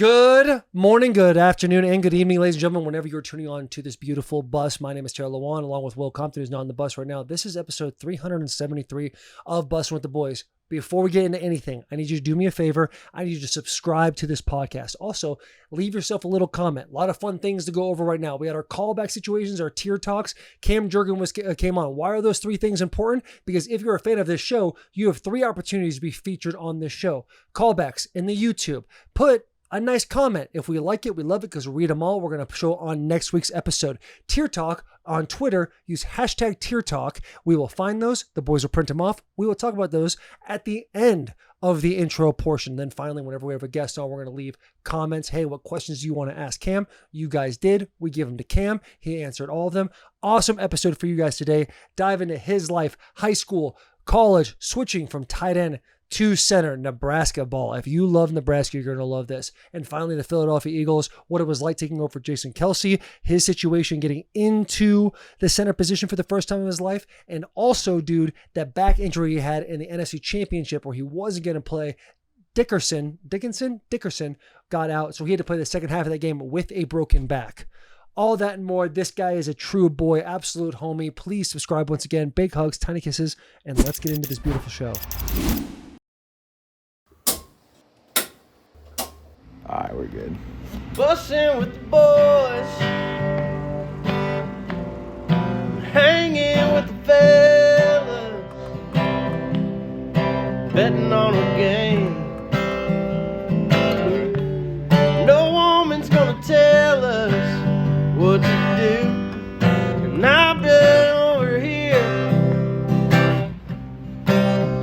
Good morning, good afternoon, and good evening, ladies and gentlemen, whenever you're tuning on to this beautiful bus. My name is Lewan, along with Will Compton, who's not on the bus right now. This is episode 373 of Bussin With The Boys. Before we get into anything, I need you to do me a favor. I need you to subscribe to this podcast. Also, leave yourself a little comment. A lot of fun things to go over right now. We had our callback situations, our tier talks. Cam Jurgens came on. Why are those three things important? Because if you're a fan of this show, you have three opportunities to be featured on this show. Callbacks in the YouTube. Put a nice comment. If we like it, we love it because we read them all. We're going to show on next week's episode. Tier Talk on Twitter. Use hashtag Tier Talk. We will find those. The boys will print them off. We will talk about those at the end of the intro portion. Then finally, whenever we have a guest on, we're going to leave comments. Hey, what questions do you want to ask Cam? You guys did. We give them to Cam. He answered all of them. Awesome episode for you guys today. Dive into his life, high school, college, switching from tight end to center, Nebrasketball. If you love Nebraska, you're going to love this. And finally, the Philadelphia Eagles, what it was like taking over for Jason Kelce, his situation getting into the center position for the first time in his life, and also, dude, that back injury he had in the NFC Championship where he wasn't going to play. Dickerson got out, so he had to play the second half of that game with a broken back. All that and more. This guy is a true boy, absolute homie. Please subscribe once again. Big hugs, tiny kisses, and let's get into this beautiful show. All right, we're good. Bussin' with the boys, hanging with the fellas, betting on a game. No woman's gonna tell us what to do, and I've been over here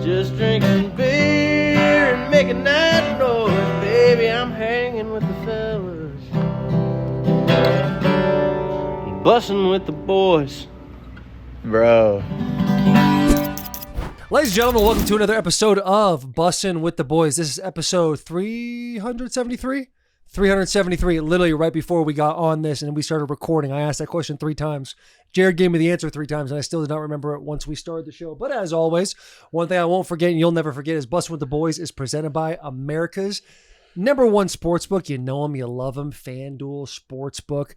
just drinking beer and making that noise. Baby, I'm hanging with the fellas, bussin' with the boys. Bro. Ladies and gentlemen, welcome to another episode of Bussin' With The Boys. This is episode 373? 373, literally right before we got on this and we started recording. I asked that question 3 times. Jared gave me the answer 3 times, and I still did not remember it once we started the show. But as always, one thing I won't forget, and you'll never forget, is Bussin' With The Boys is presented by America's #1 sportsbook. You know them, you love them. FanDuel Sportsbook.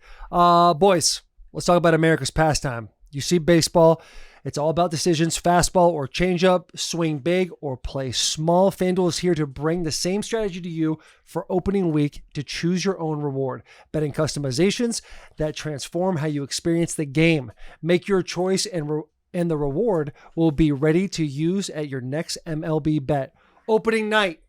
Boys, let's talk about America's pastime. You see baseball, it's all about decisions, fastball or changeup, swing big or play small. FanDuel is here to bring the same strategy to you for opening week to choose your own reward. Betting customizations that transform how you experience the game. Make your choice and the reward will be ready to use at your next MLB bet. Opening night,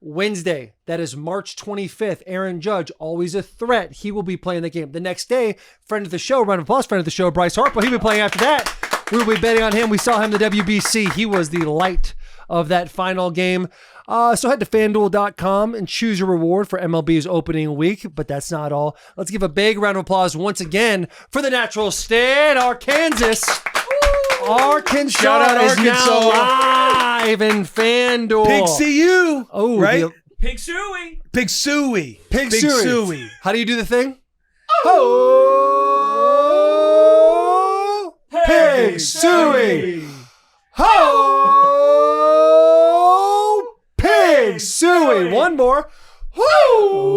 Wednesday, that is March 25th. Aaron Judge, always a threat. He will be playing the game. The next day, friend of the show, round of applause, friend of the show, Bryce Harper. He'll be playing after that. We will be betting on him. We saw him in the WBC. He was the light of that final game. So head to FanDuel.com and choose your reward for MLB's opening week. But that's not all. Let's give a big round of applause once again for the natural state, Arkansas. Arkansas Shout out is Arkansas. now live in FanDuel. Pig CU. Oh, right? Pig Suey. Pig Suey. Pig Pig Suey. Suey. How do you do the thing? Ho! Pig Suey. Ho! Pig Suey. One more. Ho!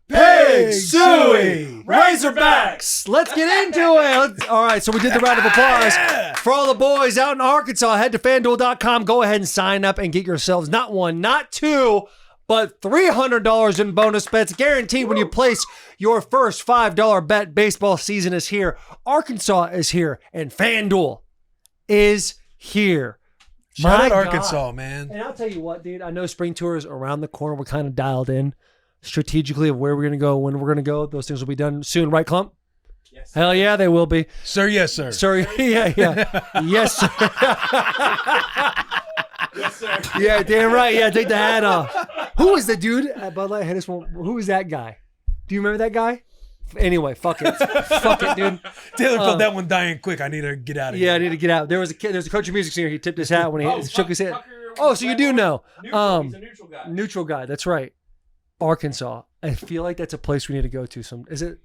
Pig Suey. Razorbacks. Let's get into it. All right, so we did the round of applause. For all the boys out in Arkansas, head to FanDuel.com. Go ahead and sign up and get yourselves not one, not two, but $300 in bonus bets guaranteed when you place your first $5 bet. Baseball season is here. Arkansas is here. And FanDuel is here. Shout out My Arkansas, God. man. And I'll tell you what, dude. I know spring tour is around the corner. We're kind of dialed in strategically of where we're going to go, when we're going to go. Those things will be done soon, right, Clump? Yes. Hell yeah, they will be. Sir, yes, sir. Sir, yeah. Yes, sir. Yes, sir. Yeah, damn right. Yeah, take the hat off. Who was the dude at Bud Light? Who was that guy? Do you remember that guy? Anyway, fuck it. Fuck it, dude. Taylor felt that one dying quick. I need to get out of here. Yeah, I need to get out. There's a country music singer. He tipped his hat when he shook his head. Tucker Oh, so you do know. Neutral. He's a neutral guy. Neutral guy. That's right. Arkansas. I feel like that's a place we need to go to. Is it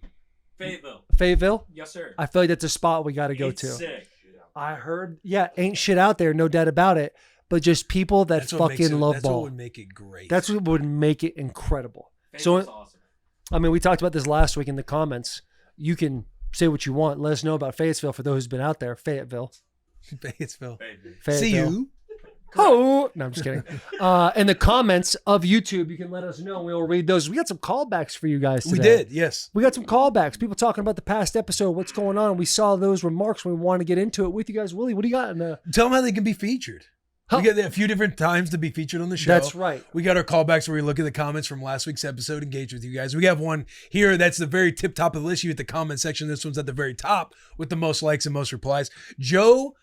Fayetteville. Fayetteville? Yes, sir. I feel like that's a spot we got to go It's to. sick. I heard, ain't shit out there, no doubt about it. but just people that That's what makes fucking it, love that's ball. what would make it great. That's what would make it incredible. Fayetteville's So, awesome. I mean, we talked about this last week in the comments. You can say what you want. Let us know about Fayetteville for those who's been out there. Fayetteville. Fayetteville. Fayetteville. See you. Oh, no, I'm just kidding. In the comments of YouTube, you can let us know. We'll read those. We got some callbacks for you guys today. We did, yes. We got some callbacks. People talking about the past episode, what's going on. We saw those remarks. We want to get into it with you guys. Willie, what do you got? Tell them how they can be featured. Huh. We got a few different times to be featured on the show. That's right. We got our callbacks where we look at the comments from last week's episode, engage with you guys. We have one here that's the very tip top of the list. You hit the comment section. This one's at the very top with the most likes and most replies. Joe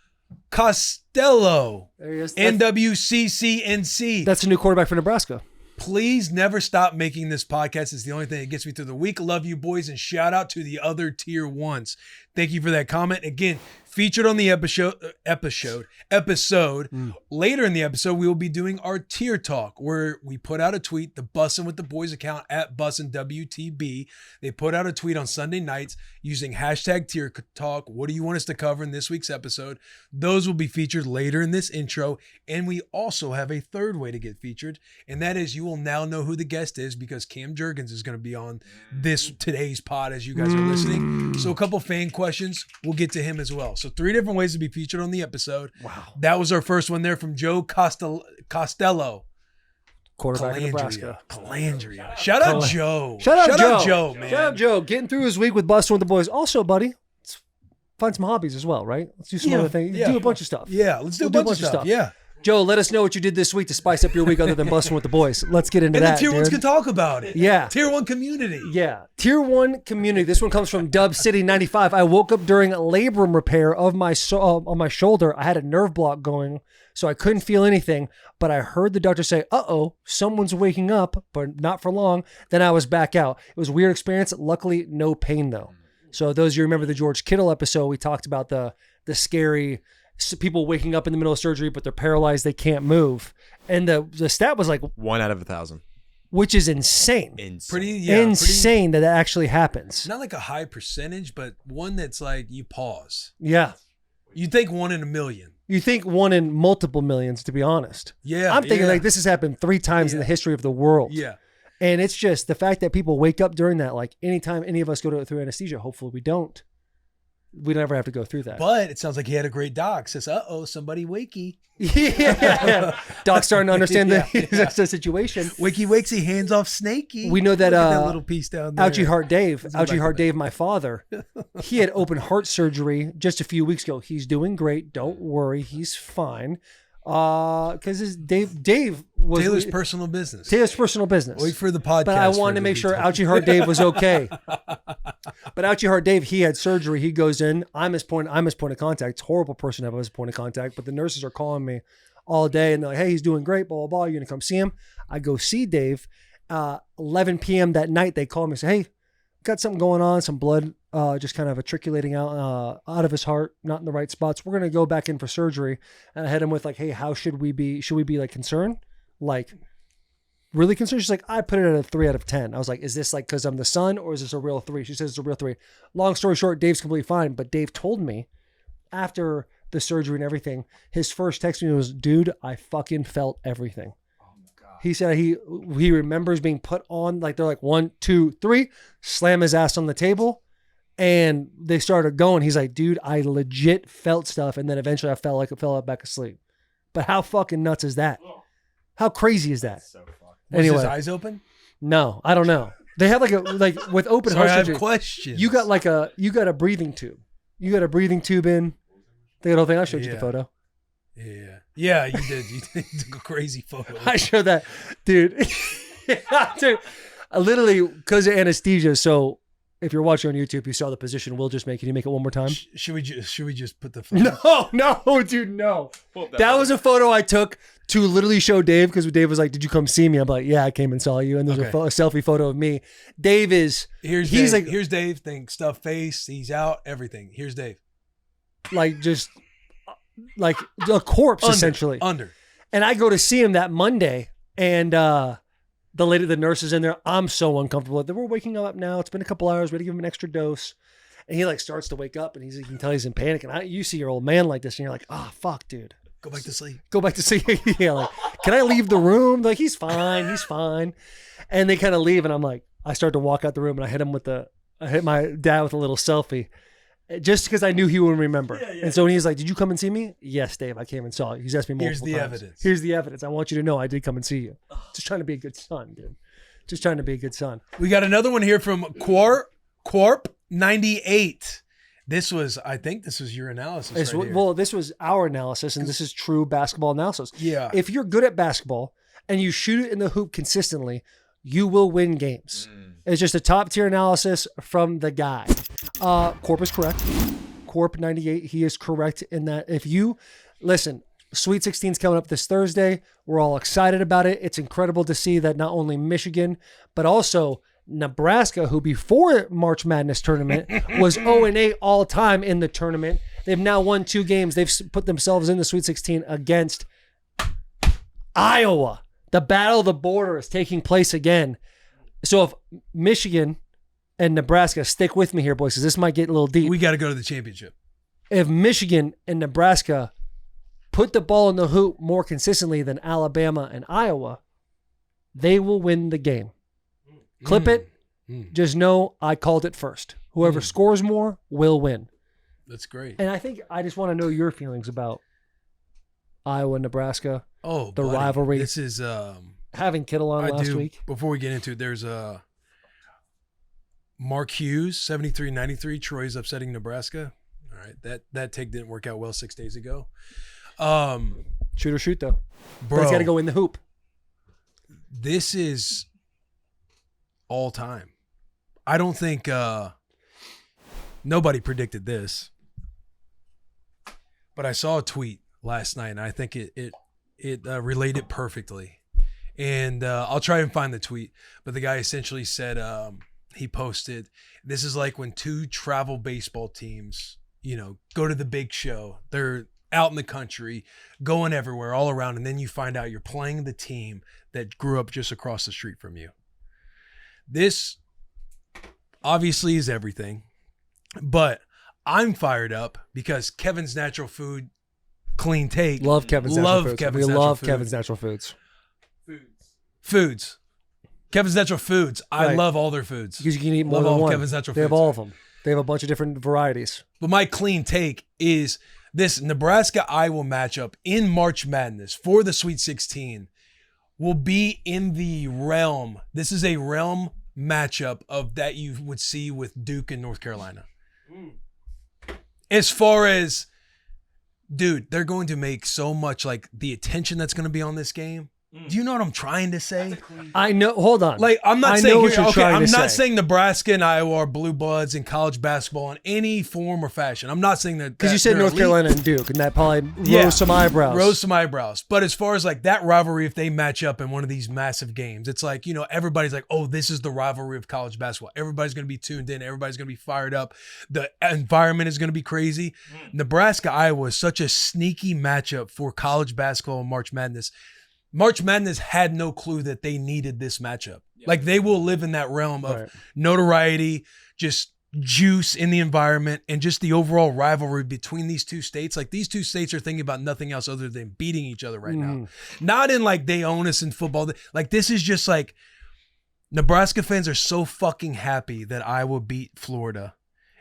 Costello, There he is. NWCCNC. That's a new quarterback for Nebraska. Please never stop making this podcast. It's the only thing that gets me through the week. Love you, boys, and shout out to the other tier ones. Thank you for that comment. Again, featured on the episode. Later in the episode, we will be doing our tier talk where we put out a tweet, the Bussin With The Boys account at BussinWTB. They put out a tweet on Sunday nights using hashtag tier talk. What do you want us to cover in this week's episode? Those will be featured later in this intro. And we also have a third way to get featured, and that is you will now know who the guest is because Cam Jurgens is going to be on today's pod as you guys are listening. So a couple fan questions, we'll get to him as well. So 3 different ways to be featured on the episode. Wow. That was our first one there from Joe Costello. Quarterback in Nebraska. Calandria. Shout out Joe. Shout out Joe, man. Shout out Joe. Getting through his week with Bussin' With The Boys. Also, buddy, let's find some hobbies as well, right? Let's do some other things. Do a bunch of stuff. Yeah, let's do a bunch of stuff. Yeah. Joe, let us know what you did this week to spice up your week other than Bussin' With The Boys. Let's get into And that, the tier ones dude. can talk about it. Yeah. Tier 1 community. Yeah. Tier 1 community. This one comes from Dub City 95. I woke up during labrum repair of my on my shoulder. I had a nerve block going, so I couldn't feel anything, but I heard the doctor say, uh-oh, someone's waking up, but not for long. Then I was back out. It was a weird experience. Luckily, no pain, though. So those of you remember the George Kittle episode, we talked about the scary people waking up in the middle of surgery, but they're paralyzed. They can't move. And the stat was like 1 out of 1,000. Which is insane. Insane. That actually happens. Not like a high percentage, but one that's like you pause. Yeah. You think 1 in a million. You think 1 in multiple millions, to be honest. Yeah. I'm thinking like this has happened 3 times in the history of the world. Yeah. And it's just the fact that people wake up during that, like anytime any of us go through anesthesia, hopefully we don't. We never have to go through that. But it sounds like he had a great doc. Says, uh-oh, somebody wakey. Yeah. Doc's starting to understand the situation. Wakey wakesy, hands off Snakey. We know that, Look at that little piece down there. Ouchie Heart Dave, my father, he had open heart surgery just a few weeks ago. He's doing great. Don't worry. He's fine. Because his Dave was Taylor's personal business. Taylor's personal business. Wait for the podcast. But I wanted to make sure Ouchie Heart Dave was okay. But Ouchie Heart Dave, he had surgery. He goes in. I'm his point of contact. It's a horrible person to have as a point of contact. But the nurses are calling me all day and they're like, hey, he's doing great, blah, blah, blah. You're going to come see him? I go see Dave. 11 p.m. that night, they call me and say, hey, got something going on, some blood just kind of matriculating out of his heart, not in the right spots. We're going to go back in for surgery. And I had him with like, hey, how should we be like concerned? Like really concerned? She's like, I put it at a 3 out of 10. I was like, is this like, cause I'm the son or is this a real 3? She says it's a real 3. Long story short, Dave's completely fine. But Dave told me after the surgery and everything, his first text to me was, dude, I fucking felt everything. He said he remembers being put on, like they're like 1, 2, 3, slam his ass on the table, and they started going. He's like, dude, I legit felt stuff, and then eventually I fell back asleep. But how fucking nuts is that? How crazy is that? So fucked. Was Anyway, his eyes open? no, I don't know. They have like with open Sorry, heart I have surgery. questions. You got a breathing tube. You got a breathing tube in. The whole thing. I showed you the photo. Yeah, you did. You took a crazy photo. I showed that, dude. Dude, I literally, because of anesthesia. So if you're watching on YouTube, you saw the position. We'll just make it. Can you make it one more time? Should we just put the photo? No, dude, no. That was a photo I took to literally show Dave because Dave was like, "Did you come see me?" I'm like, "Yeah, I came and saw you." And there's a selfie photo of me. Dave is here's Dave. Think stuff face. He's out. Everything. Here's Dave. Like just like a corpse essentially. And I go to see him that Monday, and the nurse is in there. I'm so uncomfortable. We're waking up now. It's been a couple hours. We had to give him an extra dose. And he like starts to wake up, and you can tell he's in panic. And you see your old man like this, and you're like, oh, fuck, dude. Go back to sleep. Go back to sleep. Yeah, like, can I leave the room? Like, he's fine. He's fine. And they kind of leave, and I'm like, I start to walk out the room, and I hit my dad with a little selfie, just because I knew he would remember. Yeah. And so when he's like, "Did you come and see me?" Yes, Dave, I came and saw you. He's asked me multiple Here's the times. evidence. Here's the evidence. I want you to know I did come and see you. Just trying to be a good son, dude. Just trying to be a good son. We got another one here from Quarp 98. I think this was your analysis. Right here. Well, this was our analysis, and this is true basketball analysis. Yeah. If you're good at basketball and you shoot it in the hoop consistently, you will win games. It's just a top tier analysis from the guy. Corp is correct. Corp 98, he is correct in that. If you listen, Sweet 16 is coming up this Thursday. We're all excited about it. It's incredible to see that not only Michigan, but also Nebraska, who before March Madness tournament was 0-8 all time in the tournament. They've now won 2 games. They've put themselves in the Sweet 16 against Iowa. The battle of the border is taking place again. So if Michigan and Nebraska, stick with me here, boys, because this might get a little deep. We got to go to the championship. If Michigan and Nebraska put the ball in the hoop more consistently than Alabama and Iowa, they will win the game. Clip it. Just know I called it first. Whoever scores more will win. That's great. And I just want to know your feelings about Iowa and Nebraska. Oh, the buddy, rivalry. This is Having Kittle on last week. Before we get into it, there's Mark Hughes, 73-93. Troy's upsetting Nebraska. All right, that take didn't work out well 6 days ago. Shoot or shoot though. Bro, But it's got to go in the hoop. This is all time. I don't think nobody predicted this, but I saw a tweet last night, and I think it related perfectly. And I'll try and find the tweet, but the guy essentially said he posted, "This is like when 2 travel baseball teams, go to the big show. They're out in the country, going everywhere, all around, and then you find out you're playing the team that grew up just across the street from you." This obviously is everything, but I'm fired up because Kevin's Natural Food Clean Take. Love Kevin's Natural Foods. Kevin's We Natural love Food. Kevin's Natural Foods. Foods. Kevin's Natural Foods. I Right. love all their foods. Because you can eat more Love than all one. Kevin's Natural They have Foods. all of them. They have a bunch of different varieties. But my clean take is this Nebraska-Iowa matchup in March Madness for the Sweet 16 will be in the realm. This is a realm matchup of that you would see with Duke and North Carolina. As far as, dude, they're going to make so much, like, the attention that's going to be on this game. Do you know what I'm trying to say? I know. Hold on. Like, I'm not I saying know what you're trying I'm to not say. saying Nebraska and Iowa are blue bloods in college basketball in any form or fashion. I'm not saying that Because you said they're North elite. Carolina and Duke, and that probably Yeah. rose some eyebrows. Rose some eyebrows. But as far as like that rivalry, if they match up in one of these massive games, it's like, everybody's like, oh, this is the rivalry of college basketball. Everybody's going to be tuned in. Everybody's going to be fired up. The environment is going to be crazy. Nebraska, Iowa is such a sneaky matchup for college basketball and March Madness. March Madness had no clue that they needed this matchup. Like, they will live in that realm of Right. notoriety, just juice in the environment, and just the overall rivalry between these two states. Like, these two states are thinking about nothing else other than beating each other right now. Not in like they own us in football. Like, this is just like Nebraska fans are so fucking happy that Iowa beat Florida.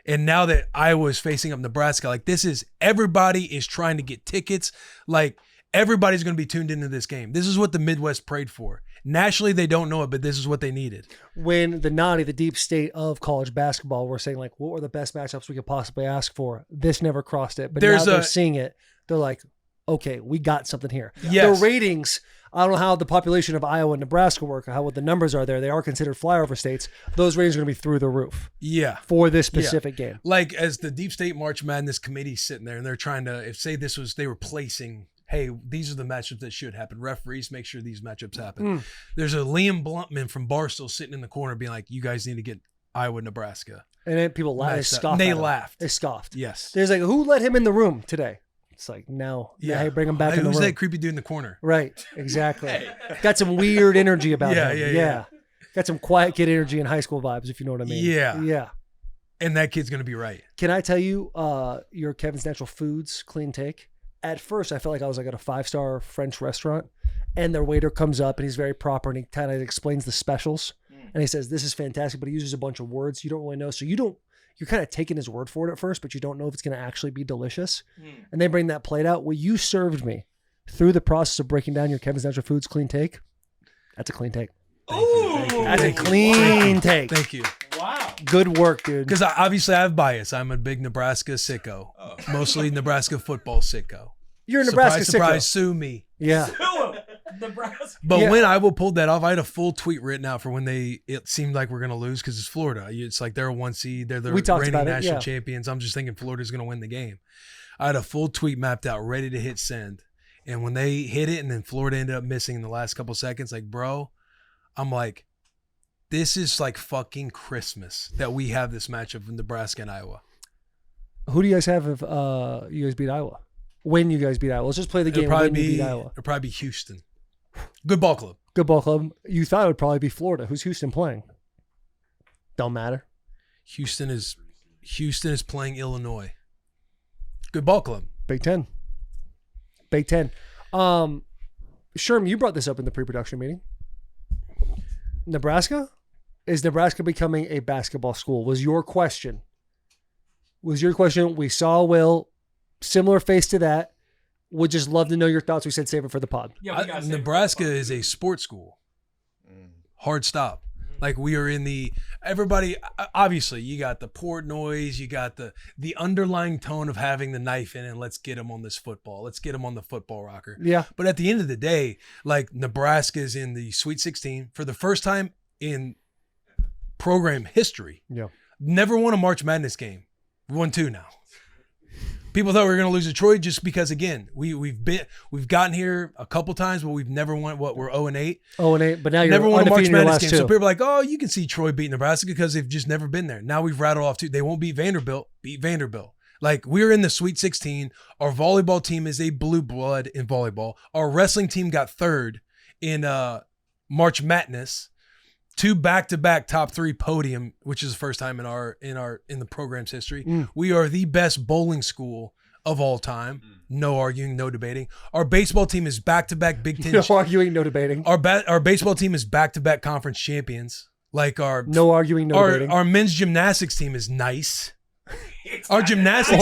And now that Iowa is facing up Nebraska, like, this is, everybody is trying to get tickets. Like, everybody's going to be tuned into this game. This is what the Midwest prayed for. Nationally, they don't know it, but this is what they needed. When the naughty, the deep state of college basketball, were saying, like, what were the best matchups we could possibly ask for? This never crossed it. But There's now they're a- seeing it. They're like, okay, we got something here. Yes. The ratings, I don't know how the population of Iowa and Nebraska work, what the numbers are there. They are considered flyover states. Those ratings are going to be through the roof Yeah. for this specific game. Like, as the Deep State March Madness committee sitting there and they're trying to, if say this was, they were placing, hey, these are the matchups that should happen. Referees, make sure these matchups happen. There's a Liam Bluntman from Barstool sitting in the corner being like, you guys need to get Iowa, Nebraska. And then people laughed. They Matched up. scoffed. They at him. laughed. They scoffed. Yes. There's like, who let him in the room today? It's like, no. Yeah. Hey, bring him back Hey, in the who's room. that creepy dude in the corner? Right. Exactly. Got some weird energy about him. Yeah. Got some quiet kid energy and high school vibes, if you know what I mean. Yeah. Yeah. And that kid's going to be right. Can I tell you your Kevin's Natural Foods clean take? at first I felt like I was like at a 5-star French restaurant, and their waiter comes up and he's very proper and he kind of explains the specials and he says, "This is fantastic," but he uses a bunch of words you don't really know. So you're kind of taking his word for it at first, but you don't know if it's going to actually be delicious. And they bring that plate out. Well, you served me through the process of breaking down your Kevin's Natural Foods clean take. That's a clean take. That's a clean take. Thank you. Wow. Good work, dude. Because obviously I have bias. I'm a big Nebraska sicko. Mostly Nebraska football sicko. You're a Nebraska surprise, sicko. sue me. Yeah. Nebraska. But Yeah. when Iowa pulled that off, I had a full tweet written out for when it seemed like we're going to lose because it's Florida. It's like they're a 1 seed. They're the We talked reigning about it, national yeah. champions. I'm just thinking Florida's going to win the game. I had a full tweet mapped out, ready to hit send. And when they hit it and then Florida ended up missing in the last couple seconds, like, bro, I'm like, this is like fucking Christmas that we have this matchup of Nebraska and Iowa. Who do you guys have if you guys beat Iowa? When you guys beat Iowa? Let's just play the game when you beat Iowa. It'll probably be Houston. Good ball club. Good ball club. You thought it would probably be Florida. Who's Houston playing? Don't matter. Houston is playing Illinois. Good ball club. Big Ten. Big Ten. Sherm, you brought this up in the pre-production meeting. Nebraska? Is Nebraska becoming a basketball school? Was your question. We saw Will, similar face to that. Would just love to know your thoughts. We said save it for the pod. Yeah, we gotta save it. Nebraska is a sports school. Hard stop. Like we are in everybody, obviously you got the port noise, you got the underlying tone of having the knife in and let's get them on this football. Let's get them on the football rocker. Yeah. But at the end of the day, like Nebraska is in the Sweet 16 for the first time in program history. Yeah. Never won a March Madness game. We won 2 now. People thought we were going to lose to Troy just because, again, we've gotten here a couple times, but we've never won. We're 0-8. 0-8, but now you're Never won a March undefeated in your Madness last game. two. So people are like, oh, you can see Troy beat Nebraska because they've just never been there. Now we've rattled off 2. They won't beat Vanderbilt. Beat Vanderbilt. Like we're in the Sweet 16. Our volleyball team is a blue blood in volleyball. Our wrestling team got 3rd in March Madness. 2 back-to-back top 3 podium, which is the first time in the program's history. We are the best bowling school of all time. No arguing, no debating. Our baseball team is back-to-back Big Ten. No arguing, no debating. Our baseball team is back-to-back conference champions. Like No arguing, no debating. Our men's gymnastics team is nice. Our gymnastics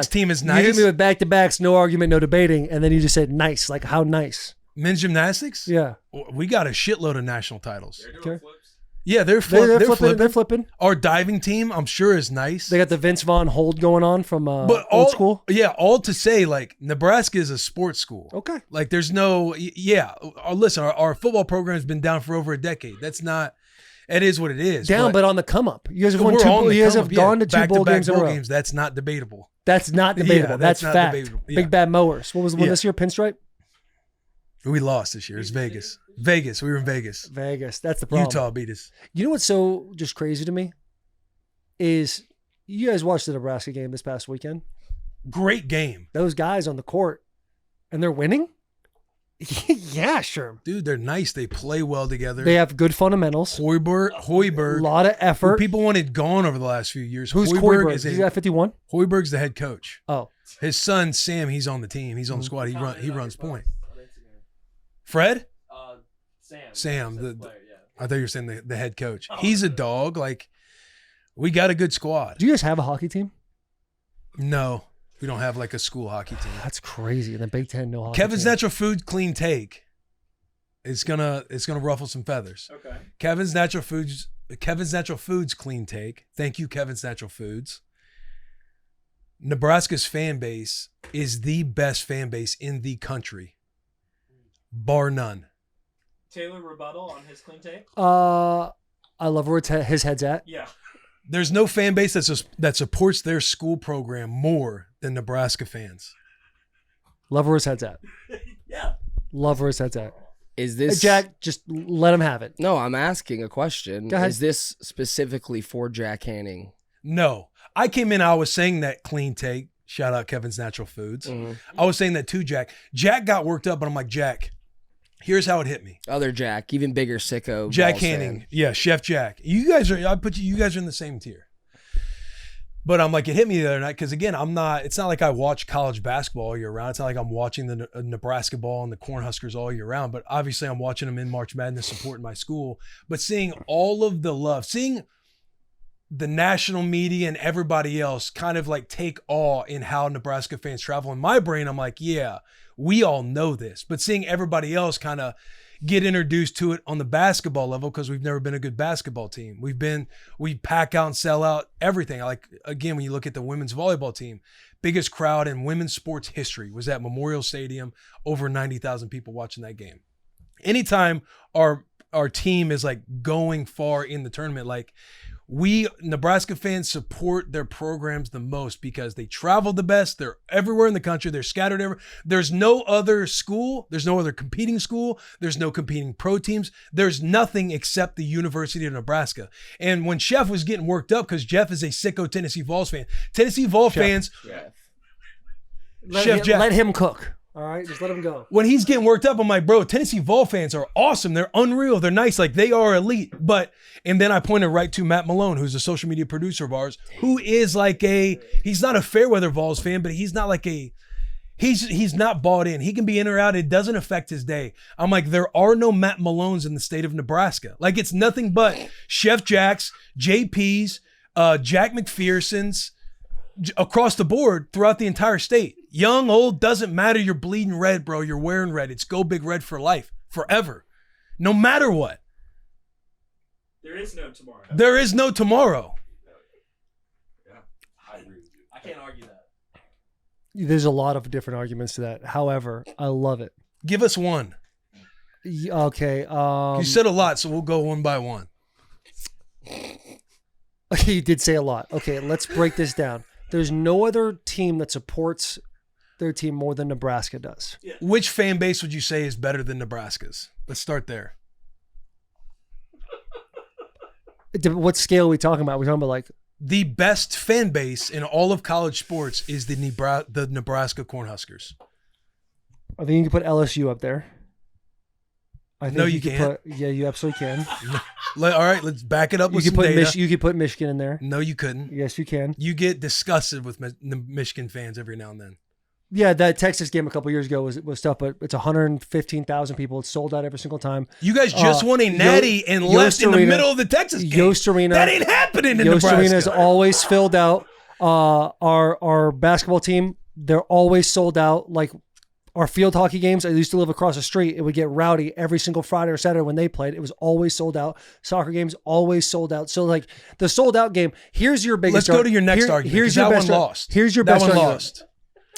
team is You nice. hit me with back-to-backs, no argument, no debating, and then you just said nice. Like how nice? Men's gymnastics? Yeah. We got a shitload of national titles. They're doing Okay. flips. Yeah, they're They're flipping. flipping. Our diving team, I'm sure, is nice. They got the Vince Vaughn hold going on from old school. Yeah, all to say, like, Nebraska is a sports school. Okay. Like, there's no, listen, our football program has been down for over a decade. It is what it is. Down, but on the come up. You guys have won we're on 2. the You guys come have up, gone to 2 bowl back-to-back games in a bowl row. games. That's not debatable. That's not debatable. Yeah, that's not fact. debatable. Yeah. Big Bad Mowers. What was the one Yeah. this year? Pinstripe? We lost this year. It's Vegas. We were in Vegas. Vegas. That's the problem. Utah beat us. You know what's so just crazy to me is you guys watched the Nebraska game this past weekend. Great game. Those guys on the court, and they're winning? Yeah, sure. Dude, they're nice. They play well together. They have good fundamentals. Hoiberg. A lot of Who effort. people wanted gone over the last few years. Who's Hoiberg? Is he at 51? Hoiberg's the head coach. Oh. His son, Sam, he's on the team. He's on the squad. He runs point. Fred? Sam, the the player, yeah. I thought you were saying the head coach. He's a dog. Like, we got a good squad. Do you guys have a hockey team? No, we don't have like a school hockey team. That's crazy. In the Big Ten, no hockey Kevin's team. Natural Food clean take. It's gonna ruffle some feathers. Okay. Kevin's Natural Foods clean take. Thank you, Kevin's Natural Foods. Nebraska's fan base is the best fan base in the country, bar none. Taylor rebuttal on his clean take? I love where his head's at. Yeah. There's no fan base that supports their school program more than Nebraska fans. Love where his head's at. Yeah. Love where his head's at. Is this Jack, just let him have it. No, I'm asking a question. Go ahead. Is this specifically for Jack Hanning? No. I came in, I was saying that clean take. Shout out Kevin's Natural Foods. Mm-hmm. I was saying that to Jack. Jack got worked up, but I'm like, Jack, here's how it hit me. Other Jack, even bigger sicko. Jack Balls Hanning. fan. Yeah, Chef Jack. You guys are in the same tier. But I'm like, it hit me the other night because, again, it's not like I watch college basketball all year round. It's not like I'm watching the Nebrasketball and the Cornhuskers all year round. But obviously I'm watching them in March Madness, supporting my school. But seeing all of the love, seeing the national media and everybody else kind of like take awe in how Nebraska fans travel. In my brain, I'm like, yeah, we all know this. But seeing everybody else kind of get introduced to it on the basketball level, because we've never been a good basketball team. We pack out and sell out everything. Like, again, when you look at the women's volleyball team, biggest crowd in women's sports history was at Memorial Stadium, over 90,000 people watching that game. Anytime our team is like going far in the tournament, like, we Nebraska fans support their programs the most because they travel the best. They're everywhere in the country. They're scattered everywhere. There's no other school. There's no other competing school. There's no competing pro teams. There's nothing except the University of Nebraska. And when Chef was getting worked up, because Jeff is a sicko Tennessee Vols fan. Tennessee Vols fans. Let him cook. All right, just let him go. When he's getting worked up, I'm like, bro, Tennessee Vol fans are awesome. They're unreal. They're nice. Like, they are elite. And then I pointed right to Matt Malone, who's a social media producer of ours, who is like he's not a Fairweather Vols fan, but he's not like he's not bought in. He can be in or out. It doesn't affect his day. I'm like, there are no Matt Malones in the state of Nebraska. Like, it's nothing but Chef Jacks, JPs, Jack McPherson's, across the board throughout the entire state. Young, old, doesn't matter. You're bleeding red, bro. You're wearing red. It's go big red for life, forever. No matter what. There is no tomorrow. There is no tomorrow. Yeah, I agree with you. I can't argue that. There's a lot of different arguments to that. However, I love it. Give us one. Okay. You said a lot, so we'll go one by one. You did say a lot. Okay, let's break this down. There's no other team that supports their team more than Nebraska does. Yeah. Which fan base would you say is better than Nebraska's? Let's start there. What scale are we talking about? We're talking about like the best fan base in all of college sports is the Nebraska Cornhuskers. I think you can put LSU up there. I think No, you can't. Yeah, you absolutely can. All right, let's back it up with You some could put data. you could put Michigan in there. No, you couldn't. Yes, you can. You get disgusted with Michigan fans every now and then. Yeah, that Texas game a couple years ago was tough, but it's 115,000 people. It's sold out every single time. You guys just won a natty and left in the middle of the Texas game. Yost Arena. That ain't happening in Yost Nebraska. Arena is always filled out. Our basketball team, they're always sold out. Like our field hockey games, I used to live across the street. It would get rowdy every single Friday or Saturday when they played. It was always sold out. Soccer games always sold out. So like the sold out game. Here's your biggest. Let's go to your next argument. Here's your that best. one lost. Here's your that best one argument. lost.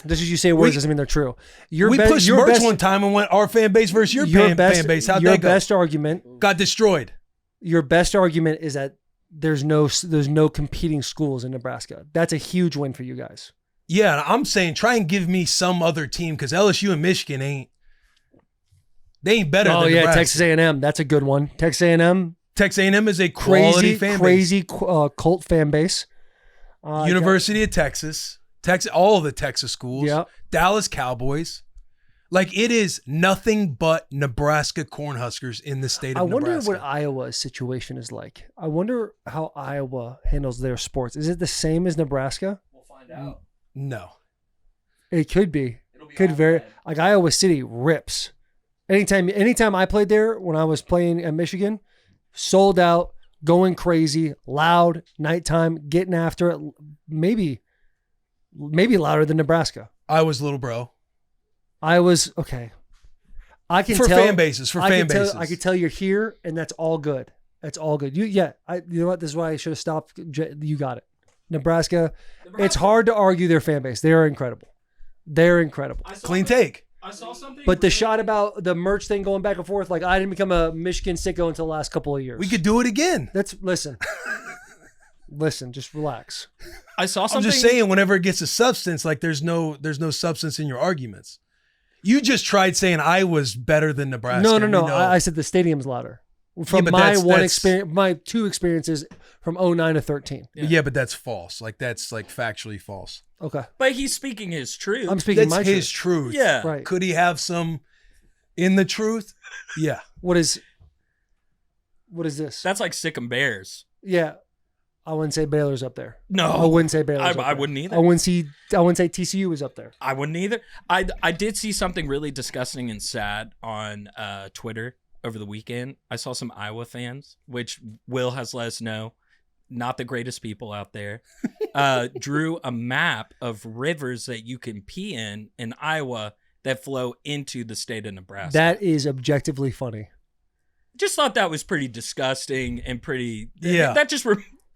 Just as you say words doesn't mean they're true. We pushed merch one time and went our fan base versus your fan base. How'd that go? Your best argument got destroyed. Your best argument is that there's no competing schools in Nebraska. That's a huge win for you guys. Yeah, I'm saying try and give me some other team because LSU and Michigan ain't better than Nebraska. Texas A&M. That's a good one. Texas A&M. Texas A&M is a quality fan base. Crazy cult fan base. University of Texas. All of the Texas schools. Yep. Dallas Cowboys. Like, it is nothing but Nebraska Cornhuskers in the state of Nebraska. I wonder what Iowa's situation is like. I wonder how Iowa handles their sports. Is it the same as Nebraska? We'll find out. No. It could be. It'll be Could all very bad. like Iowa City rips. Anytime I played there when I was playing at Michigan, sold out, going crazy, loud, nighttime, getting after it. Maybe louder than Nebraska. I was little bro. I was okay. I can For tell fan bases. I could tell you're here, and that's all good. That's all good. You know what? This is why I should have stopped. You got it. Nebraska. It's hard to argue their fan base. They are incredible. They're incredible. Clean take. I saw something. But the really- shot about the merch thing going back and forth, like I didn't become a Michigan sicko until the last couple of years. We could do it again. Listen, just relax. I saw I'm something. just saying, whenever it gets to substance, like there's no substance in your arguments. You just tried saying I was better than Nebraska. No. We know. I said the stadium's louder. From but my that's- experience, my two experiences from 09 to 13. Yeah, but that's false. Like that's like factually false. Okay, But he's speaking his truth. I'm speaking That's my his truth. truth. Yeah. Right. Could he have some in the truth? Yeah. What is this? That's like sick and bears. Yeah. I wouldn't say Baylor's up there. No, I wouldn't say Baylor's up there. I wouldn't either. I wouldn't say TCU was up there. I wouldn't either. I did see something really disgusting and sad on Twitter over the weekend. I saw some Iowa fans, which Will has let us know, not the greatest people out there, drew a map of rivers that you can pee in Iowa that flow into the state of Nebraska. That is objectively funny. Just thought that was pretty disgusting and pretty. Yeah.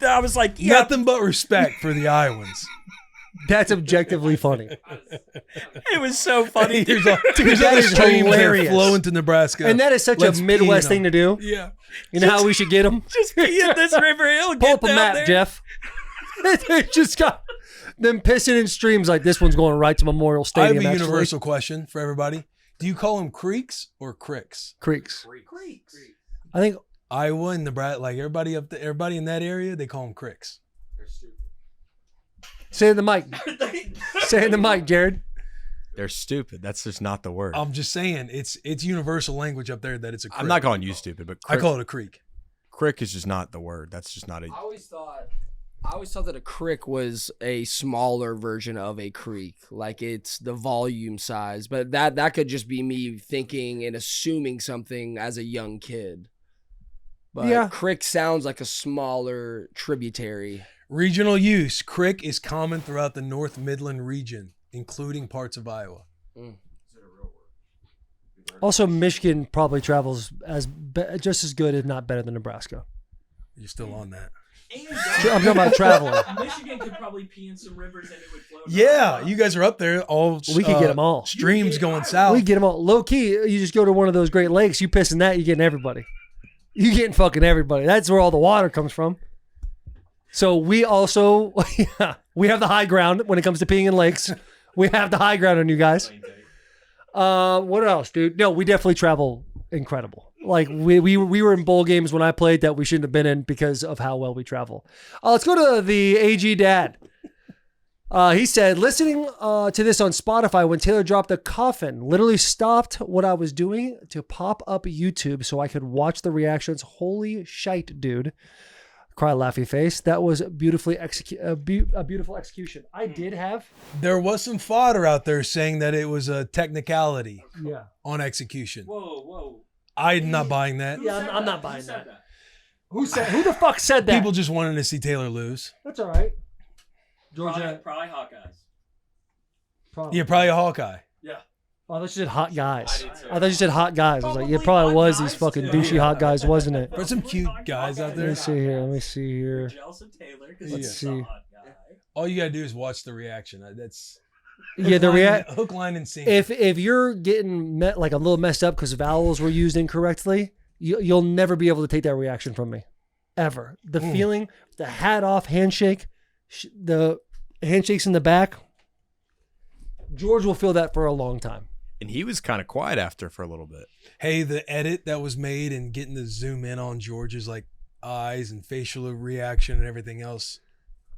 I was like, yeah. Nothing but respect for the Iowans. That's objectively funny. It was so funny. Here's dude. all Dude, that the is streams that hilarious. flow into Nebraska. And that is such Let's a pee Midwest in thing to do. Yeah. You know how we should get them? Just pee in this river hill. Pull Get up a down map, there. Jeff. They just got them pissing in streams like this one's going right to Memorial I have Stadium. a actually. universal question for everybody. Do you call them creeks or cricks? Creeks. Creeks. I think Iowa and Nebraska, like everybody in that area, they call them cricks. say it in the mic. Say it in the mic, Jared. They're stupid. That's just not the word. I'm just saying, it's universal language up there that it's a creek. I'm not calling you stupid, but I call it a creek. crick is just not the word. That's just not a. I always thought that a crick was a smaller version of a creek, like it's the volume size. But that could just be me thinking and assuming something as a young kid. But Yeah. crick sounds like a smaller tributary. Regional use. Crick is common throughout the North Midland region, including parts of Iowa. Also, Michigan probably travels just as good, if not better, than Nebraska. You're still on that. I'm talking about traveling. Michigan could probably pee in some rivers and it would flow. Yeah, you guys are up there. All We could get them all. Streams going south. We get them all. Low key, you just go to one of those Great Lakes, you piss in that, you're getting everybody. You're getting fucking everybody. That's where all the water comes from. So we also, we have the high ground when it comes to peeing in lakes. We have the high ground on you guys. What else, dude? No, we definitely travel incredible. Like we were in bowl games when I played that we shouldn't have been in because of how well we travel. Let's go to the AG dad. He said, listening to this on Spotify when Taylor dropped the Coffin, literally stopped what I was doing to pop up YouTube so I could watch the reactions. Holy shite, dude. Cry laughy face. That was beautifully a beautiful execution. I did have. There was some fodder out there saying that it was a technicality Yeah. on execution. Whoa. I'm not buying that. Yeah, I'm not buying that. Who the fuck said that? People just wanted to see Taylor lose. That's all right. Georgia. Probably Hawkeyes. Probably. Yeah, probably a Hawkeye. Oh, I thought you said hot guys. I did too. I thought you said hot guys. I was like, it probably Probably was hot these guys, fucking too. douchey hot guys, wasn't it? There's some cute guys out Let there. me see here. Let me see here. Jealous of Taylor because Let's he's see. a hot guy. All you gotta do is watch the reaction. That's Yeah, the hook, line, and sinker. If you're getting like a little messed up because vowels were used incorrectly, you'll never be able to take that reaction from me, ever. The feeling, the hat off handshake, the handshakes in the back. George will feel that for a long time. And he was kind of quiet after for a little bit. Hey, the edit that was made and getting to zoom in on George's like eyes and facial reaction and everything else.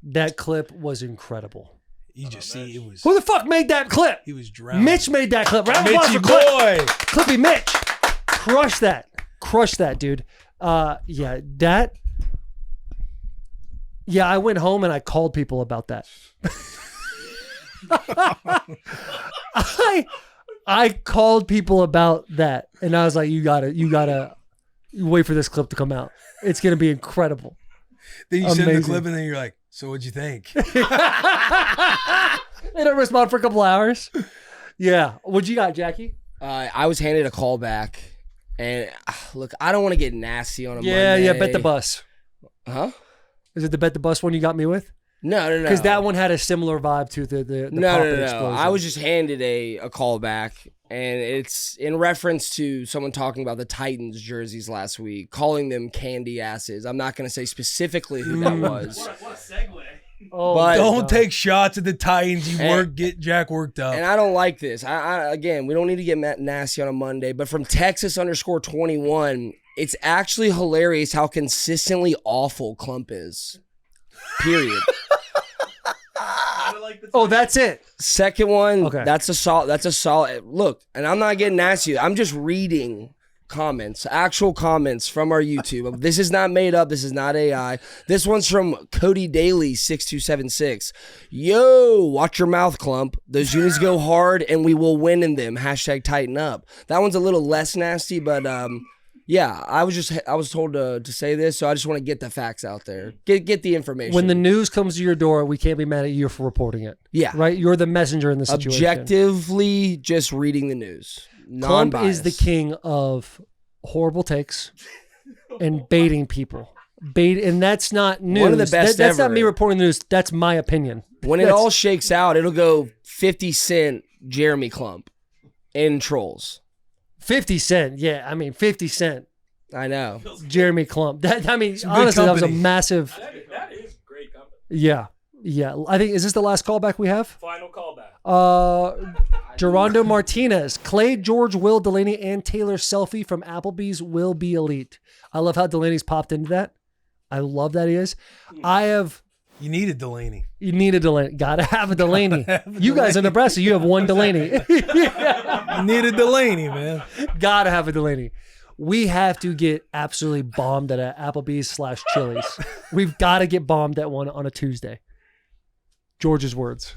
That clip was incredible. You just see it was. Who the fuck made that clip? He was drowning. Mitch made that clip. Round of applause Mitchy for Clip. boy. Clippy Mitch. Crush that, dude. Yeah, I went home and I called people about that. I called people about that, and I was like, you gotta wait for this clip to come out. It's gonna be incredible. Then you send the Amazing. clip and then you're like, so what'd you think? They don't respond for a couple hours. Yeah. What you got, Jackie? I was handed a callback, and look, I don't want to get nasty on a Yeah, Monday. bet the bus. Huh? Is it the bet the bus one you got me with? No. Because that one had a similar vibe to the No. pop and explosion. I was just handed a callback, and it's in reference to someone talking about the Titans jerseys last week, calling them candy asses. I'm not going to say specifically who that was. What a segue. Oh, But- Don't take shots at the Titans. Get Jack worked up. And I don't like this. Again, we don't need to get nasty on a Monday, but from Texas_21, it's actually hilarious how consistently awful Clump is. Period. Oh, that's it. Second one, Okay. that's a solid look, and I'm not getting nasty. I'm just reading comments, actual comments from our YouTube. This is not made up. This is not AI. This one's from Cody Daly 6276. Yo, watch your mouth, Clump. Those units go hard and we will win in them. Hashtag tighten up. That one's a little less nasty, but yeah, I was told to say this, so I just want to get the facts out there. Get the information. When the news comes to your door, we can't be mad at you for reporting it. Yeah. Right? You're the messenger in the situation. Objectively just reading the news. Clump Non-biased. is the king of horrible takes and baiting people. And that's not news. One of the best That's not ever. me reporting the news. That's my opinion. When it all shakes out, it'll go 50 Cent, Jeremy Clump, and Trolls. 50 Cent. Yeah, I mean, 50 Cent. I know. Jeremy Clump. Honestly, good that was a company. massive. That is great company. Yeah. Yeah. I think, is this the last callback we have? Final callback. Gerondo Martinez, Clay, George, Will, Delanie, and Taylor selfie from Applebee's will be elite. I love how Delanie's popped into that. I love that he is. You needed Delanie. You need a Delanie. Gotta have a Delanie. You guys in Nebraska, you have one Delanie. You needed Delanie, man. Gotta have a Delanie. We have to get absolutely bombed at Applebee's / Chili's. We've got to get bombed at one on a Tuesday. George's words.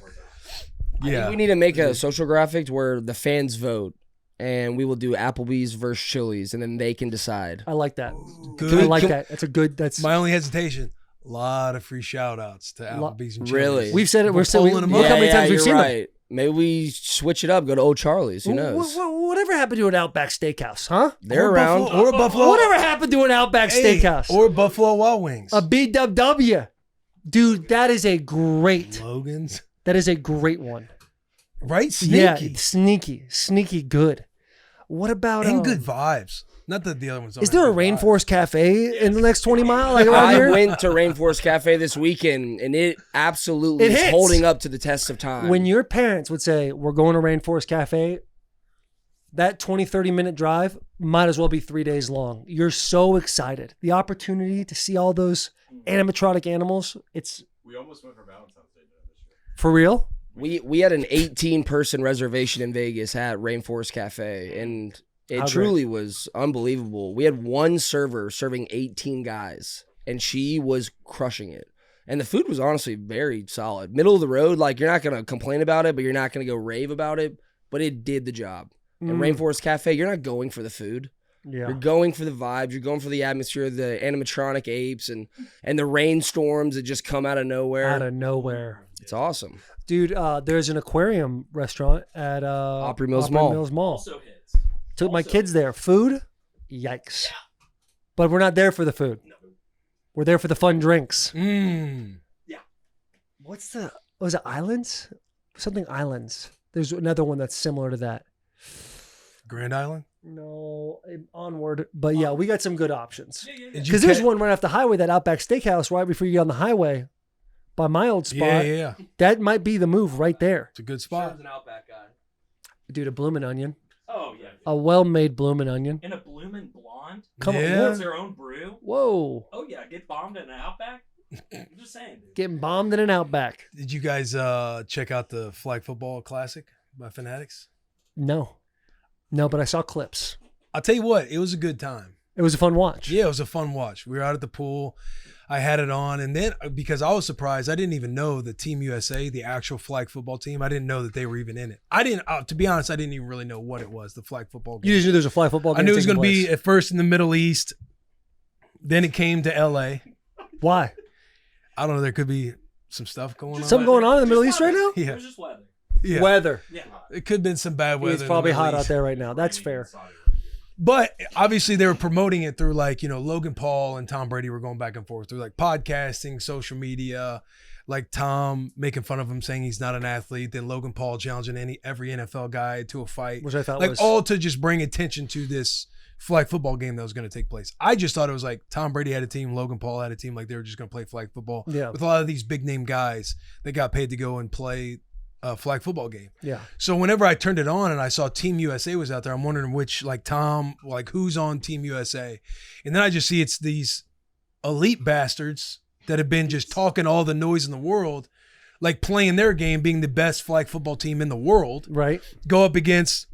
I think we need to make a social graphic where the fans vote, and we will do Applebee's versus Chili's, and then they can decide. I like that. Good. I like that. That's a good. That's My only hesitation, a lot of free shout outs to Applebee's and Chili's. Really? we've said it. We're still. pulling them Look up. how many times we've you're seen them. right. Maybe we switch it up, go to Old Charlie's. Who knows? Whatever happened to an Outback Steakhouse, huh? They're Or around. Buffalo, or Buffalo. Whatever happened to an Outback Hey, Steakhouse? Or Buffalo Wild Wings. A BWW. Dude, that is a great. Logan's. That is a great one. Right? Sneaky. Yeah, sneaky good. What about And good vibes. Not that the other ones Is there a aren't good vibes. Rainforest Cafe in the next 20 miles, like around I here? went to Rainforest Cafe this weekend, and it absolutely It is hits. holding up to the test of time. When your parents would say, "We're going to Rainforest Cafe," that 20, 30-minute drive might as well be 3 days long. You're so excited. The opportunity to see all those animatronic animals, it's We almost went for Valentine's Day dinner this year. for real. we had an 18-person reservation in Vegas at Rainforest Cafe, and it How truly was unbelievable. We had one server serving 18 guys, and she was crushing it. And the food was honestly very solid. Middle of the road, like you're not going to complain about it, but you're not going to go rave about it, but it did the job. And Rainforest Cafe, you're not going for the food. Yeah. You're going for the vibes. You're going for the atmosphere, the animatronic apes, and the rainstorms that just come out of nowhere. Out of nowhere. It's awesome. Dude, there's an aquarium restaurant at Opry Mills Mall. Also hits. Took my kids there. Food? Yikes. But we're not there for the food. We're there for the fun drinks. Was it Islands? Something Islands. There's another one that's similar to that. Grand Island? No, Onward. But yeah, we got some good options. Did you Because there's ca- one right off the highway, that Outback Steakhouse, right before you get on the highway by my old spot. Yeah. That might be the move right there. It's a good spot. an Outback guy. Dude, a bloomin' onion. Oh, yeah. A well-made bloomin' onion. And a bloomin' blonde. Come on. Yeah. Who has their own brew. Whoa. Oh, yeah. Get bombed at an Outback. I'm just saying, dude. Getting bombed in an Outback. Did you guys check out the Flag Football Classic by Fanatics? No, but I saw clips. I'll tell you what, it was a good time. It was a fun watch. Yeah, it was a fun watch. We were out at the pool. I had it on, and then because I was surprised, I didn't even know the Team USA, the actual flag football team. I didn't know that they were even in it. I didn't, to be honest, I didn't even really know what it was, the flag football game. You just knew there was a flag football game. I knew it was going to taking be place. at first in the Middle East. Then it came to LA. Why? I don't know. There could be some stuff going on. Something going on in the Middle East right now? It Yeah, was just weather. yeah. Weather. Yeah. It could have been some bad weather. It's in the probably Middle hot East. out there right now. That's fair. But obviously they were promoting it through Logan Paul and Tom Brady were going back and forth through podcasting, social media, Tom making fun of him saying he's not an athlete, then Logan Paul challenging every NFL guy to a fight. Which I thought was all to just bring attention to this flag football game that was going to take place. I just thought it was Tom Brady had a team, Logan Paul had a team, they were just going to play flag football with a lot of these big name guys that got paid to go and play a flag football game. Yeah. So whenever I turned it on and I saw Team USA was out there, I'm wondering which Tom, who's on Team USA. And then I just see it's these elite bastards that have been just talking all the noise in the world, playing their game, being the best flag football team in the world. Right. Go up against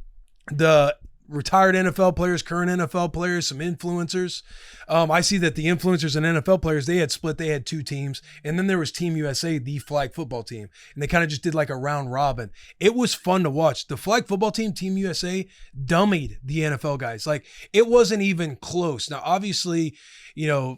the retired NFL players, current NFL players, some influencers. I see that the influencers and NFL players, they had split. They had 2 teams. And then there was Team USA, the flag football team. And they kind of just did like a round robin. It was fun to watch. The flag football team, Team USA, dummied the NFL guys. Like, it wasn't even close. Now, obviously, you know,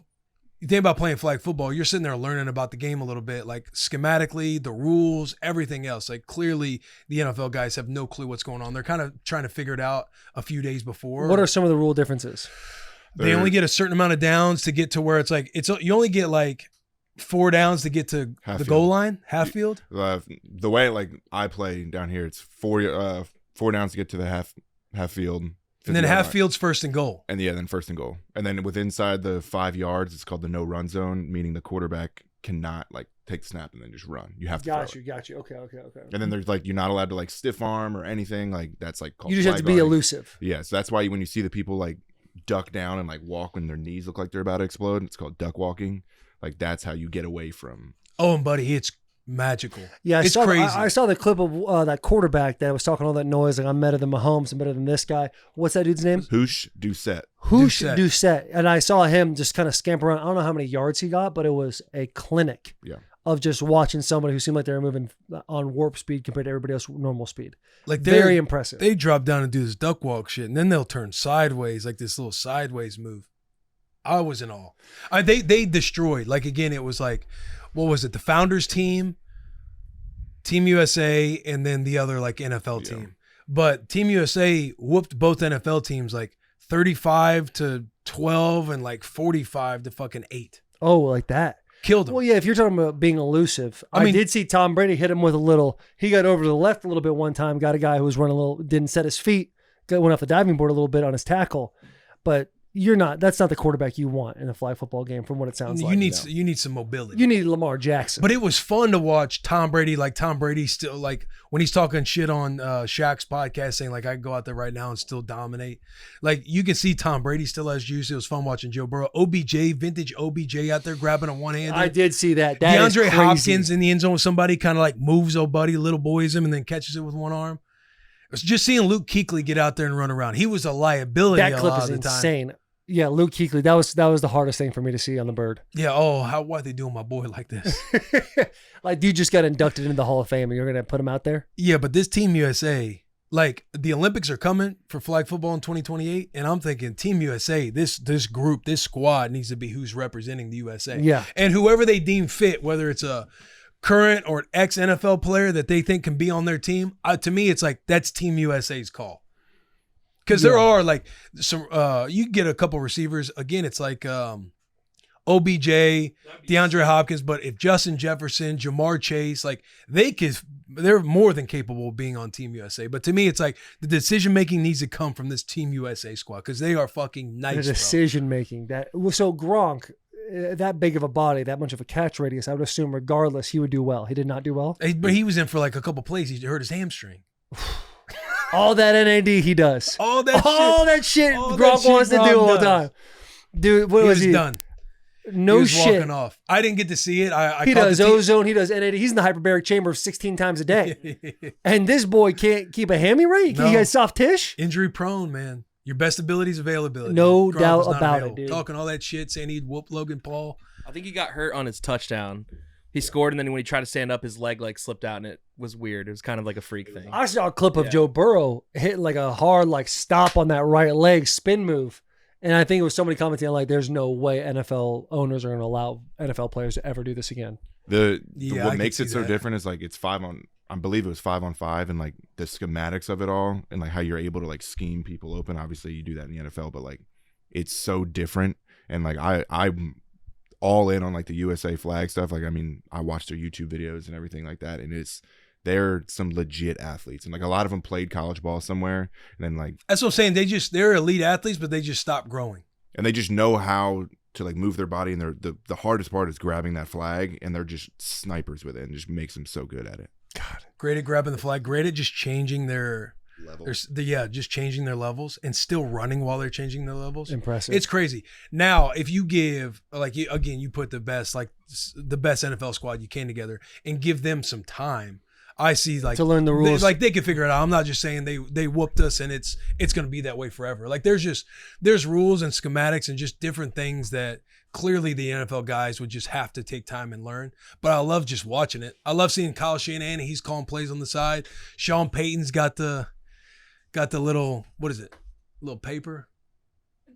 you think about playing flag football, you're sitting there learning about the game a little bit, like schematically, the rules, everything else. Like, clearly the NFL guys have no clue what's going on. They're kind of trying to figure it out a few days before. What are some of the rule differences? They only get a certain amount of downs to get to where it's like, you only get like 4 downs to get to the goal line, half field. The way like I play down here, it's 4 downs to get to the half field. And then half field's first and goal. And then first and goal. And then with inside the 5 yards, it's called the no run zone, meaning the quarterback cannot like take the snap and then just run. You have to Got you. Okay. And then there's like, you're not allowed to like stiff arm or anything. Like that's like called You just have to be elusive. Yeah. So that's why when you see the people like duck down and like walk when their knees look like they're about to explode, it's called duck walking. Like that's how you get away from. Oh, and buddy, it's magical. Yeah, it's crazy. I saw the clip of that quarterback that was talking all that noise. Like, I'm better than Mahomes. I'm better than this guy. What's that dude's name? Hoosh Doucette. Doucette. And I saw him just kind of scamper around. I don't know how many yards he got, but it was a clinic of just watching somebody who seemed like they were moving on warp speed compared to everybody else normal speed. Like, very impressive. They drop down and do this duck walk shit, and then they'll turn sideways, like this little sideways move. I was in awe. They destroyed. Like, again, it was like, what was it? The Founders team, Team USA, and then the other like NFL team. But Team USA whooped both NFL teams like 35-12 and like 45-8. Oh, like that. Killed them. Well, yeah, if you're talking about being elusive, I mean, did see Tom Brady hit him with a little. He got over to the left a little bit one time, got a guy who was running a little, didn't set his feet, went off the diving board a little bit on his tackle. But that's not the quarterback you want in a flag football game from what it sounds like. You need some mobility. You need Lamar Jackson. But it was fun to watch Tom Brady, like Tom Brady still, like when he's talking shit on Shaq's podcast saying like, I can go out there right now and still dominate. Like, you can see Tom Brady still has juice. It was fun watching Joe Burrow. vintage OBJ out there grabbing a one-hander. I did see that. That DeAndre is crazy. Hopkins in the end zone with somebody kind of like moves old buddy, little boys him, and then catches it with one arm. It was just seeing Luke Kuechly get out there and run around. He was a liability That a clip lot is of the time. insane. Yeah, Luke Kuechly. That was the hardest thing for me to see on the bird. Yeah. Why are they doing my boy like this? Like, dude just got inducted into the Hall of Fame, and you're gonna put him out there? Yeah, but this Team USA, like, the Olympics are coming for flag football in 2028, and I'm thinking Team USA, this group, this squad needs to be who's representing the USA. Yeah. And whoever they deem fit, whether it's a current or ex-NFL player that they think can be on their team, to me, it's like that's Team USA's call. Because there are like some, you get a couple receivers. Again, it's like OBJ, DeAndre Hopkins. But if Justin Jefferson, Jamar Chase, like they're more than capable of being on Team USA. But to me, it's like the decision making needs to come from this Team USA squad because they are fucking nice. The decision making so Gronk, that big of a body, that much of a catch radius, I would assume regardless he would do well. He did not do well. But he was in for like a couple plays. He hurt his hamstring. All that NAD he does. All that shit Gronk wants to do all the time. Dude, what was he? Done. No he was shit. Walking off. I didn't get to see it. He does ozone. He does NAD. He's in the hyperbaric chamber 16 times a day. And this boy can't keep a hammy right? No. He got soft tish? Injury prone, man. Your best ability is availability. No Gronk doubt was not about available. it, dude. Talking all that shit, saying he'd whoop Logan Paul. I think he got hurt on his touchdown. He scored, and then when he tried to stand up, his leg like slipped out, and it was weird. It was kind of like a freak thing. I saw a clip of Joe Burrow hitting like a hard like stop on that right leg spin move. And I think it was somebody commenting like, there's no way NFL owners are going to allow NFL players to ever do this again. What makes it so different is like it's I believe it was 5-on-5 and like the schematics of it all and like how you're able to like scheme people open. Obviously you do that in the NFL, but like it's so different. And like I'm all in on like the USA flag stuff. Like, I mean, I watched their YouTube videos and everything like that. And they're some legit athletes. And like a lot of them played college ball somewhere. And then like, that's what I'm saying. They're elite athletes, but they just stopped growing. And they just know how to like move their body. And the hardest part is grabbing that flag. And they're just snipers with it and just makes them so good at it. God, great at grabbing the flag. Great at just changing their levels. Just changing their levels and still running while they're changing their levels. Impressive. It's crazy. Now, if you give you put the best NFL squad you can together and give them some time. I see like to learn the rules. They can figure it out. I'm not just saying they whooped us and it's going to be that way forever. Like there's rules and schematics and just different things that clearly the NFL guys would just have to take time and learn. But I love just watching it. I love seeing Kyle Shanahan. He's calling plays on the side. Sean Payton's got the little, what is it? Little paper.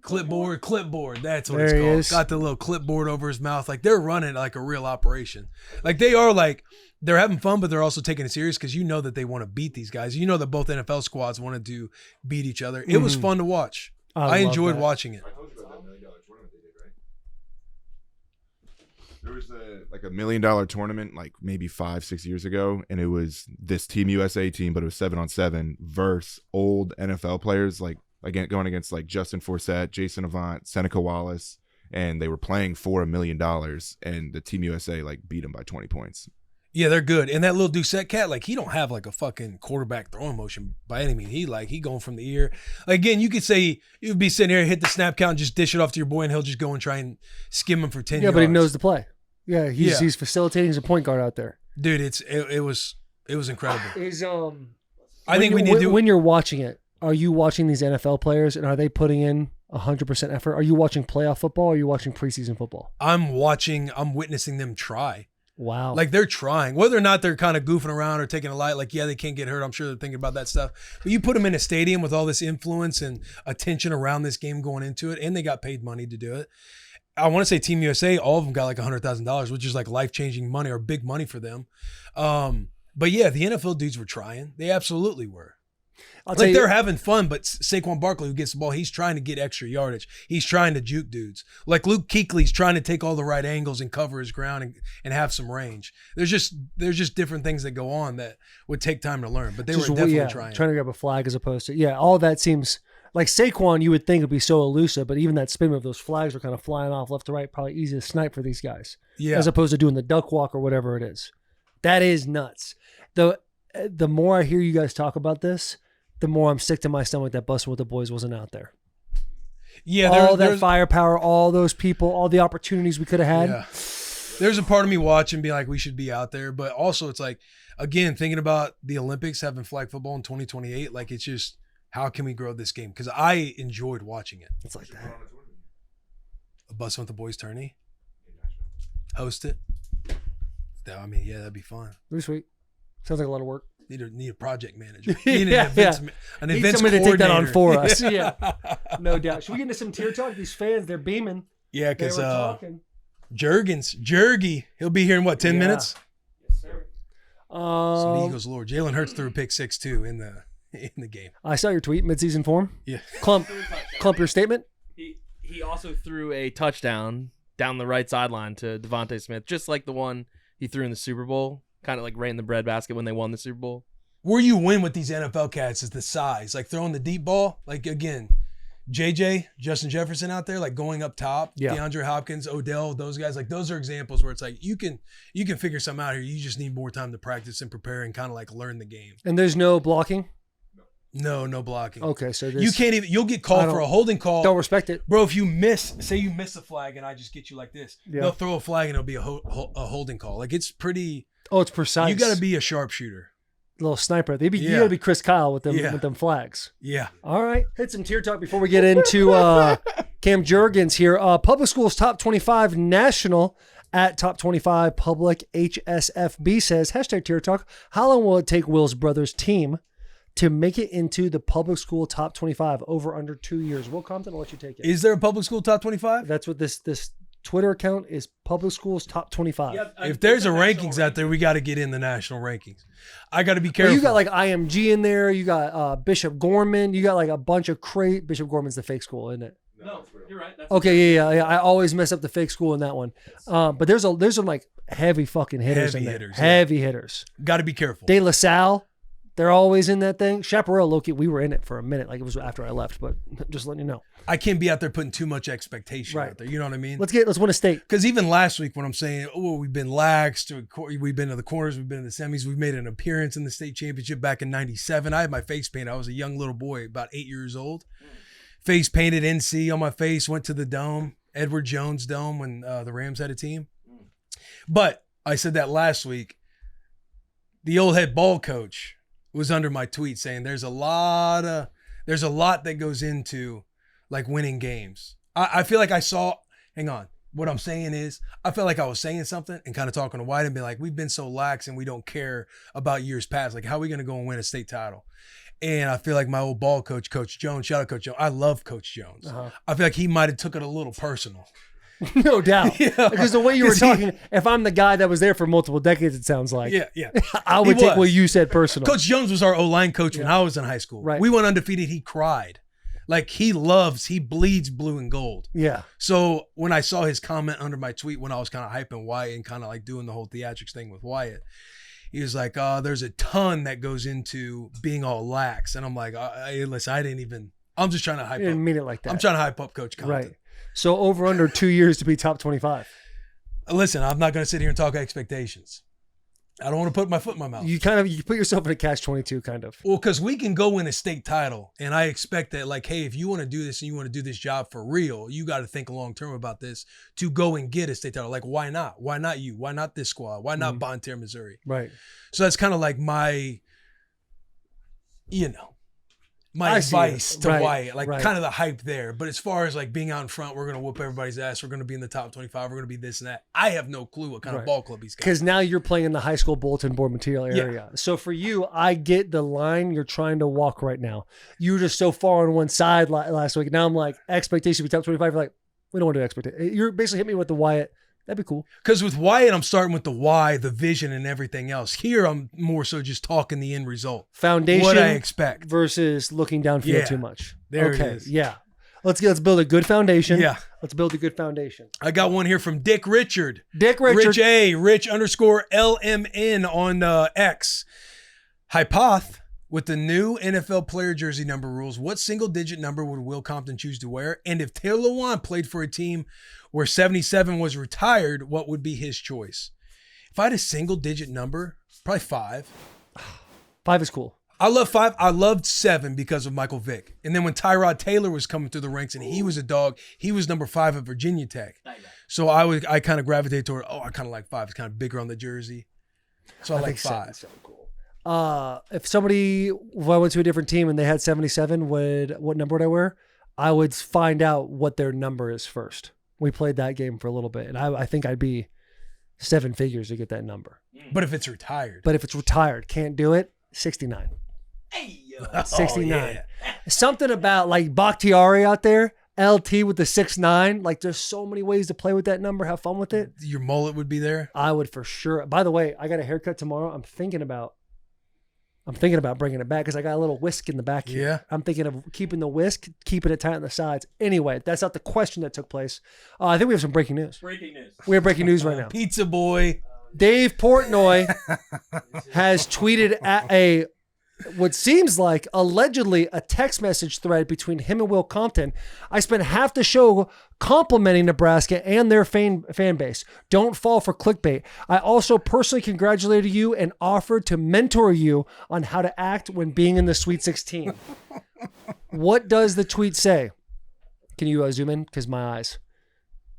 Clipboard. That's what There it's he called. is. Got the little clipboard over his mouth. Like they're running like a real operation. Like they are like, they're having fun, but they're also taking it serious because you know that they want to beat these guys. You know that both NFL squads wanted to beat each other. It was fun to watch. I love enjoyed that. watching it. I told you about that $1 million tournament they did, right? There was like $1 million tournament like maybe 5-6 years ago, and it was this Team USA team, but it was 7-on-7 versus old NFL players, like again going against like Justin Forsett, Jason Avant, Seneca Wallace, and they were playing for $1 million, and the Team USA like beat them by 20 points. Yeah, they're good. And that little Doucette cat, like he don't have like a fucking quarterback throwing motion by any means. He going from the ear. Like, again, you could say you'd be sitting here, hit the snap count, and just dish it off to your boy, and he'll just go and try and skim him for 10 Yeah, yards. but he knows the play. Yeah, he's facilitating as a point guard out there. Dude, it was incredible. I think we need to. When you're watching it, are you watching these NFL players and are they putting in 100% effort? Are you watching playoff football or are you watching preseason football? I'm witnessing them try. Wow. Like they're trying. Whether or not they're kind of goofing around or taking a light, like, yeah, they can't get hurt. I'm sure they're thinking about that stuff. But you put them in a stadium with all this influence and attention around this game going into it, and they got paid money to do it. I want to say Team USA, all of them got like $100,000, which is like life-changing money or big money for them. But yeah, the NFL dudes were trying. They absolutely were. Like they're having fun, but Saquon Barkley, who gets the ball, he's trying to get extra yardage. He's trying to juke dudes. Like Luke Kuechly's trying to take all the right angles and cover his ground and have some range. There's just different things that go on that would take time to learn, but they were definitely trying to grab a flag as opposed to all that seems like Saquon. You would think would be so elusive, but even that spin move, those flags are kind of flying off left to right, probably easy to snipe for these guys. Yeah, as opposed to doing the duck walk or whatever it is. That is nuts. The more I hear you guys talk about this, the more I'm sick to my stomach that Bussin With The Boys wasn't out there. Yeah, all that firepower, all those people, all the opportunities we could have had. Yeah. There's a part of me watching being like, we should be out there. But also it's like, again, thinking about the Olympics, having flag football in 2028, like it's just, how can we grow this game? Because I enjoyed watching it. It's like that. A Bussin With The Boys tourney. Host it. I mean, yeah, that'd be fun. Pretty sweet. Sounds like a lot of work. Need a project manager. Need an events somebody to take that on coordinator. for us. Yeah, no doubt. Should we get into some tier talk? These fans, they're beaming. Yeah, They because were talking. Jurgy, he'll be here in what, 10 minutes? Yes, sir. Some Eagles lore. Jalen Hurts threw a pick 6 too in the game. I saw your tweet, midseason form. Yeah. Clump your statement. He also threw a touchdown down the right sideline to DeVonta Smith, just like the one he threw in the Super Bowl. Kind of like right in the breadbasket when they won the Super Bowl. Where you win with these NFL cats is the size. Like throwing the deep ball. Like, again, Justin Jefferson out there, like going up top. Yeah. DeAndre Hopkins, Odell, those guys. Like, those are examples where it's like you can figure something out here. You just need more time to practice and prepare and kind of like learn the game. And there's no blocking? No blocking. Okay, so you can't even. You'll get called for a holding call. Don't respect it, bro. If you say you miss a flag and I just get you like this, they'll throw a flag and it'll be a holding call. Like, it's pretty. Oh, it's precise. You got to be a sharpshooter. Little sniper. You got to be Chris Kyle with them flags. Yeah. All right. Hit some tier talk before we get into Cam Jurgens here. Public schools top 25 national at top 25 public. HSFB says #tier talk. How long will it take Will's brother's team to make it into the public school top 25 over under 2 years? Will Compton, I'll let you take it. Is there a public school top 25? That's what this Twitter account is. Public schools top 25. Yeah, if there's a rankings out there, we got to get in the national rankings. I got to be careful. Well, you got like IMG in there. You got Bishop Gorman. You got like a bunch of Bishop Gorman's the fake school, isn't it? No, you're right. That's Okay, yeah. I always mess up the fake school in that one. But there's some like heavy fucking hitters in there. Heavy hitters. Got to be careful. De La Salle, they're always in that thing. Chaparral, Loki, we were in it for a minute. Like it was after I left, but just letting you know. I can't be out there putting too much expectation out there. You know what I mean? Let's win a state. Because even last week when I'm saying, we've been lax, we've been to the corners, we've been in the semis, we've made an appearance in the state championship back in '97. I had my face painted. I was a young little boy, about 8 years old. Face painted NC on my face, went to the dome, Edward Jones Dome when the Rams had a team. But I said that last week. the old head ball coach was under my tweet saying there's a lot that goes into like winning games. I feel like hang on. What I'm saying is I felt like I was saying something and kind of talking to White and be like, we've been so lax and we don't care about years past. Like, how are we going to go and win a state title? And I feel like my old ball coach, Coach Jones, shout out Coach Jones. I love Coach Jones. I feel like he might have took it a little personal. No doubt. Yeah. Because the way you were talking, if I'm the guy that was there for multiple decades, it sounds like. Yeah. I would take what you said personal. Coach Jones was our O-line coach when I was in high school. Right. We went undefeated. He cried. Like he bleeds blue and gold. Yeah. So when I saw his comment under my tweet when I was kind of hyping Wyatt and kind of like doing the whole theatrics thing with Wyatt, he was like, there's a ton that goes into being all lax. And I'm like, hey, listen, I'm just trying to hype You didn't mean it like that. I'm trying to hype up Coach Compton. Right. So over under 2 years to be top 25. Listen, I'm not going to sit here and talk expectations. I don't want to put my foot in my mouth. You put yourself in a catch-22 kind of. Well, because we can go win a state title, and I expect that, like, hey, if you want to do this and you want to do this job for real, you got to think long-term about this to go and get a state title. Like, why not? Why not you? Why not this squad? Why not Bonne Terre, Missouri? Right. So that's kind of like my advice to Wyatt, like kind of the hype there. But as far as like being out in front, we're going to whoop everybody's ass. We're going to be in the top 25. We're going to be this and that. I have no clue what kind of ball club he's got. Because now you're playing in the high school bulletin board material area. Yeah. So for you, I get the line you're trying to walk right now. You were just so far on one side last week. Now I'm like, expectation to be top 25. You're like, we don't want to do expectation. You're basically hit me with the Wyatt. That'd be cool. Because with Wyatt, I'm starting with the why, the vision, and everything else. Here, I'm more so just talking the end result. Foundation. What I expect. Versus looking downfield too much. There it is. Yeah. Let's build a good foundation. Yeah. Let's build a good foundation. I got one here from Dick Richard. Rich A, Rich_LMN on X. Hypoth, with the new NFL player jersey number rules, what single-digit number would Will Compton choose to wear? And if Taylor Lewan played for a team where 77 was retired, what would be his choice? If I had a single-digit number, probably 5. 5 is cool. I love 5. I loved 7 because of Michael Vick. And then when Tyrod Taylor was coming through the ranks and he was a dog, he was number 5 at Virginia Tech. So I kind of gravitated toward, I kind of like 5. It's kind of bigger on the jersey. So I like 5. So cool. If I went to a different team and they had 77, what number would I wear? I would find out what their number is first. We played that game for a little bit, and I think I'd be 7 figures to get that number. But if it's retired. Can't do it, 69. Hey, yo. 69. Oh, yeah. Something about like Bakhtiari out there, LT with the 6'9". Like there's so many ways to play with that number. Have fun with it. Your mullet would be there? I would for sure. By the way, I got a haircut tomorrow. I'm thinking about bringing it back because I got a little whisk in the back here. Yeah. I'm thinking of keeping the whisk, keeping it tight on the sides. Anyway, that's not the question that took place. I think we have some breaking news. We have breaking news right now. Pizza boy. Dave Portnoy has tweeted at what seems like allegedly a text message thread between him and Will Compton. I spent half the show complimenting Nebraska and their fan base. Don't fall for clickbait. I also personally congratulated you and offered to mentor you on how to act when being in the Sweet 16. What does the tweet say? Can you zoom in? Because my eyes.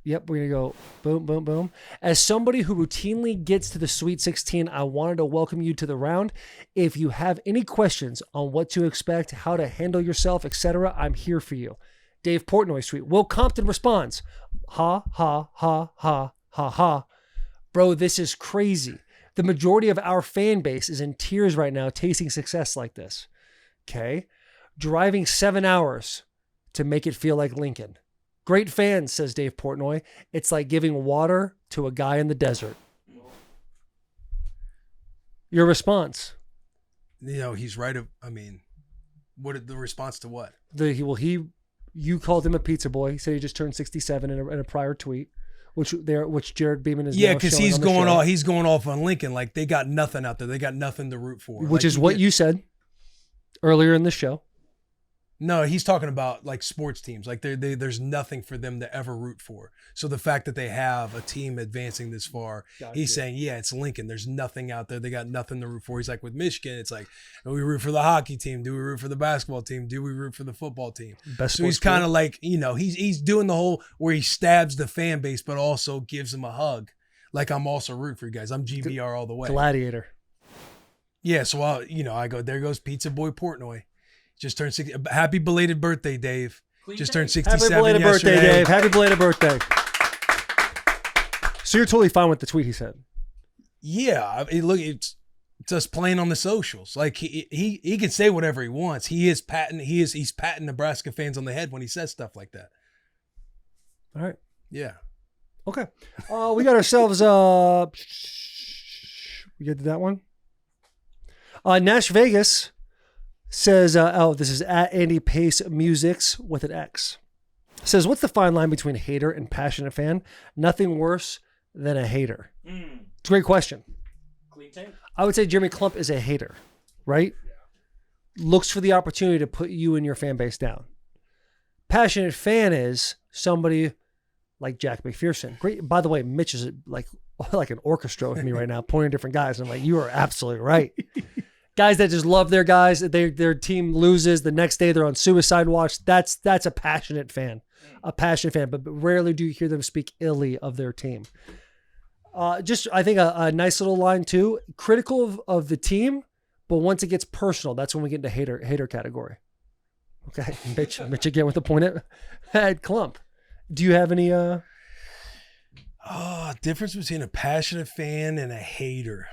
Yep, we're going to go boom, boom, boom. As somebody who routinely gets to the Sweet 16, I wanted to welcome you to the round. If you have any questions on what to expect, how to handle yourself, etc., I'm here for you. Dave Portnoy's tweet. Will Compton responds, ha, ha, ha, ha, ha, ha. Bro, this is crazy. The majority of our fan base is in tears right now tasting success like this. Okay? Driving 7 hours to make it feel like Lincoln. Great fans, says Dave Portnoy. It's like giving water to a guy in the desert. Your response? He's right. I mean, what the response to what? You called him a pizza boy. He said he just turned 67 in a prior tweet, which Jared Beeman is now because he's going off on Lincoln. Like they got nothing out there. They got nothing to root for. Which is what you said earlier in the show. No, he's talking about like sports teams. Like there's nothing for them to ever root for. So the fact that they have a team advancing this far, he's saying, yeah, it's Lincoln. There's nothing out there. They got nothing to root for. He's like, with Michigan, it's like, do we root for the hockey team? Do we root for the basketball team? Do we root for the football team? So he's kind of like, he's doing the whole where he stabs the fan base, but also gives them a hug. Like, I'm also rooting for you guys. I'm GBR all the way. Gladiator. Yeah, so I go, there goes Pizza Boy Portnoy. Just turned 60. Happy belated birthday, Dave. Just turned 67 Happy belated yesterday. birthday, Dave. Happy belated birthday. So you're totally fine with the tweet he said? Yeah, it's us playing on the socials. Like he can say whatever he wants. He's patting Nebraska fans on the head when he says stuff like that. All right. Yeah. Okay. We got ourselves we get to that one. Nash Vegas says, this is at Andy Pace Musics with an X. Says, what's the fine line between hater and passionate fan? Nothing worse than a hater. It's a great question. Clean tape. I would say Jeremy Klump is a hater, right? Yeah. Looks for the opportunity to put you and your fan base down. Passionate fan is somebody like Jack McPherson. Great. By the way, Mitch is like an orchestra with me right now, pointing different guys. I'm like, you are absolutely right. Guys that just love their guys. Their team loses. The next day they're on suicide watch. That's a passionate fan. A passionate fan. But rarely do you hear them speak illy of their team. I think a nice little line too. Critical of the team, but once it gets personal, that's when we get into hater category. Okay, Mitch again with the point at Klump. Do you have any? Difference between a passionate fan and a hater.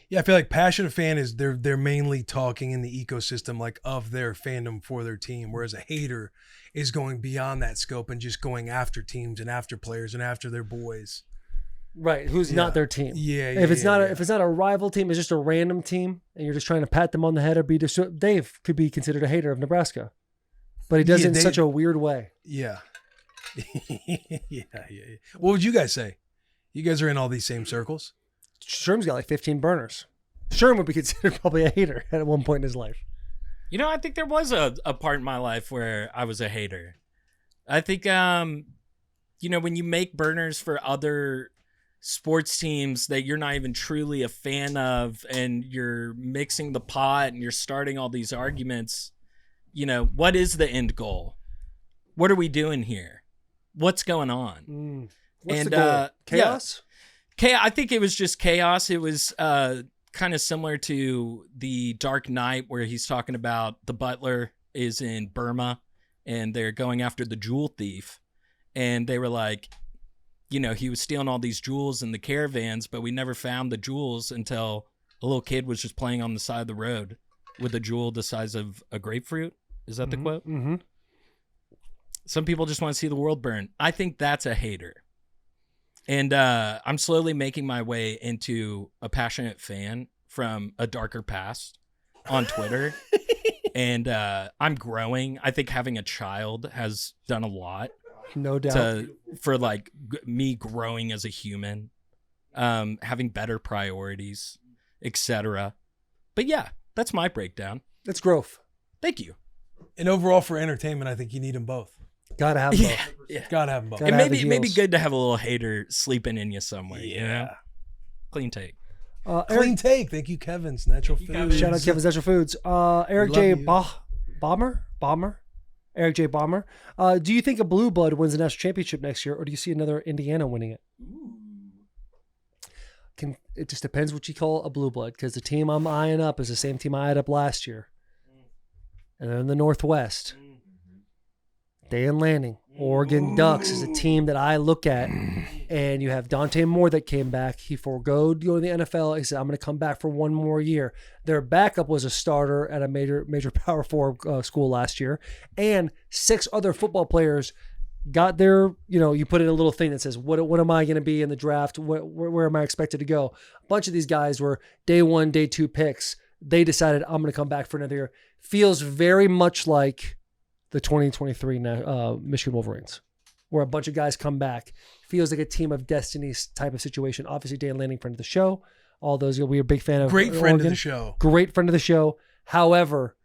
Yeah, I feel like passionate fan is they're mainly talking in the ecosystem like of their fandom for their team, whereas a hater is going beyond that scope and just going after teams and after players and after their boys. Right, who's not their team. Yeah. If it's not a rival team, it's just a random team, and you're just trying to pat them on the head or be Dave could be considered a hater of Nebraska, but he does it in such a weird way. Yeah. Yeah. What would you guys say? You guys are in all these same circles. Sherm's got like 15 burners. Sherm would be considered probably a hater at one point in his life. I think there was a part in my life where I was a hater. I think, when you make burners for other sports teams that you're not even truly a fan of, and you're mixing the pot and you're starting all these arguments, what is the end goal? What are we doing here? What's going on? What's the goal? Chaos? I think it was just chaos. It was kind of similar to the Dark Knight, where he's talking about the butler is in Burma and they're going after the jewel thief. And they were like, he was stealing all these jewels in the caravans, but we never found the jewels until a little kid was just playing on the side of the road with a jewel the size of a grapefruit. Is that the quote? Mm-hmm. Some people just want to see the world burn. I think that's a hater. And I'm slowly making my way into a passionate fan from a darker past on Twitter. And I'm growing. I think having a child has done a lot. No doubt. For like me growing as a human, having better priorities, etc. But yeah, that's my breakdown. That's growth. Thank you. And overall for entertainment, I think you need them both. Gotta have both. Yeah. Gotta have them both. It may be good to have a little hater sleeping in you somewhere. Yeah. Clean take. Clean take. Thank you, Kevin's Natural Foods. Shout out Kevin's Natural Foods. Eric J. Bomber. Eric J. Bomber. Do you think a Blue Blood wins the national championship next year, or do you see another Indiana winning it? It just depends what you call a Blue Blood, because the team I'm eyeing up is the same team I eyed up last year. And they're in the Northwest. Dan Lanning, Oregon Ducks is a team that I look at, and you have Dante Moore that came back. He forgoed going to the NFL. He said, I'm going to come back for one more year. Their backup was a starter at a major Power 4 school last year, and 6 other football players got their, you put in a little thing that says, what am I going to be in the draft? Where am I expected to go? A bunch of these guys were day 1, day 2 picks. They decided, I'm going to come back for another year. Feels very much like the 2023 Michigan Wolverines, where a bunch of guys come back. Feels like a team of destiny type of situation. Obviously, Dan Lanning, friend of the show. All those, we're a big fan of. Great friend of the show. Great friend of the show. However,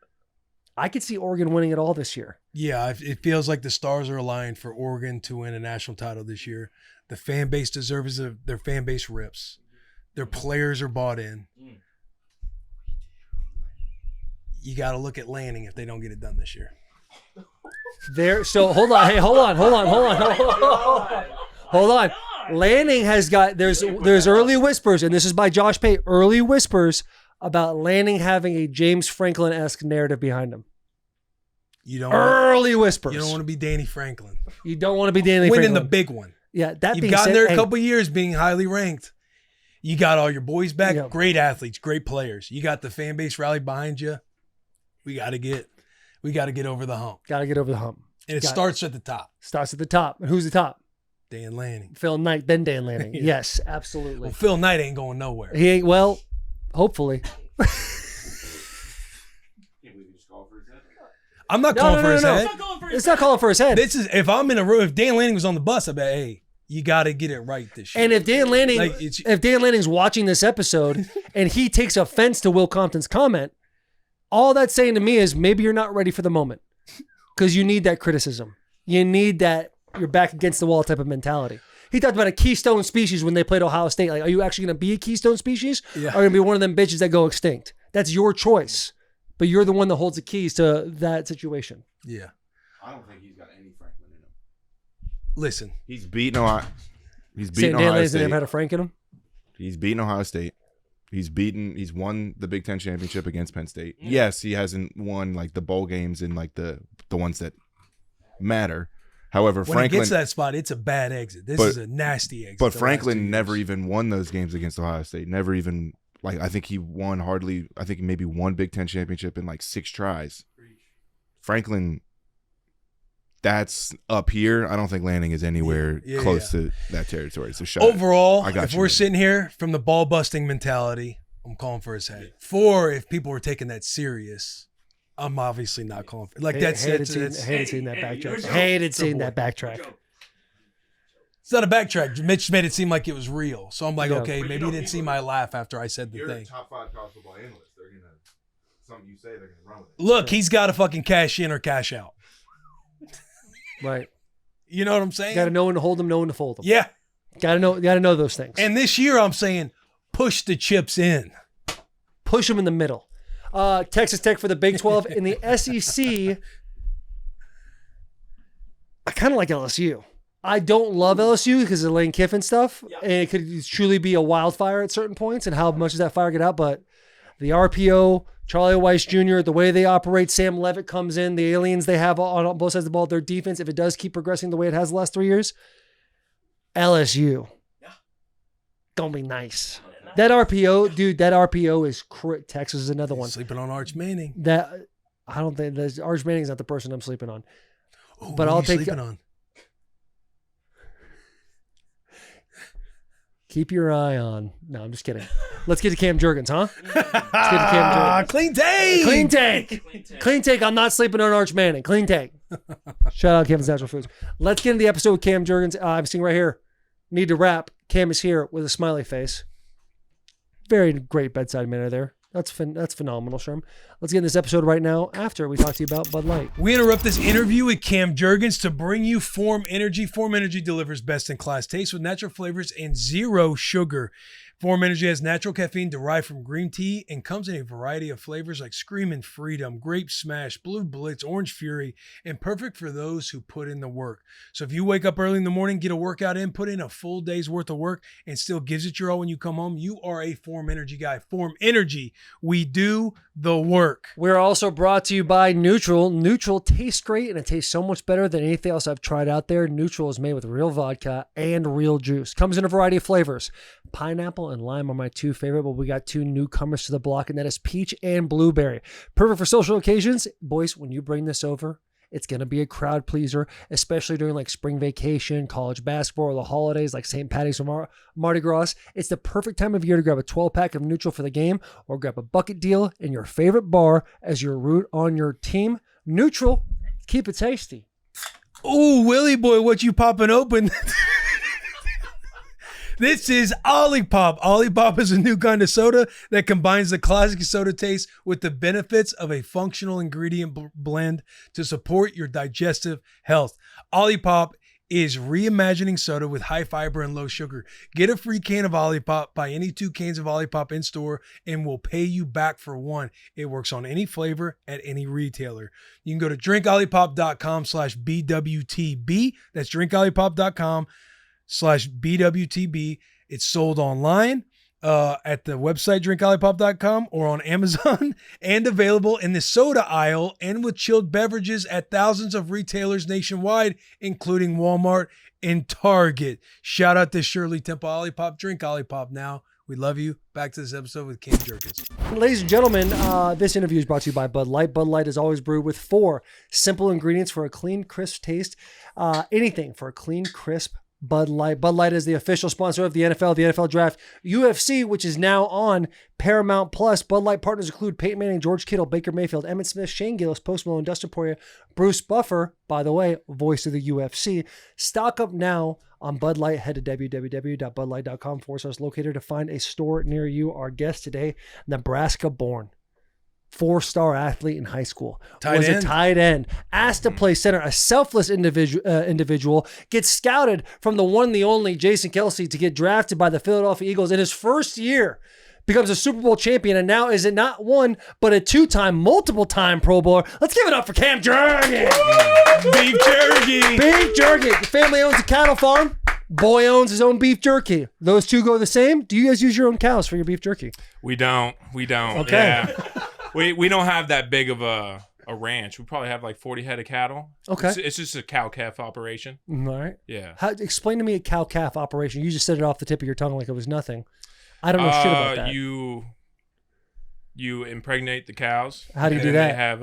I could see Oregon winning it all this year. Yeah, it feels like the stars are aligned for Oregon to win a national title this year. The fan base deserves it. Their fan base rips. Their players are bought in. You got to look at Lanning if they don't get it done this year. So hold on. Hey, hold on. Lanning has got there's early whispers, and this is by Josh Pate. Early whispers about Lanning having a James Franklin-esque narrative behind him. Early whispers. You don't want to be Danny Franklin. You don't want to be Danny Franklin. Winning the big one. Yeah, that You've being gotten said, there a couple years being highly ranked. You got all your boys back. Yeah. Great athletes, great players. You got the fan base rallied behind you. We got to get over the hump. Got to get over the hump. And it starts at the top. Starts at the top. And who's the top? Dan Lanning. Phil Knight, then Dan Lanning. Yeah. Yes, absolutely. Well, Phil Knight ain't going nowhere. He ain't, well, hopefully. I'm not calling for his head. It's not calling for his head. This is if I'm in a room. If Dan Lanning was on the bus, I bet, hey, you got to get it right this year. And if Dan Lanning, Like, if Dan Lanning's watching this episode and he takes offense to Will Compton's comment, all that's saying to me is maybe you're not ready for the moment because you need that criticism. You need that you're back against the wall type of mentality. He talked about a keystone species when they played Ohio State. Like, are you actually going to be a keystone species? Yeah. Or are you going to be one of them bitches that go extinct? That's your choice. But you're the one that holds the keys to that situation. Yeah. I don't think he's got any Franklin in him. Listen. He's beaten Ohio. He's Saying beaten Dan Ohio Lanning's State. never had a Frank in him? He's beaten Ohio State. He's won the Big Ten championship against Penn State. Yes, he hasn't won like the bowl games and like the ones that matter. However, When Franklin he gets to that spot, it's a bad exit. This is a nasty exit. But the last 2 Franklin never years. even won those games against Ohio State. Never even I think he won I think maybe one Big Ten championship in like 6 tries. Franklin, that's up here. I don't think Lanning is anywhere close to that territory. So shut overall, I got if you, we're man. sitting here from the ball busting mentality, I'm calling for his head. 4, if people were taking that serious, I'm obviously not calling for like that's Hated seeing that backtrack. Hated seeing that backtrack. It's not a backtrack. Mitch made it seem like it was real. So I'm like, Yeah. okay, maybe he didn't see my laugh after I said the You're thing. a top 5 college football analyst. They're gonna something you say, they're gonna run with it. Look, he's got to fucking cash in or cash out. Right. You know what I'm saying? Got to know when to hold them, know when to fold them. Yeah. Got to know those things. And this year I'm saying push the chips in. Push them in the middle. Texas Tech for the Big 12. In the SEC, I kind of like LSU. I don't love LSU because of Lane Kiffin stuff. And it could truly be a wildfire at certain points and how much does that fire get out. But the RPO, Charlie Weiss Jr., the way they operate, Sam Levitt comes in, the aliens they have on both sides of the ball, their defense, if it does keep progressing the way it has the last 3 years, LSU. Gonna be nice. That RPO, dude, that RPO is Texas is another one. Sleeping on Arch Manning. That I don't think Arch Manning's not the person I'm sleeping on. Ooh, But who I'll are you take sleeping on. Keep your eye on. No, I'm just kidding. Let's get to Cam Jurgens, huh? Let's get to Cam Jurgens. Clean take. Clean take. Clean take. I'm not sleeping on Arch Manning. Clean take. Shout out Kevin's Natural Foods. Let's get into the episode with Cam Jurgens. I'm seeing right here. Need to wrap. Cam is here with a smiley face. Very great bedside manner there. That's phenomenal, Sherm. Let's get in this episode right now after we talk to you about Bud Light. We interrupt this interview with Cam Jurgens to bring you Form Energy. Form Energy delivers best-in-class taste with natural flavors and 0 sugar. Form Energy has natural caffeine derived from green tea and comes in a variety of flavors like Screamin' Freedom, Grape Smash, Blue Blitz, Orange Fury, and perfect for those who put in the work. So if you wake up early in the morning, get a workout in, put in a full day's worth of work, and still gives it your all when you come home, you are a Form Energy guy. Form Energy, we do the work. We're also brought to you by Neutral. Neutral tastes great, and it tastes so much better than anything else I've tried out there. Neutral is made with real vodka and real juice. Comes in a variety of flavors. Pineapple and lime are my 2 favorite, but we got 2 newcomers to the block, and that is peach and blueberry. Perfect for social occasions. Boys, when you bring this over, it's going to be a crowd pleaser, especially during like spring vacation, college basketball, or the holidays like St. Patty's or Mardi Gras. It's the perfect time of year to grab a 12-pack of Neutral for the game or grab a bucket deal in your favorite bar as your root on your team. Neutral, keep it tasty. Ooh, Willie boy, what you popping open? This is Olipop. Olipop is a new kind of soda that combines the classic soda taste with the benefits of a functional ingredient blend to support your digestive health. Olipop is reimagining soda with high fiber and low sugar. Get a free can of Olipop, buy any 2 cans of Olipop in store, and we'll pay you back for 1. It works on any flavor at any retailer. You can go to drinkolipop.com/BWTB. That's drinkolipop.com. drinklollipop.com/BWTB. It's sold online at the website drinklollipop.com or on Amazon and available in the soda aisle and with chilled beverages at thousands of retailers nationwide, including Walmart and Target. Shout out to Shirley Temple Olipop. Drink Olipop now. We love you. Back to this episode with Cam Jurgens. Ladies and gentlemen, this interview is brought to you by Bud Light. Bud Light is always brewed with 4 simple ingredients for a clean, crisp taste. Anything for a clean, crisp Bud Light. Bud Light is the official sponsor of the NFL Draft, UFC, which is now on Paramount Plus. Bud Light partners include Peyton Manning, George Kittle, Baker Mayfield, Emmitt Smith, Shane Gillis, Post Malone, Dustin Poirier, Bruce Buffer, by the way, voice of the UFC. Stock up now on Bud Light. Head to www.budlight.com/locator to find a store near you. Our guest today, Nebraska born. 4-star athlete in high school. Was a tight end. Asked to play center. A selfless individual gets scouted from the one and the only Jason Kelce to get drafted by the Philadelphia Eagles in his first year. Becomes a Super Bowl champion and now is it not one but a 2-time, multiple-time Pro Bowler. Let's give it up for Cam Jurgens. Beef jerky. Beef jerky. The family owns a cattle farm. Boy owns his own beef jerky. Those two go the same. Do you guys use your own cows for your beef jerky? We don't. Okay. Yeah. We don't have that big of a ranch. We probably have like 40 head of cattle. Okay. It's just a cow-calf operation. All right. Yeah. Explain to me a cow-calf operation. You just said it off the tip of your tongue like it was nothing. I don't know shit about that. You impregnate the cows. How do you do that? They have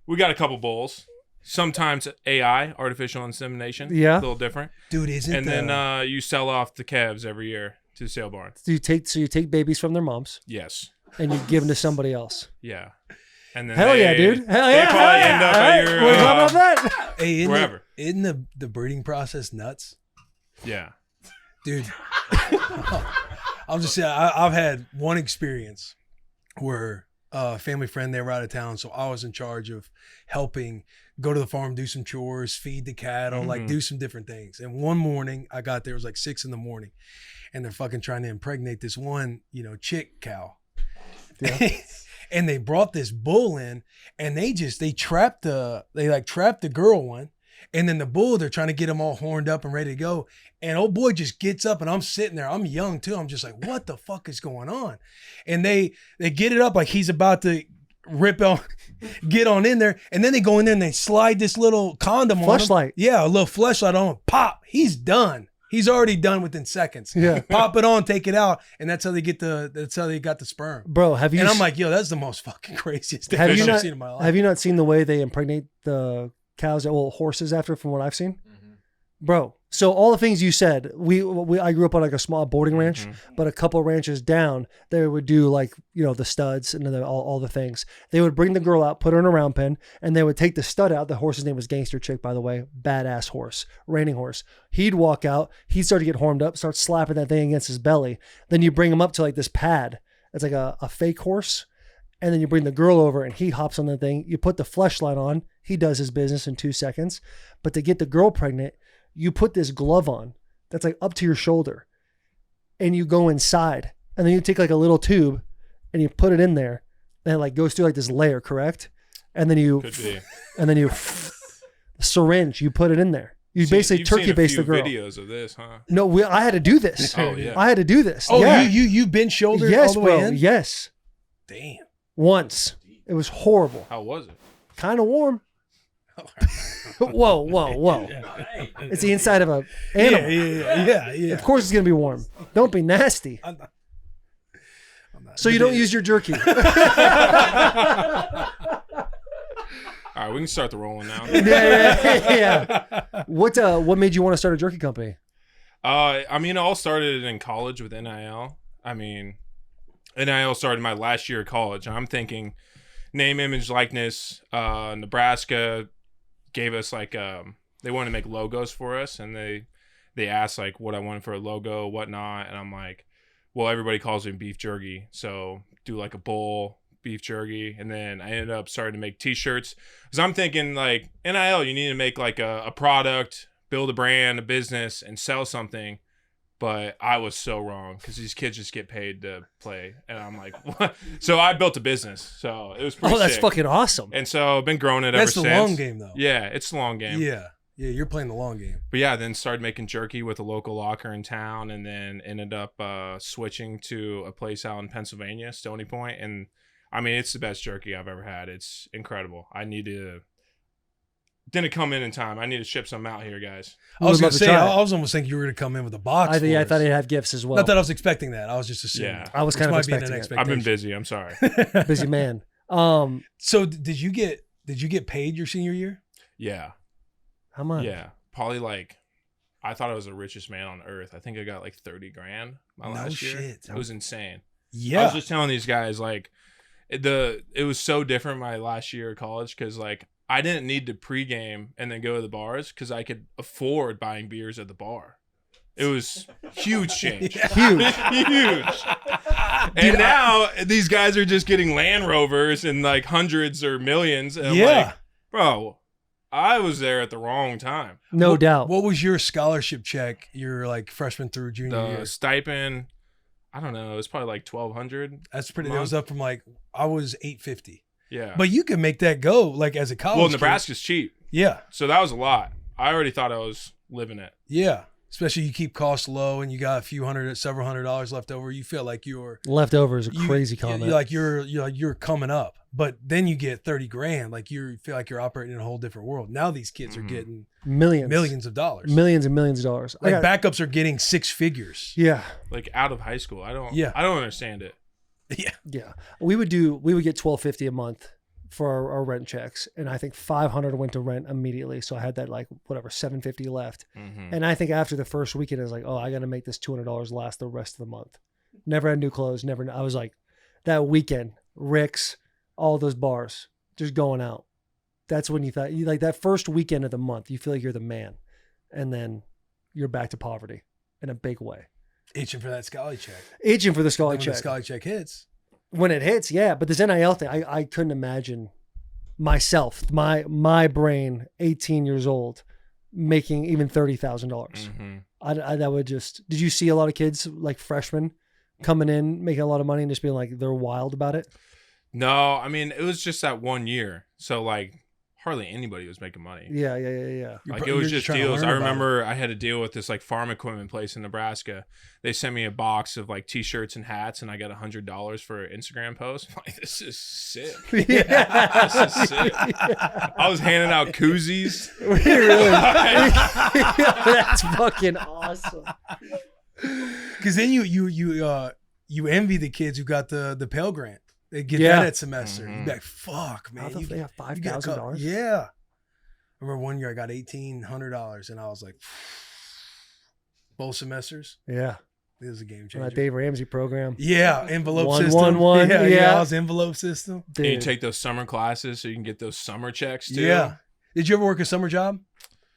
we got a couple bulls. Sometimes AI, artificial insemination. Yeah. A little different. Dude, then you sell off the calves every year to the sale barn. So you take babies from their moms Yes. and you give them to somebody else. Yeah. And then Hell yeah, dude. Hell yeah. They probably end up at your We're talking about that. Hey, wherever. Isn't the breeding process nuts? Yeah. Dude, I'll just say I've had one experience where a family friend, they were out of town, so I was in charge of helping go to the farm, do some chores, feed the cattle, like do some different things. And one morning I got there, it was like 6 a.m, and they're fucking trying to impregnate this one, chick cow. Yeah. And they brought this bull in, and they trapped the girl one. And then the bull, they're trying to get him all horned up and ready to go. And old boy just gets up, and I'm sitting there. I'm young too. I'm just like, what the fuck is going on? And they get it up like he's about to get on in there. And then they go in there and they slide this little condom on him. Fleshlight. Yeah, a little fleshlight on him. Pop. He's done. He's already done within seconds. Yeah. Pop it on, take it out, and that's how they got the sperm. Bro, have you? And I'm like, yo, that's the most fucking craziest thing have you I've not seen in my life. have you not seen the way they impregnate the cows, horses after, from what I've seen? Bro, so all the things you said, I grew up on like a small boarding ranch, but a couple ranches down, they would do like, the studs and all the things. They would bring the girl out, put her in a round pen, and they would take the stud out. The horse's name was Gangster Chick, by the way. Badass horse, reining horse. He'd walk out, he'd start to get horned up, start slapping that thing against his belly. Then you bring him up to like this pad. It's like a fake horse. And then you bring the girl over and he hops on the thing. You put the fleshlight on. He does his business in 2 seconds. But to get the girl pregnant, you put this glove on that's like up to your shoulder and you go inside, and then you take like a little tube and you put it in there, and it like goes through like this layer, correct? And then you syringe, you put it in there. You basically turkey base the girl. Videos of this, huh? No, I had to do this. Oh yeah. I had to do this. Oh, yeah. you bent shoulder Yes, all the bro. way in? Yes. Damn. Once. It was horrible. How was it? Kind of warm. Whoa. It's the inside of a animal. Yeah. Of course it's going to be warm. Don't be nasty. I'm not So you don't use your jerky. All right, we can start the rolling now. Yeah. What made you want to start a jerky company? It all started in college with NIL. NIL started my last year of college. I'm thinking name, image, likeness. Nebraska gave us they wanted to make logos for us, and they asked like what I wanted for a logo, whatnot, and I'm like, well, everybody calls me Beef Jurgy, so do like a bowl, Beef Jurgy. And then I ended up starting to make t-shirts, because I'm thinking like NIL, you need to make like a product, build a brand, a business, and sell something. But I was so wrong, because these kids just get paid to play. And I'm like, what? So I built a business. So it was pretty Oh, that's sick. fucking awesome. And so I've been growing it That's ever the since. long game, though. Yeah, it's the long game. Yeah. Yeah, you're playing the long game. But yeah, then started making jerky with a local locker in town, and then ended up switching to a place out in Pennsylvania, Stony Point. And I mean, it's the best jerky I've ever had. It's incredible. Didn't come in time. I need to ship some out here, guys. I was going to say, I was almost thinking you were going to come in with a box. I thought he'd have gifts as well. Not that I was expecting that. I was just assuming. Yeah. I was kind of expecting it. I've been busy. I'm sorry. Busy man. So did you get paid your senior year? Yeah. How much? Yeah. Probably like, I thought I was the richest man on earth. I think I got like 30 grand my last year. Shit. It was insane. Yeah. I was just telling these guys, like, it was so different my last year of college because, like, I didn't need to pregame and then go to the bars because I could afford buying beers at the bar. It was huge change. Huge. And now these guys are just getting Land Rovers and like hundreds or millions. And I'm like, bro, I was there at the wrong time. No doubt. What was your scholarship check? Your like freshman through junior year? The stipend, I don't know. It was probably like $1,200. That's pretty. That was up from like I was $850. Yeah. But you can make that go like as a college. Well, kid. Nebraska's cheap. Yeah. So that was a lot. I already thought I was living it. Yeah. Especially you keep costs low and you got several $100s left over. You feel like you're leftover is a crazy comment. You're coming up, but then you get 30 grand. Like you feel like you're operating in a whole different world. Now these kids are getting millions of dollars, millions and millions of dollars. Like backups are getting 6 figures. Yeah. Like out of high school. I don't understand it. Yeah. We would get $1,250 a month for our rent checks, and I think $500 went to rent immediately. So I had that like whatever $750 left, and I think after the first weekend I was like, oh, I got to make this $200 last the rest of the month. Never had new clothes. I was like, that weekend, Rick's, all those bars, just going out. That's when you thought you like that first weekend of the month. You feel like you're the man, and then you're back to poverty in a big way. Itching for that Scully check. Itching for the Scully check. check. The Scully check hits. When it hits, yeah. But this NIL thing, I couldn't imagine myself, my brain, 18 years old, making even $30,000. That would just. Did you see a lot of kids like freshmen coming in, making a lot of money, and just being like they're wild about it? No, I mean it was just that 1 year, so like hardly anybody was making money. Yeah. Like it was just deals. I remember I had to deal with this like farm equipment place in Nebraska. They sent me a box of like t-shirts and hats, and I got $100 for an Instagram post. I'm like, this is sick. Yeah. This is sick. Yeah. I was handing out koozies. Really? That's fucking awesome. Because then you envy the kids who got the Pell Grant. They get that at semester. You'd be like, fuck, man. They got $5,000. Yeah. I remember one year I got $1,800, and I was like, both semesters. Yeah. It was a game changer. That Dave Ramsey program. Yeah, envelope system. 1-1-1. Yeah, I was envelope system. And you take those summer classes so you can get those summer checks too. Yeah. Did you ever work a summer job?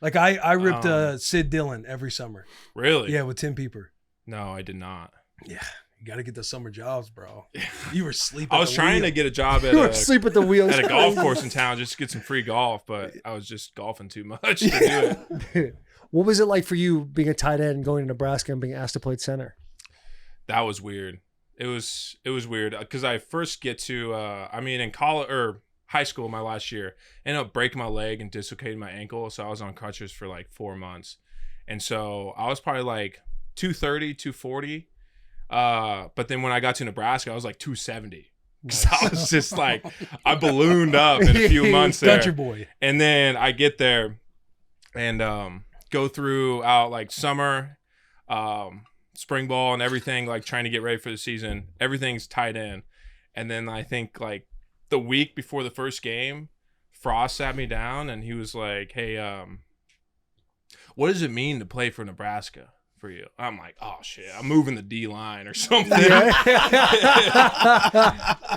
Like I ripped Sid Dillon every summer. Really? Yeah, with Tim Pieper. No, I did not. Yeah. You got to get those summer jobs, bro. You were sleeping. I was trying to get a job at sleep at the wheel at a golf course in town just to get some free golf, but I was just golfing too much to do it. Dude, what was it like for you being a tight end and going to Nebraska and being asked to play center? That was weird. It was weird because I first get to in college or high school my last year, ended up breaking my leg and dislocating my ankle, so I was on crutches for like 4 months, and so I was probably like 230, 240. But then when I got to Nebraska, I was like 270. So I was just like, I ballooned up in a few months there. Country boy. And then I get there and go throughout like summer, spring ball and everything, like trying to get ready for the season. Everything's tied in. And then I think like the week before the first game, Frost sat me down and he was like, hey, what does it mean to play for Nebraska? For you. I'm like, oh shit, I'm moving the D line or something.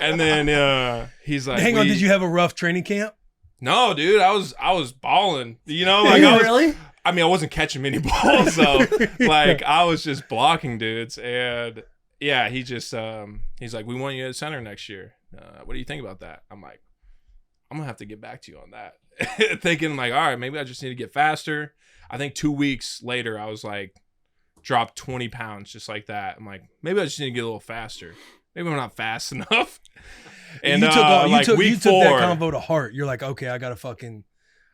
And then he's like, hang on, did you have a rough training camp? No, dude, I was balling. You know, like really? I mean, I wasn't catching many balls, so like I was just blocking dudes. And yeah, he just he's like, we want you at center next year. What do you think about that? I'm like, I'm gonna have to get back to you on that. Thinking like, all right, maybe I just need to get faster. I think 2 weeks later, I was like, dropped 20 pounds just like that. I'm like, maybe I just need to get a little faster. Maybe I'm not fast enough. And you took week you took 4, that convo to heart. You're like, okay, I gotta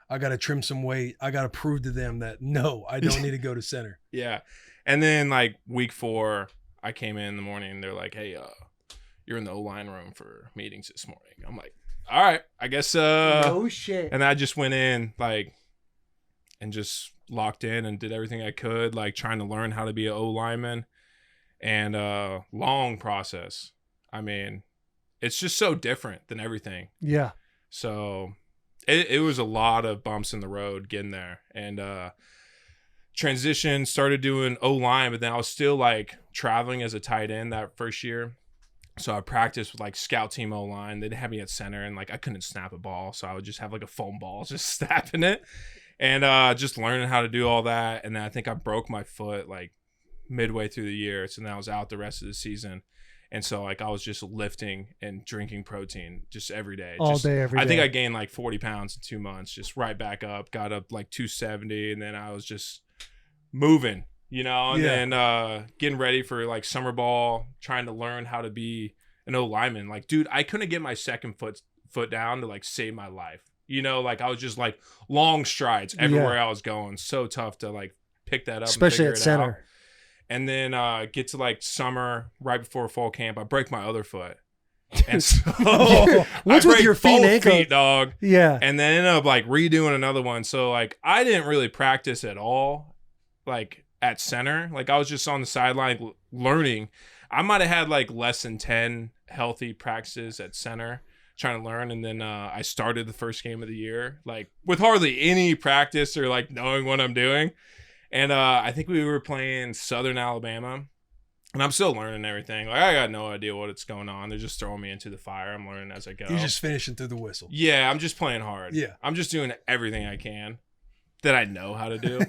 I got to trim some weight. I got to prove to them that, no, I don't need to go to center. Yeah. And then like week 4, I came in the morning and they're like, hey, you're in the O-line room for meetings this morning. I'm like, all right, I guess. No shit. And I just went in like and just locked in and did everything I could, like trying to learn how to be an O-lineman. And long process. I mean, it's just so different than everything. Yeah. So it was a lot of bumps in the road getting there. And transition, started doing O-line, but then I was still like traveling as a tight end that first year. So I practiced with like scout team O-line. They'd have me at center and like I couldn't snap a ball. So I would just have like a foam ball just snapping it. And just learning how to do all that. And then I think I broke my foot like midway through the year. So then I was out the rest of the season. And so like I was just lifting and drinking protein just every day. All day, every day. I think I gained like 40 pounds in 2 months, just right back up, got up like 270. And then I was just moving, you know, and then getting ready for like summer ball, trying to learn how to be an O-lineman. Like, dude, I couldn't get my second foot down to like save my life. You know, like I was just like long strides everywhere I was going. So tough to like pick that up, especially and at center. out. And then get to like summer, right before fall camp, I break my other foot. And so what's with your feet and ankle? Feet, dog. Yeah. And then ended up like redoing another one. So like I didn't really practice at all, like at center. Like I was just on the sideline learning. I might have had like less than 10 healthy practices at center trying to learn. And then I started the first game of the year, like with hardly any practice or like knowing what I'm doing. And I think we were playing Southern Alabama, and I'm still learning everything. Like I got no idea what's going on. They're just throwing me into the fire. I'm learning as I go. You're just finishing through the whistle. Yeah, I'm just playing hard. Yeah. I'm just doing everything I can that I know how to do.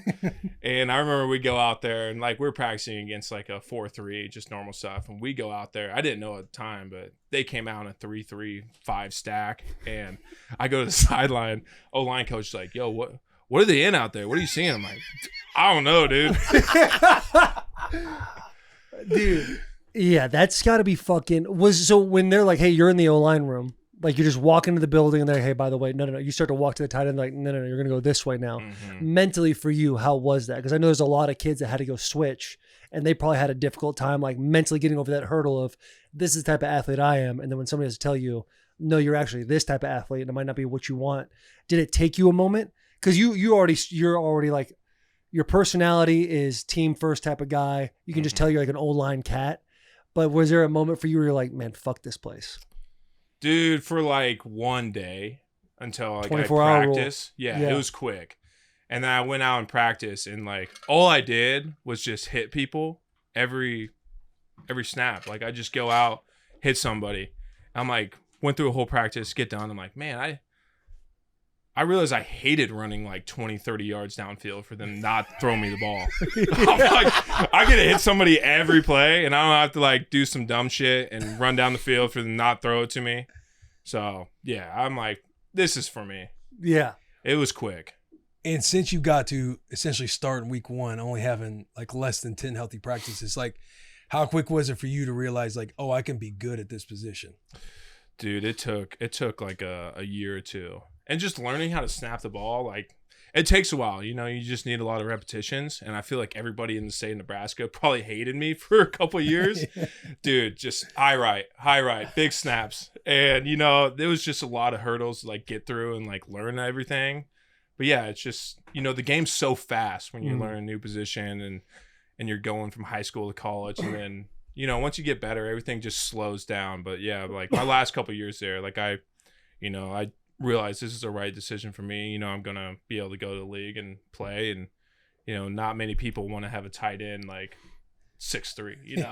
And I remember we go out there and like we're practicing against like a 4-3, just normal stuff. And we go out there. I didn't know at the time, but they came out in a 3-3-5 stack. And I go to the sideline. O-line coach is like, yo, what are they in out there? What are you seeing? I'm like, I don't know, dude. Dude. Yeah, that's got to be fucking. So when they're like, hey, you're in the O-line room, like you're just walking into the building and they're, hey, by the way, no. You start to walk to the tight end, like, no, you're going to go this way now. Mm-hmm. Mentally for you, how was that? Because I know there's a lot of kids that had to go switch and they probably had a difficult time, like mentally getting over that hurdle of this is the type of athlete I am. And then when somebody has to tell you, no, you're actually this type of athlete and it might not be what you want. Did it take you a moment? Because you're already like, your personality is team first type of guy. You can just tell you're like an O-line cat. But was there a moment for you where you're like, man, fuck this place? Dude, for like one day until like I 24-hour practice. Yeah, it was quick. And then I went out and practiced and like all I did was just hit people every snap. Like I just go out, hit somebody. I'm like, went through a whole practice, get done. I'm like, man, I realized I hated running like 20, 30 yards downfield for them not throw me the ball. I'm like, I get to hit somebody every play and I don't have to like do some dumb shit and run down the field for them not throw it to me. So, yeah, I'm like, this is for me. Yeah. It was quick. And since you got to essentially start in week 1, only having like less than 10 healthy practices, like how quick was it for you to realize like, oh, I can be good at this position? Dude, it took like a year or two. And just learning how to snap the ball, like it takes a while, you know, you just need a lot of repetitions. And I feel like everybody in the state of Nebraska probably hated me for a couple of years. Dude, just high right, big snaps. And, you know, there was just a lot of hurdles to like get through and like learn everything. But yeah, it's just, you know, the game's so fast when you learn a new position and you're going from high school to college. And then, you know, once you get better, everything just slows down. But yeah, like my last couple of years there, like I realized this is the right decision for me. You know, I'm going to be able to go to the league and play. And, you know, not many people want to have a tight end like 6'3", you know?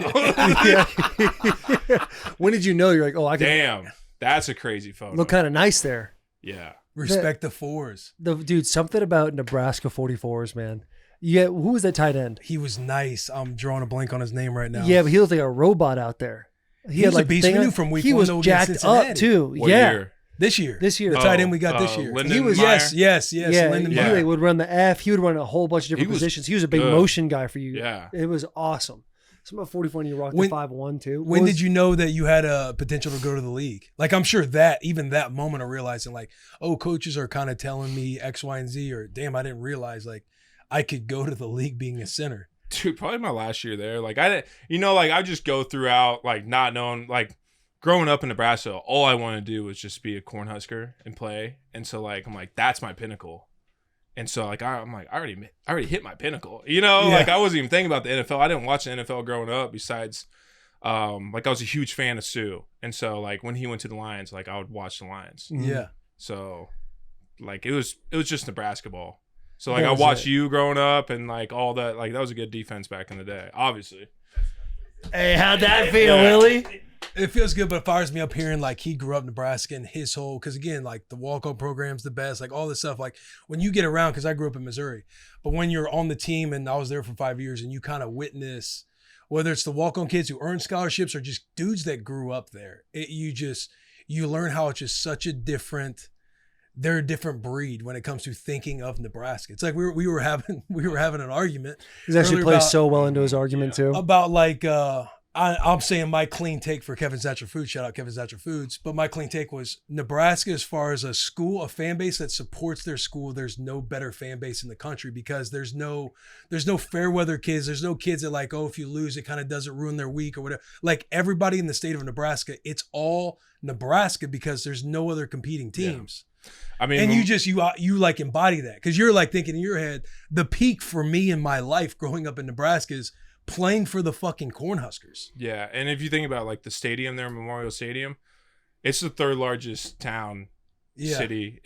When did you know you're like, oh, I can. Damn, that's a crazy photo. Look kind of nice there. Yeah. Respect the fours. Dude, something about Nebraska 44s, man. Yeah, who was that tight end? He was nice. I'm drawing a blank on his name right now. Yeah, but he looked like a robot out there. He was like a beast. We knew from week 1. He was jacked up too. What yeah. year? This year. The tight end we got this year. He was yes. Yeah, Lindenmeyer. he would run the F. He would run a whole bunch of different positions. He was a big motion guy for you. Yeah. It was awesome. Some about 44 and you rocked When- the 5-1 too. When did you know that you had a potential to go to the league? Like, I'm sure that even that moment of realizing like, oh, coaches are kind of telling me X, Y, and Z, or damn, I didn't realize like I could go to the league being a center. Dude, probably my last year there. Like I didn't, like I just go throughout like not knowing, like growing up in Nebraska, all I wanted to do was just be a Cornhusker and play. And so like I'm like, that's my pinnacle. And so like I'm like, I already hit my pinnacle. Like I wasn't even thinking about the NFL. I didn't watch the NFL growing up. Besides, like I was a huge fan of Sue. And so like when he went to the Lions, like I would watch the Lions. Yeah. So like it was just Nebrasketball. So like That I was watched it. you growing up and like all that. Like that was a good defense back in the day, obviously. Hey, how'd that feel, Yeah. Willie? It feels good, but it fires me up hearing like he grew up in Nebraska and his whole, because again, like the walk-on program's the best, like all this stuff. Like when you get around, because I grew up in Missouri, but when you're on the team and I was there for 5 years and you kind of witness, whether it's the walk-on kids who earn scholarships or just dudes that grew up there, you learn how it's just such a different, they're a different breed when it comes to thinking of Nebraska. It's like we were having an argument. He's actually earlier plays about- so well into his argument too. about like I'm saying my clean take for Kevin's Natural Foods. Shout out Kevin's Natural Foods. But my clean take was Nebraska, as far as a school, a fan base that supports their school, there's no better fan base in the country because there's no fair weather kids. There's no kids that like, oh, if you lose, it kind of doesn't ruin their week or whatever. Like everybody in the state of Nebraska, it's all Nebraska because there's no other competing teams. I mean, And you like embody that because you're like thinking in your head, the peak for me in my life growing up in Nebraska is playing for the fucking Cornhuskers. yeah. And if you think about like the stadium there, Memorial Stadium, it's the third largest town city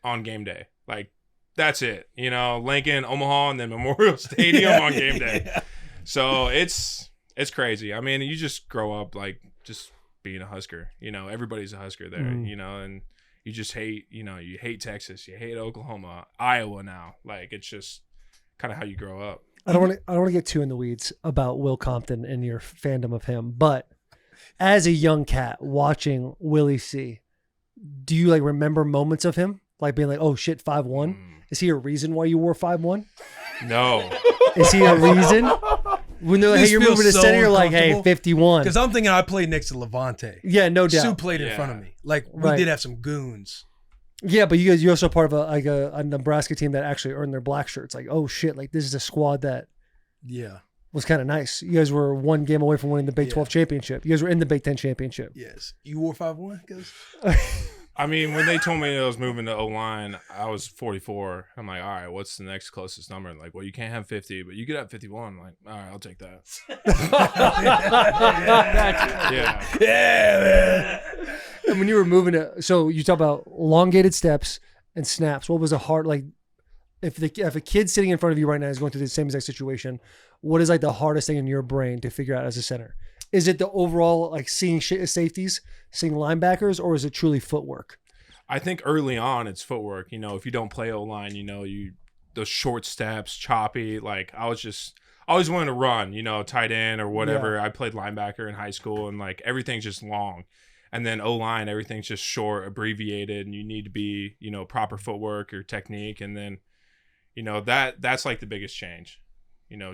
on game day. Like that's it. Lincoln, Omaha, and then Memorial Stadium on game day. Yeah. So it's crazy. I mean, you just grow up like just being a Husker. Everybody's a Husker there. And you just hate. You hate Texas. You hate Oklahoma, Iowa now. Like it's just kind of how you grow up. I don't want to get too in the weeds about Will Compton and your fandom of him, but as a young cat watching Willie C, do you like remember moments of him like being like, oh shit, 5'1"? Is he a reason why you wore 5'1"? No. Is he a reason? When they're like, hey, This you're feels moving to so center, you're like, hey, uncomfortable. 51. Because I'm thinking I played next to Levante. Yeah, no doubt. Sue played in Yeah. front of me. Like we Right. did have some goons. Yeah, but you're also part of a Nebraska team that actually earned their black shirts. Like, oh shit, like this is a squad that Yeah. was kind of nice. You guys were one game away from winning the Big 12 championship. You guys were in the Big 10 championship. Yes. You wore 5'1"? Cause I mean, when they told me I was moving to O-line, I was 44. I'm like, all right, what's the next closest number? Like, well, you can't have 50, but you could have 51. I'm like, all right, I'll take that. Yeah. yeah, man. And when you were moving to, so you talk about elongated steps and snaps. What was a hard, like, if a kid sitting in front of you right now is going through the same exact situation, what is like the hardest thing in your brain to figure out as a center? Is it the overall, like seeing safeties, seeing linebackers, or is it truly footwork? I think early on it's footwork. If you don't play O-line, those short steps, choppy. Like I always wanted to run, tight end or whatever. Yeah. I played linebacker in high school and like everything's just long. And then O-line, everything's just short, abbreviated, and you need to be, proper footwork or technique. And then, that's like the biggest change,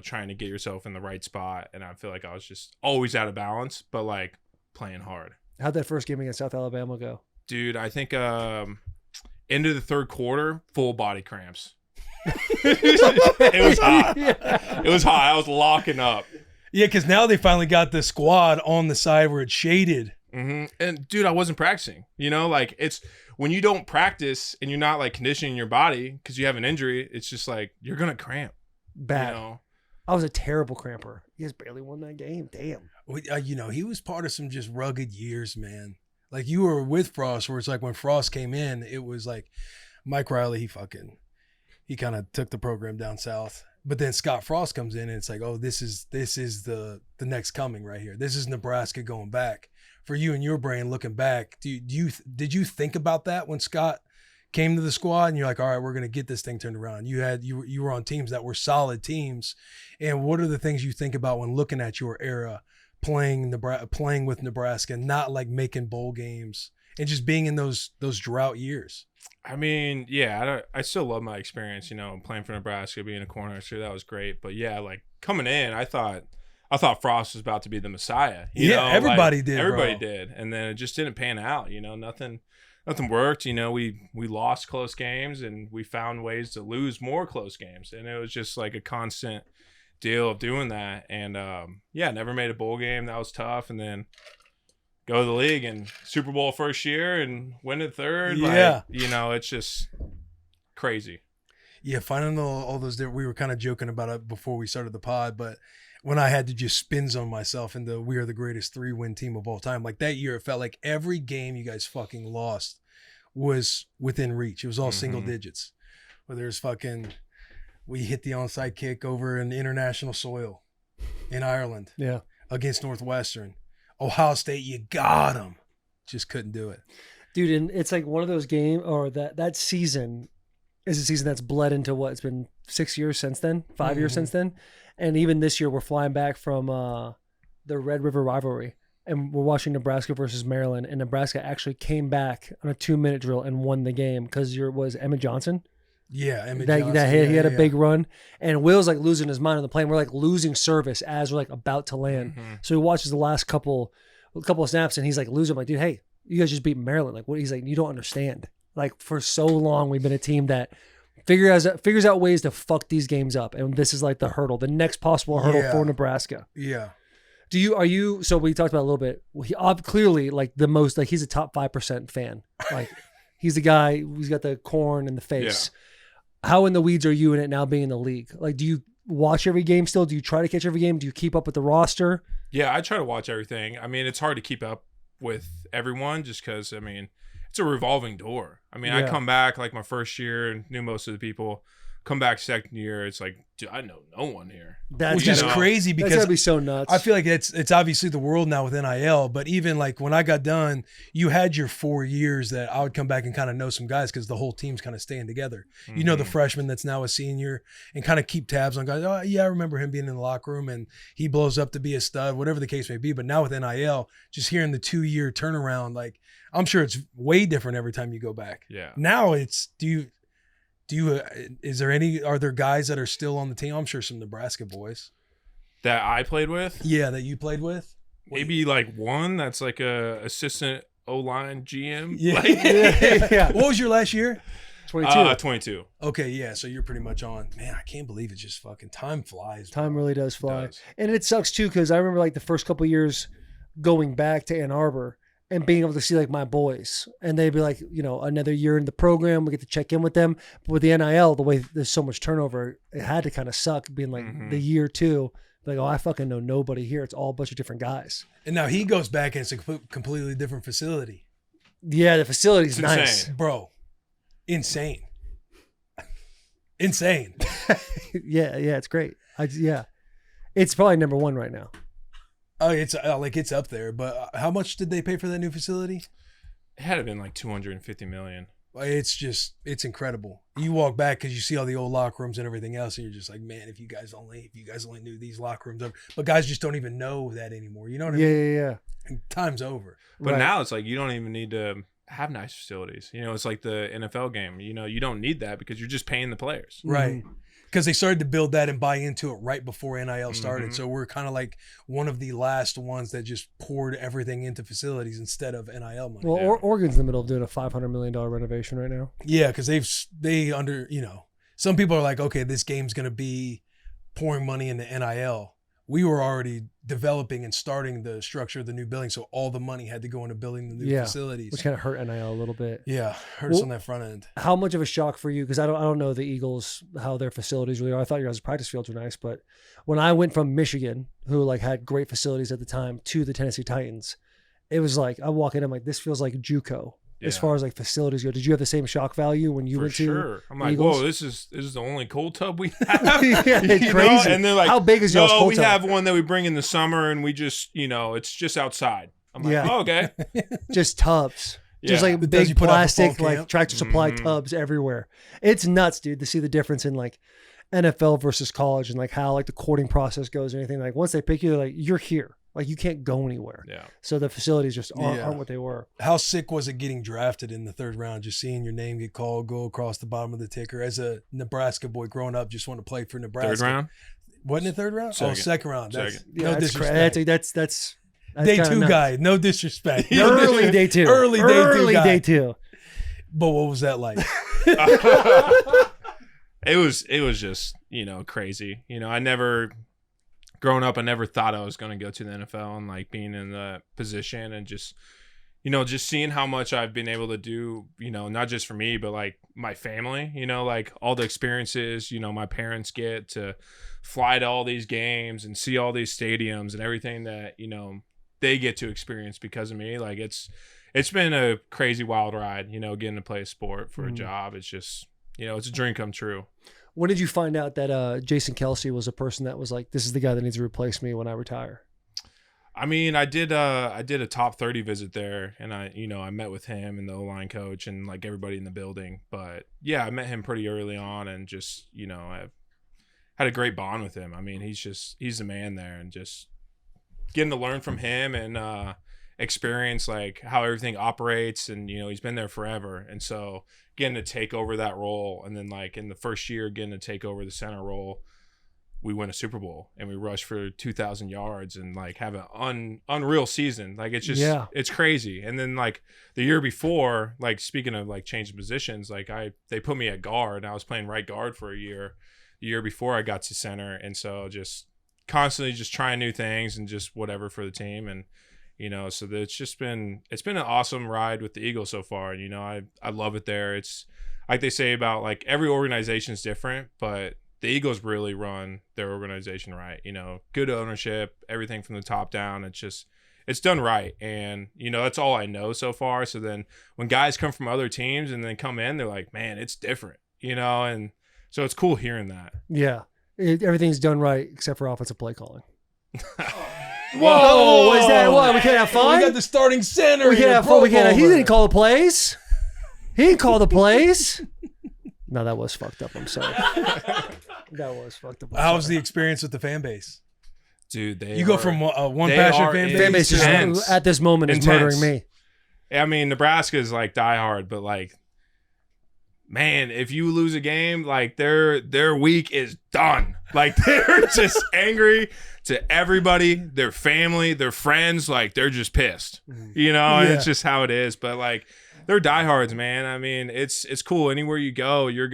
trying to get yourself in the right spot. And I feel like I was just always out of balance, but like playing hard. How'd that first game against South Alabama go? Dude, I think into the third quarter, full body cramps. It was hot. It was hot. I was locking up. Yeah, because now they finally got the squad on the side where it's shaded. Mm-hmm. And dude, I wasn't practicing. Like it's when you don't practice and you're not like conditioning your body because you have an injury. It's just like you're gonna cramp. Bad. I was a terrible cramper. You guys barely won that game. Damn. He was part of some just rugged years, man. Like you were with Frost, where it's like when Frost came in, it was like Mike Riley. He kind of took the program down south. But then Scott Frost comes in, and it's like, oh, this is the next coming right here. This is Nebraska going back. For you and your brain looking back, did you think about that when Scott came to the squad and you're like, all right, we're going to get this thing turned around? You were on teams that were solid teams. And what are the things you think about when looking at your era, playing with Nebraska, not like making bowl games and just being in those drought years? I mean, yeah, I still love my experience, playing for Nebraska, being a Cornhusker. That was great. But yeah, like coming in, I thought I thought Frost was about to be the Messiah. Everybody did. Everybody bro. did, and then it just didn't pan out. Nothing worked. We lost close games, and we found ways to lose more close games, and it was just like a constant deal of doing that. And never made a bowl game. That was tough, and then go to the league and Super Bowl first year and win it third. Yeah, it's just crazy. Yeah, finding all those different. We were kind of joking about it before we started the pod, but when I had to just spin zone myself into we are the greatest 3-win team of all time, like that year, it felt like every game you guys fucking lost was within reach. It was all single digits. Whether it's we hit the onside kick over in international soil in Ireland, against Northwestern. Ohio State, you got them. Just couldn't do it, dude. And it's like one of those games, or that season is a season that's bled into what? It's been 6 years since then, 5 years since then. And even this year, we're flying back from the Red River rivalry, and we're watching Nebraska versus Maryland. And Nebraska actually came back on a 2-minute drill and won the game because was Emmett Johnson. Yeah, Emmett Johnson. That hit, he had a big run, and Will's like losing his mind on the plane. We're like losing service as we're like about to land. So he watches the last couple of snaps, and he's like losing. I'm like, dude, hey, you guys just beat Maryland. Like, what? He's like, you don't understand. Like, for so long, we've been a team that figures out ways to fuck these games up, and this is like the hurdle, the next possible hurdle for Nebraska. Yeah. So we talked about it a little bit. Well, he clearly like the most, like he's a top 5% fan. Like he's the guy who's got the corn in the face. Yeah. How in the weeds are you in it now being in the league? Like, do you watch every game still? Do you try to catch every game? Do you keep up with the roster? Yeah, I try to watch everything. I mean, it's hard to keep up with everyone just because, it's a revolving door. I come back like my first year and knew most of the people. Come back second year, it's like, dude, I know no one here. Which is crazy because that's gotta be so nuts. I feel like it's obviously the world now with NIL, but even like when I got done, you had your 4 years that I would come back and kind of know some guys because the whole team's kind of staying together. You know, the freshman that's now a senior and kind of keep tabs on guys. Oh yeah, I remember him being in the locker room and he blows up to be a stud, whatever the case may be. But now with NIL, just hearing the 2-year turnaround, like I'm sure it's way different every time you go back. Yeah. Now it's are there guys that are still on the team? I'm sure some Nebraska boys that I played with. Yeah, that you played with. Maybe like one that's like a assistant O-line GM. Yeah. Yeah. What was your last year? 22. 22. Okay, yeah. So you're pretty much on. Man, I can't believe it. Just fucking time flies. Time really does fly, It does. and it sucks too because I remember like the first couple of years going back to Ann Arbor and being able to see like my boys, and they'd be like, another year in the program, we get to check in with them. But with the NIL, the way there's so much turnover, it had to kind of suck being like the year two, like, oh, I fucking know nobody here. It's all a bunch of different guys. And now he goes back and it's a completely different facility. Yeah, the facility's It's nice, insane. Bro. Insane. Insane. yeah, it's great. It's probably number one right now. Oh, it's up there. But how much did they pay for that new facility? It had to been like $250 million. It's incredible. You walk back because you see all the old locker rooms and everything else, and you're just like, man, if you guys only knew these locker rooms. But guys just don't even know that anymore. You know what I mean? Yeah. And time's over. But now it's like you don't even need to have nice facilities. It's like the NFL game. You don't need that because you're just paying the players. Right. Because they started to build that and buy into it right before NIL started. So we're kind of like one of the last ones that just poured everything into facilities instead of NIL money. Well, Oregon's in the middle of doing a $500 million renovation right now. Yeah, because some people are like, okay, this game's going to be pouring money into NIL. We were already developing and starting the structure of the new building, so all the money had to go into building the new facilities. Which kind of hurt NIL a little bit. Yeah, hurt us on that front end. How much of a shock for you? Because I don't know the Eagles, how their facilities really are. I thought your guys' practice fields were nice, but when I went from Michigan, who like had great facilities at the time, to the Tennessee Titans, it was like I walk in, I'm like, this feels like JUCO as far as like facilities go. Did you have the same shock value when you went to I'm like, Eagles? whoa, this is the only cold tub we have. Yeah, it's crazy. And they're like, how big is y'all's no, cold we tub? have one that we bring in the summer, and we just, it's just outside. I'm like, oh, okay. Just tubs. Just like The tubs you big put out for plastic, fall like camp. Tractor Supply tubs everywhere. It's nuts, dude, to see the difference in like NFL versus college and like how like the courting process goes and anything. Like once they pick you, they're like, you're here. Like you can't go anywhere. Yeah. So the facilities just aren't what they were. How sick was it getting drafted in the third round, just seeing your name get called, go across the bottom of the ticker? As a Nebraska boy growing up, just want to play for Nebraska. Third round? Wasn't it third round? Second. Oh, second round. That's, Second. no that's disrespect. that's Day kinda 2 nuts. guy. No disrespect. Early day 2. Early day 2 Early guy. day 2. But what was that like? It was just, crazy. Growing up, I never thought I was going to go to the NFL and like being in that position and just seeing how much I've been able to do, not just for me, but like my family, like all the experiences, my parents get to fly to all these games and see all these stadiums and everything that, they get to experience because of me. Like it's been a crazy wild ride, getting to play a sport for a job. It's just, it's a dream come true. When did you find out that Jason Kelce was a person that was like, this is the guy that needs to replace me when I retire? I mean, I did a top 30 visit there, and I met with him and the O-line coach and like everybody in the building. But yeah, I met him pretty early on, and just I had a great bond with him. I mean, he's the man there, and just getting to learn from him and experience like how everything operates, and he's been there forever, and so getting to take over that role, and then like in the first year getting to take over the center role. We win a Super Bowl and we rush for 2,000 yards and like have an unreal season. Like it's just, It's crazy. And then like the year before, like speaking of like changing positions, like they put me at guard. I was playing right guard for a year. The year before I got to center. And so just constantly just trying new things and just whatever for the team. And, so it's been an awesome ride with the Eagles so far. And, I love it there. It's like they say about like every organization is different, but the Eagles really run their organization right. Good ownership, everything from the top down. It's done right. And, that's all I know so far. So then when guys come from other teams and then come in, they're like, man, it's different, and so it's cool hearing that. Yeah. Everything's done right except for offensive play calling. Whoa! Is that what? We can't have fun? We got the starting center. We can't have fun. He didn't call the plays. He didn't call the plays. No, that was fucked up. I'm sorry. That was fucked up. How was the experience with the fan base? Dude, you go from one passionate fan base just at this moment is murdering me. I mean, Nebraska is like diehard, but like, man, if you lose a game, like their week is done. Like they're just angry to everybody, their family, their friends. Like they're just pissed, and it's just how it is. But like, they're diehards, man. I mean, it's cool. Anywhere you go, you're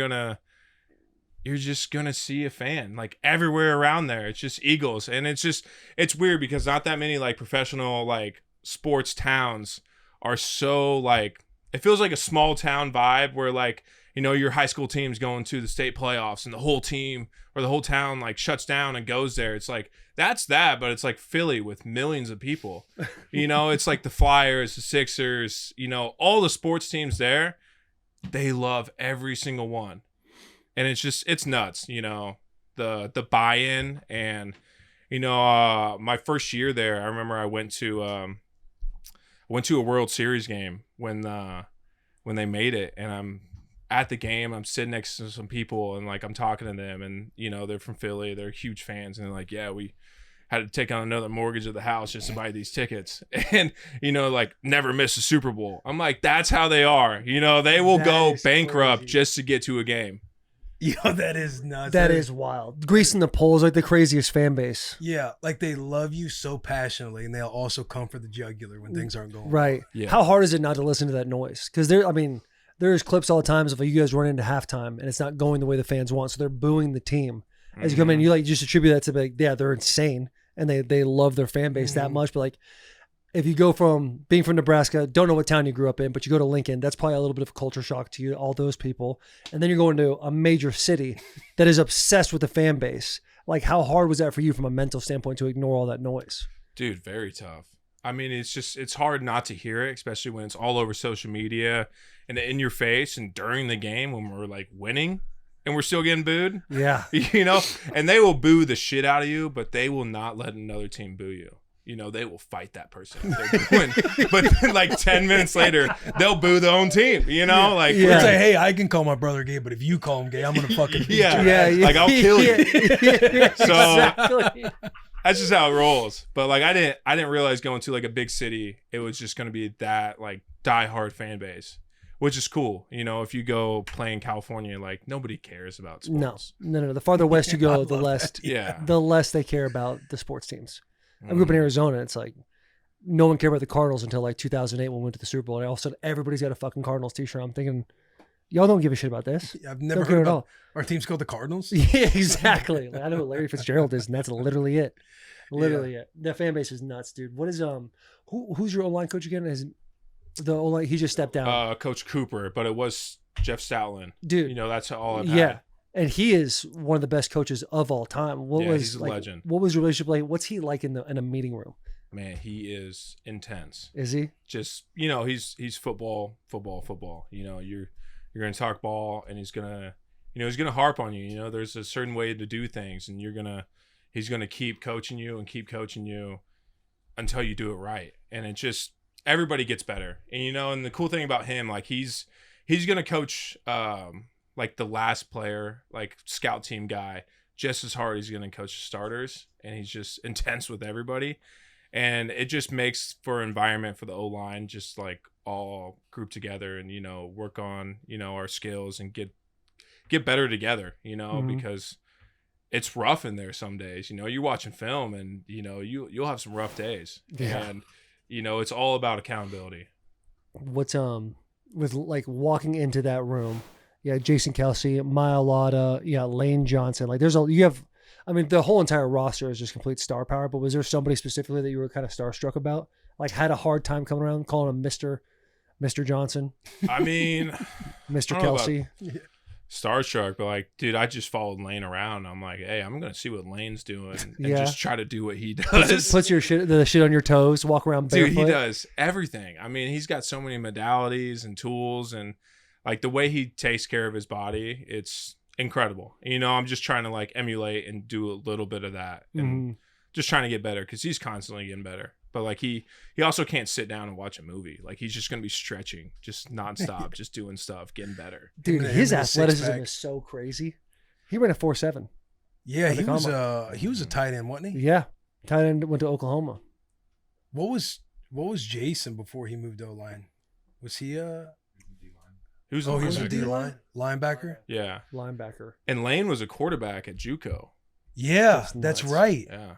just gonna see a fan like everywhere around there. It's just Eagles, and it's weird because not that many like professional like sports towns are so like, it feels like a small town vibe where like your high school team's going to the state playoffs and the whole team or the whole town like shuts down and goes there. It's like that's that, but it's like Philly with millions of people. It's like the Flyers, the Sixers, all the sports teams there. They love every single one. And it's nuts, the buy-in. And, my first year there, I remember I went to a World Series game when they made it. And I'm at the game, I'm sitting next to some people and like I'm talking to them and, they're from Philly. They're huge fans. And they're like, yeah, we had to take on another mortgage of the house just to buy these tickets. And, like never miss a Super Bowl. I'm like, that's how they are. They will go bankrupt just to get to a game. Yo, that is nuts. That is wild. Greasing the poles like the craziest fan base. Yeah, like they love you so passionately, and they'll also come for the jugular when things aren't going right. well. Yeah. How hard is it not to listen to that noise? Because there's clips all the times of you guys run into halftime and it's not going the way the fans want, so they're booing the team. As you come in, you like just attribute that to like, yeah, they're insane and they love their fan base that much. But like, if you go from being from Nebraska, don't know what town you grew up in, but you go to Lincoln, that's probably a little bit of a culture shock to you, all those people. And then you're going to a major city that is obsessed with the fan base. Like, how hard was that for you from a mental standpoint to ignore all that noise? Dude, very tough. I mean, it's hard not to hear it, especially when it's all over social media and in your face and during the game when we're like winning and we're still getting booed. Yeah. And they will boo the shit out of you, but they will not let another team boo you. They will fight that person. But then like 10 minutes later, they'll boo their own team, like. It's like, hey, I can call my brother gay, but if you call him gay, I'm going to fucking beat you. Like I'll kill you. So exactly. that's just how it rolls. But like, I didn't realize going to like a big city, it was just going to be that like diehard fan base. which is cool. You know, if you go play in California, like nobody cares about sports. No. The farther west you go, the less Yeah. the less they care about the sports teams. I grew up in Arizona. It's like no one cared about the Cardinals until like 2008 when we went to the Super Bowl. And all of a sudden, everybody's got a fucking Cardinals t-shirt. I'm thinking, y'all don't give a shit about this. I've never Don't care heard at about all. our team's called the Cardinals. Yeah, exactly. Like, I know what Larry Fitzgerald is, and that's literally it. Literally it. The fan base is nuts, dude. What is who's your O-line coach again? Is the O-line? He just stepped down. Coach Cooper, but it was Jeff Stoutland. Dude. You know, that's all I've Yeah. had. And he is one of the best coaches of all time. He's a legend. What was your relationship like? What's he like in a meeting room? Man, he is intense. Is he? Just, you know, he's football. You know, you're gonna talk ball, and he's gonna harp on you. You know, there's a certain way to do things, and he's gonna keep coaching you until you do it right. And it just, everybody gets better. And you know, and the cool thing about him, like he's gonna coach like the last player, like scout team guy, just as hard as he's gonna coach the starters, and he's just intense with everybody. And it just makes for an environment for the O-line, just like all group together and, you know, work on, you know, our skills and get better together, you know, because it's rough in there some days. You know, you're watching film and, you know, you'll have some rough days. Yeah. And, you know, it's all about accountability. What's with like walking into that room? Yeah, Jason Kelce, Mailata, Lane Johnson. Like the whole entire roster is just complete star power, but was there somebody specifically that you were kind of starstruck about? Like had a hard time coming around calling him Mr. Johnson? I mean, Mr. I don't know Kelce? starstruck, but like, dude, I just followed Lane around. I'm like, hey, I'm going to see what Lane's doing and just try to do what he does. Puts the shit on your toes, walk around barefoot. Dude, he does everything. I mean, he's got so many modalities and tools, and like the way he takes care of his body, it's incredible. You know, I'm just trying to like emulate and do a little bit of that and just trying to get better because he's constantly getting better. But like he also can't sit down and watch a movie. Like he's just going to be stretching just nonstop, just doing stuff, getting better. Dude, his athleticism is so crazy. He ran a 4.7. Yeah, he was a tight end, wasn't he? Yeah. Tight end, went to Oklahoma. What was Jason before he moved to O-line? Was he He was he was a linebacker. D-line? Linebacker? Yeah. Linebacker. And Lane was a quarterback at JUCO. Yeah, that's right. Yeah.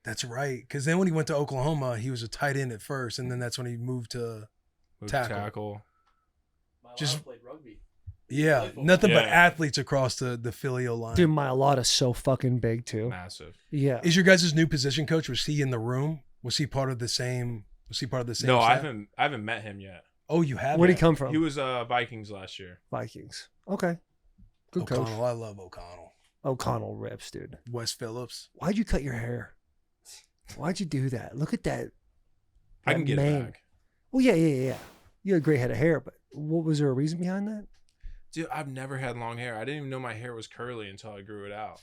That's right. Because then when he went to Oklahoma, he was a tight end at first, and then that's when he moved to tackle. Just played rugby. Yeah, nothing but athletes across the Philly O-line. Dude, Mailata's so fucking big too. Massive. Yeah. Is your guys' new position coach? Was he in the room? Was he part of the same? No, staff? I haven't met him yet. Oh, you haven't? Where'd he come from? He was Vikings last year. Vikings. Okay. Good O'Connell. coach. I love O'Connell. O'Connell rips, dude. Wes Phillips. Why'd you cut your hair? Why'd you do that? Look at that. I can get mane. it back. Well, yeah. You had a great head of hair, but was there a reason behind that? Dude, I've never had long hair. I didn't even know my hair was curly until I grew it out.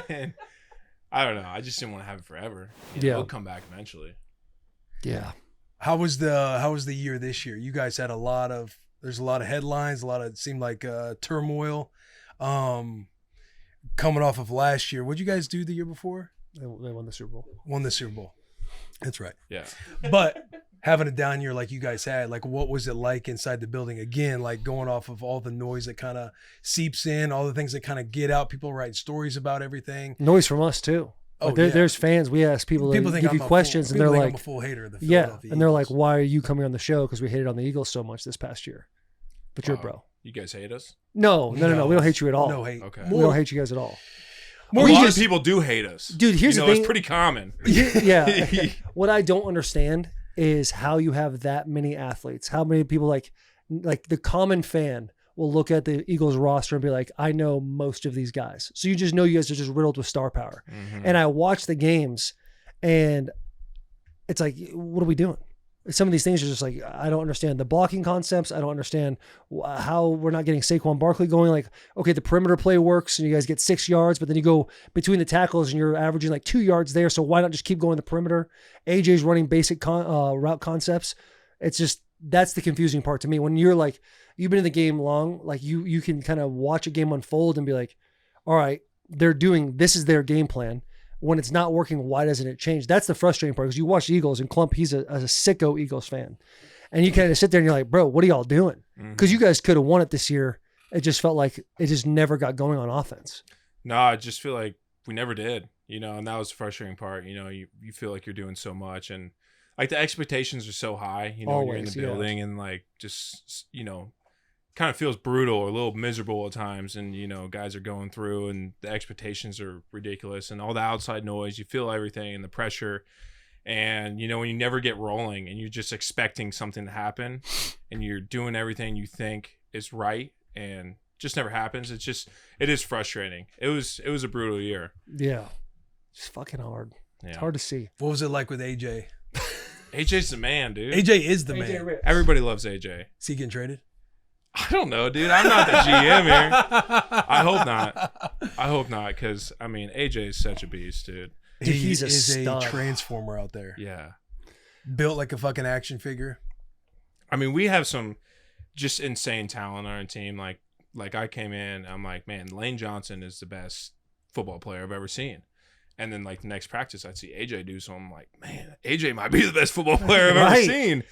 And I don't know. I just didn't want to have it forever. It'll come back eventually. Yeah. How was the year this year? You guys had there's a lot of headlines, it seemed like turmoil. Coming off of last year. What'd you guys do the year before? They won the Super Bowl. Won the Super Bowl. That's right. Yeah. But having a down year like you guys had, like what was it like inside the building? Again, like going off of all the noise that kind of seeps in, all the things that kind of get out, people write stories about everything. Noise from us too. Like there's fans. We ask people to give you questions, and they're like, I'm a full hater of the yeah, Philadelphia and they're Eagles. like, why are you coming on the show? Because we hated on the Eagles so much this past year. But you're a bro. You guys hate us? No. We don't hate you at all. No hate. Okay. We don't hate you guys at all. A lot of people do hate us. Dude, here's the thing. It's pretty common. Yeah. What I don't understand is how you have that many athletes. How many people like the common fan will look at the Eagles roster and be like, I know most of these guys. So you just know you guys are just riddled with star power. Mm-hmm. And I watch the games and it's like, what are we doing? Some of these things are just like, I don't understand the blocking concepts. I don't understand how we're not getting Saquon Barkley going. Like, okay, the perimeter play works and you guys get 6 yards, but then you go between the tackles and you're averaging like 2 yards there. So why not just keep going the perimeter? AJ's running basic route concepts. It's just, that's the confusing part to me. When you're like, you've been in the game long, like you can kind of watch a game unfold and be like, all right, this is their game plan. When it's not working, why doesn't it change? That's the frustrating part, because you watch the Eagles and Clump, he's a sicko Eagles fan. And you kind of sit there and you're like, bro, what are y'all doing? Mm-hmm. Because you guys could have won it this year. It just felt like it just never got going on offense. No, I just feel like we never did, and that was the frustrating part. You feel like you're doing so much, and like the expectations are so high, when you're in the building, and like just, kind of feels brutal or a little miserable at times. And, guys are going through and the expectations are ridiculous and all the outside noise, you feel everything and the pressure. And, when you never get rolling and you're just expecting something to happen and you're doing everything you think is right and just never happens. It is frustrating. It was a brutal year. Yeah. It's fucking hard. Yeah. It's hard to see. What was it like with AJ? AJ's the man, dude. AJ is the man. Rips. Everybody loves AJ. Is he getting traded? I don't know, dude. I'm not the GM here. I hope not, because, AJ is such a beast, dude. Dude, he's a is stud. a transformer out there. Yeah. Built like a fucking action figure. We have some just insane talent on our team. Like I came in, I'm like, man, Lane Johnson is the best football player I've ever seen. And then like the next practice, I'd see AJ do, so I'm like, man, AJ might be the best football player I've ever seen.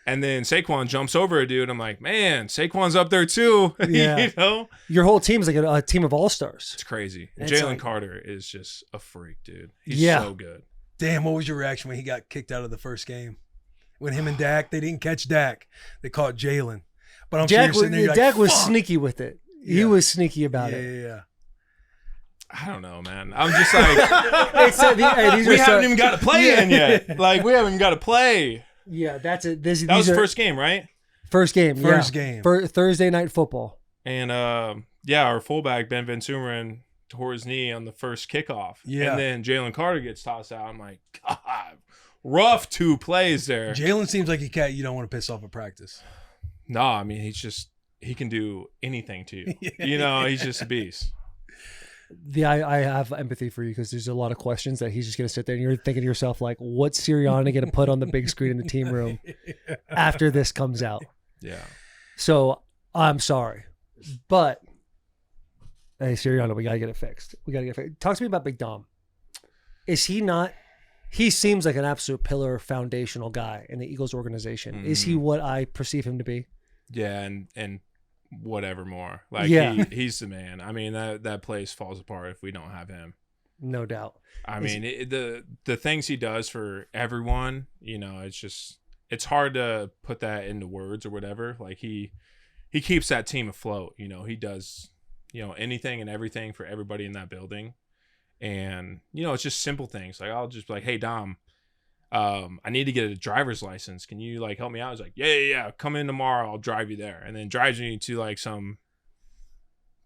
And then Saquon jumps over a dude. I'm like, man, Saquon's up there too. Yeah. Your whole team's like a team of all-stars. It's crazy. It's Jalen like- Carter is just a freak, dude. He's so good. Damn, what was your reaction when he got kicked out of the first game? When him and Dak, they didn't catch Dak. They caught Jalen. But I'm sure you're sitting there, you're Dak like, was fuck. sneaky with it. He was sneaky about Yeah, it. yeah. I don't know, man. I'm just like, We we haven't even got to play in yet. Like, we haven't even got to play. Yeah, that's it. That was the first game, right? First game. First game. Thursday night football. And our fullback Ben Venturin tore his knee on the first kickoff. Yeah. And then Jalen Carter gets tossed out. I'm like, God, rough 2 plays there. Jalen seems like a cat you don't want to piss off at practice. No, he can do anything to you. He's just a beast. I have empathy for you because there's a lot of questions that he's just going to sit there and you're thinking to yourself, like, what's Sirianni going to put on the big screen in the team room after this comes out? Yeah. So I'm sorry, but hey, Sirianni, we got to get it fixed. Talk to me about Big Dom. Is he not? He seems like an absolute pillar, foundational guy in the Eagles organization. Mm-hmm. Is he what I perceive him to be? Yeah, and whatever more. Like, he's the man. That place falls apart if we don't have him. No doubt. The things he does for everyone, it's hard to put that into words or whatever. Like he keeps that team afloat. He does, anything and everything for everybody in that building. And, it's just simple things. Like, I'll just be like, hey, Dom, I need to get a driver's license. Can you help me out? He's like, yeah. Come in tomorrow. I'll drive you there. And then drives me to some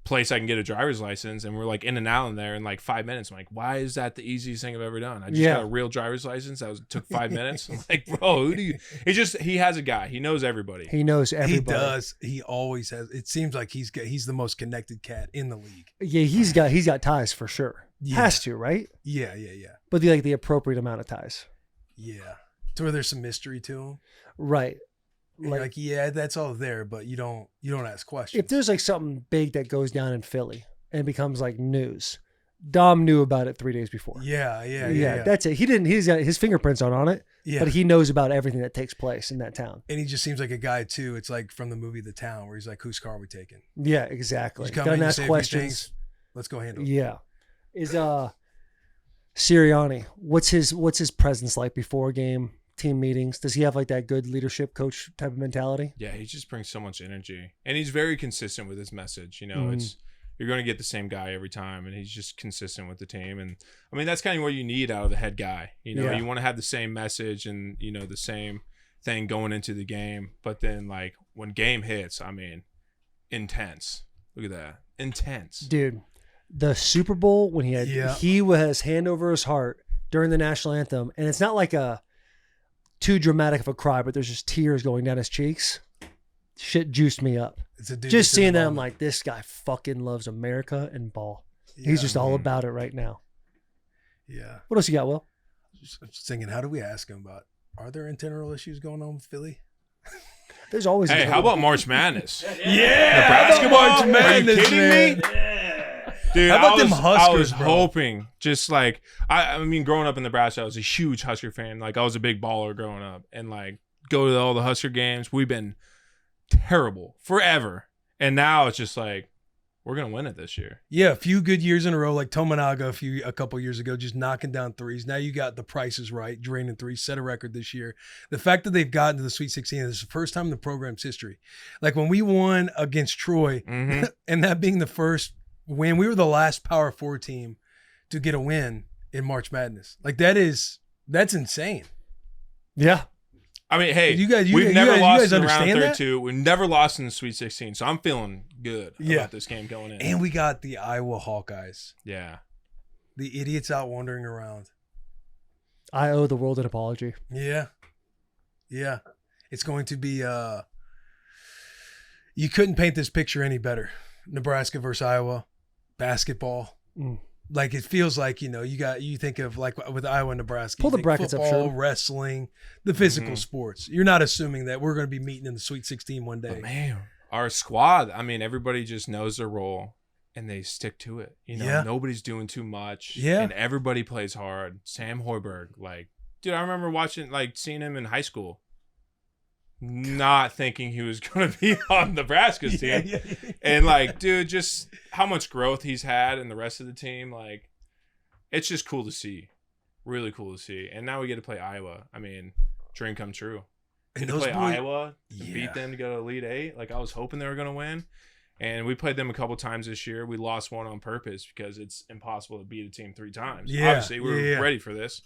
place I can get a driver's license. And we're in and out in there in 5 minutes. I'm like, why is that the easiest thing I've ever done? I just got a real driver's license. Took 5 minutes. I'm like, bro, who do you? He has a guy. He knows everybody. He knows everybody. He does. He always has. It seems like he's the most connected cat in the league. Yeah, he's got ties for sure. Yeah. Has to, right? Yeah. But the appropriate amount of ties. Yeah. To where there's some mystery to him. Right. That's all there, but you don't ask questions. If there's something big that goes down in Philly and becomes news, Dom knew about it 3 days before. Yeah. That's it. He's got his fingerprints on it, Yeah. but he knows about everything that takes place in that town. And he just seems like a guy too. It's like from the movie The Town, where he's like, "Whose car are we taking?" Yeah, exactly. Just come Gotta in, you ask say a few questions. things, let's go handle it. Yeah. Is Sirianni, what's his presence like before a game, team meetings? Does he have that good leadership coach type of mentality? Yeah, he just brings so much energy. And he's very consistent with his message. Mm-hmm. It's you're going to get the same guy every time, and he's just consistent with the team. And that's kind of what you need out of the head guy. You want to have the same message and the same thing going into the game. But then when game hits, intense. Look at that, intense, dude. The Super Bowl when he has hand over his heart during the national anthem, and it's not too dramatic of a cry, but there's just tears going down his cheeks. Shit juiced me up. It's a dude just that's in seeing the that, I'm moment. like, this guy fucking loves America and ball. Yeah. He's just all about it right now. Yeah. What else you got, Will? Just thinking, how do we ask him about? Are there internal issues going on with Philly? There's always. Hey, how about March Madness? Yeah, Nebrasketball? March Are you Madness, kidding me? Dude, How about I them Huskers, was bro? hoping, just growing up in Nebraska, I was a huge Husker fan. I was a big baller growing up, and go to all the Husker games. We've been terrible forever. And now it's just like, we're going to win it this year. Yeah, a few good years in a row, like Tominaga a couple years ago, just knocking down threes. Now you got the prices right, draining threes, set a record this year. The fact that they've gotten to the Sweet 16 is the first time in the program's history. Like when we won against Troy, and that being the first win, we were the last Power 4 team to get a win in March Madness. Like that's insane. Yeah. I mean, hey, we've never lost in round 32. We've never lost in the Sweet 16, so I'm feeling good about this game going in. And we got the Iowa Hawkeyes. Yeah. The idiots out wandering around. I owe the world an apology. Yeah. Yeah. It's going to be you couldn't paint this picture any better. Nebraska versus Iowa, basketball. Like it feels like, you think of like with Iowa and Nebraska. Pull the brackets football, up, sure. Wrestling, the physical sports. You're not assuming that we're going to be meeting in the Sweet 16 one day. But man, our squad, I mean, everybody just knows their role and they stick to it. Nobody's doing too much. Yeah. And everybody plays hard. Sam Hoiberg, dude, I remember seeing him in high school. Not thinking he was going to be on Nebraska's team. Yeah. And dude, just how much growth he's had in the rest of the team. It's just cool to see. Really cool to see. And now we get to play Iowa. I mean, dream come true. Get to play Iowa, beat them to go to Elite Eight. I was hoping they were going to win. And we played them a couple times this year. We lost one on purpose because it's impossible to beat a team 3 times. Yeah. Obviously, we were ready for this.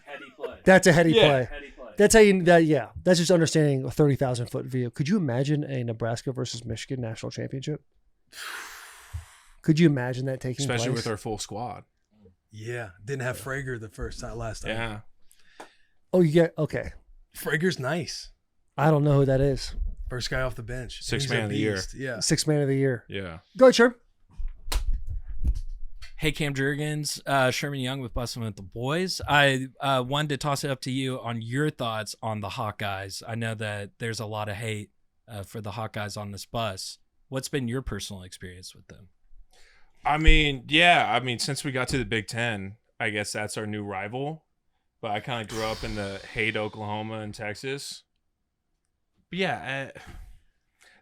Heady play. That's a heady play. Heady play. That's how that's just understanding a 30,000-foot view. Could you imagine a Nebraska versus Michigan national championship? Could you imagine that taking place? Especially with our full squad. Yeah. Didn't have Frager last time. Yeah. Oh, okay. Frager's nice. I don't know who that is. First guy off the bench. Sixth man of the year. Yeah. 6th man of the year. Yeah. Go ahead, Sherm. Hey, Cam Jurgens, Sherman Young with Bussin With The Boys. I wanted to toss it up to you on your thoughts on the Hawkeyes. I know that there's a lot of hate for the Hawkeyes on this bus. What's been your personal experience with them? Since we got to the Big Ten, I guess that's our new rival. But I kind of grew up in the hate Oklahoma and Texas. But yeah,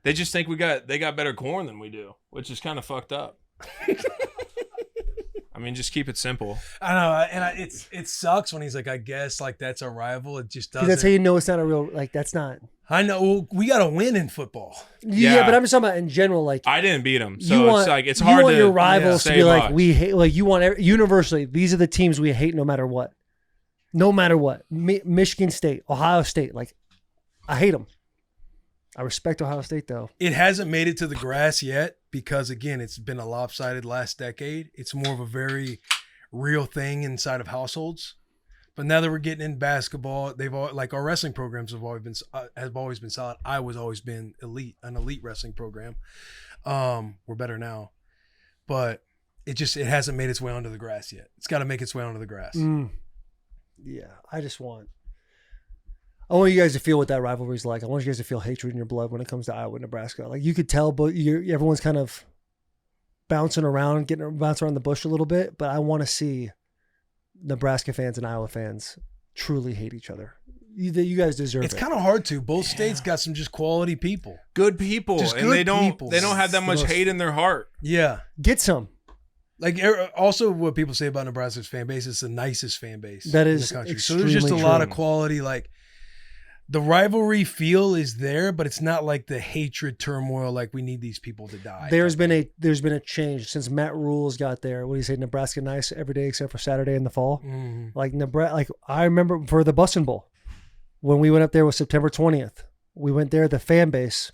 they just think they got better corn than we do, which is kind of fucked up. Just keep it simple. I know, and it sucks when he's like, I guess that's a rival. It just doesn't. That's how you know it's not a real that's not. I know. Well, we got to win in football. Yeah, but I'm just talking about in general. I didn't beat him, so it's hard. You want to your rivals to be much. we hate. You want universally. These are the teams we hate, no matter what. No matter what. Michigan State, Ohio State. I hate them. I respect Ohio State, though. It hasn't made it to the grass yet because, again, it's been a lopsided last decade. It's more of a very real thing inside of households. But now that we're getting in basketball, they've all, our wrestling programs have always been solid. Iowa's always been an elite wrestling program. We're better now, but it hasn't made its way onto the grass yet. It's got to make its way onto the grass. Yeah, I want you guys to feel what that rivalry is like. I want you guys to feel hatred in your blood when it comes to Iowa and Nebraska. You could tell, but everyone's kind of bouncing around the bush a little bit. But I want to see Nebraska fans and Iowa fans truly hate each other. You guys deserve it. It's kind of hard to. Both states got some just quality people, good people, and they don't have that much hate in their heart. Yeah, get some. Also, what people say about Nebraska's fan base is the nicest fan base that is in the country. So there's just a lot of quality. The rivalry feel is there, but it's not like the hatred turmoil. We need these people to die. There's been a change since Matt Rules got there. What do you say? Nebraska nice every day except for Saturday in the fall. Mm-hmm. I remember for the Bussin Bowl when we went up there was September 20th. We went there. The fan base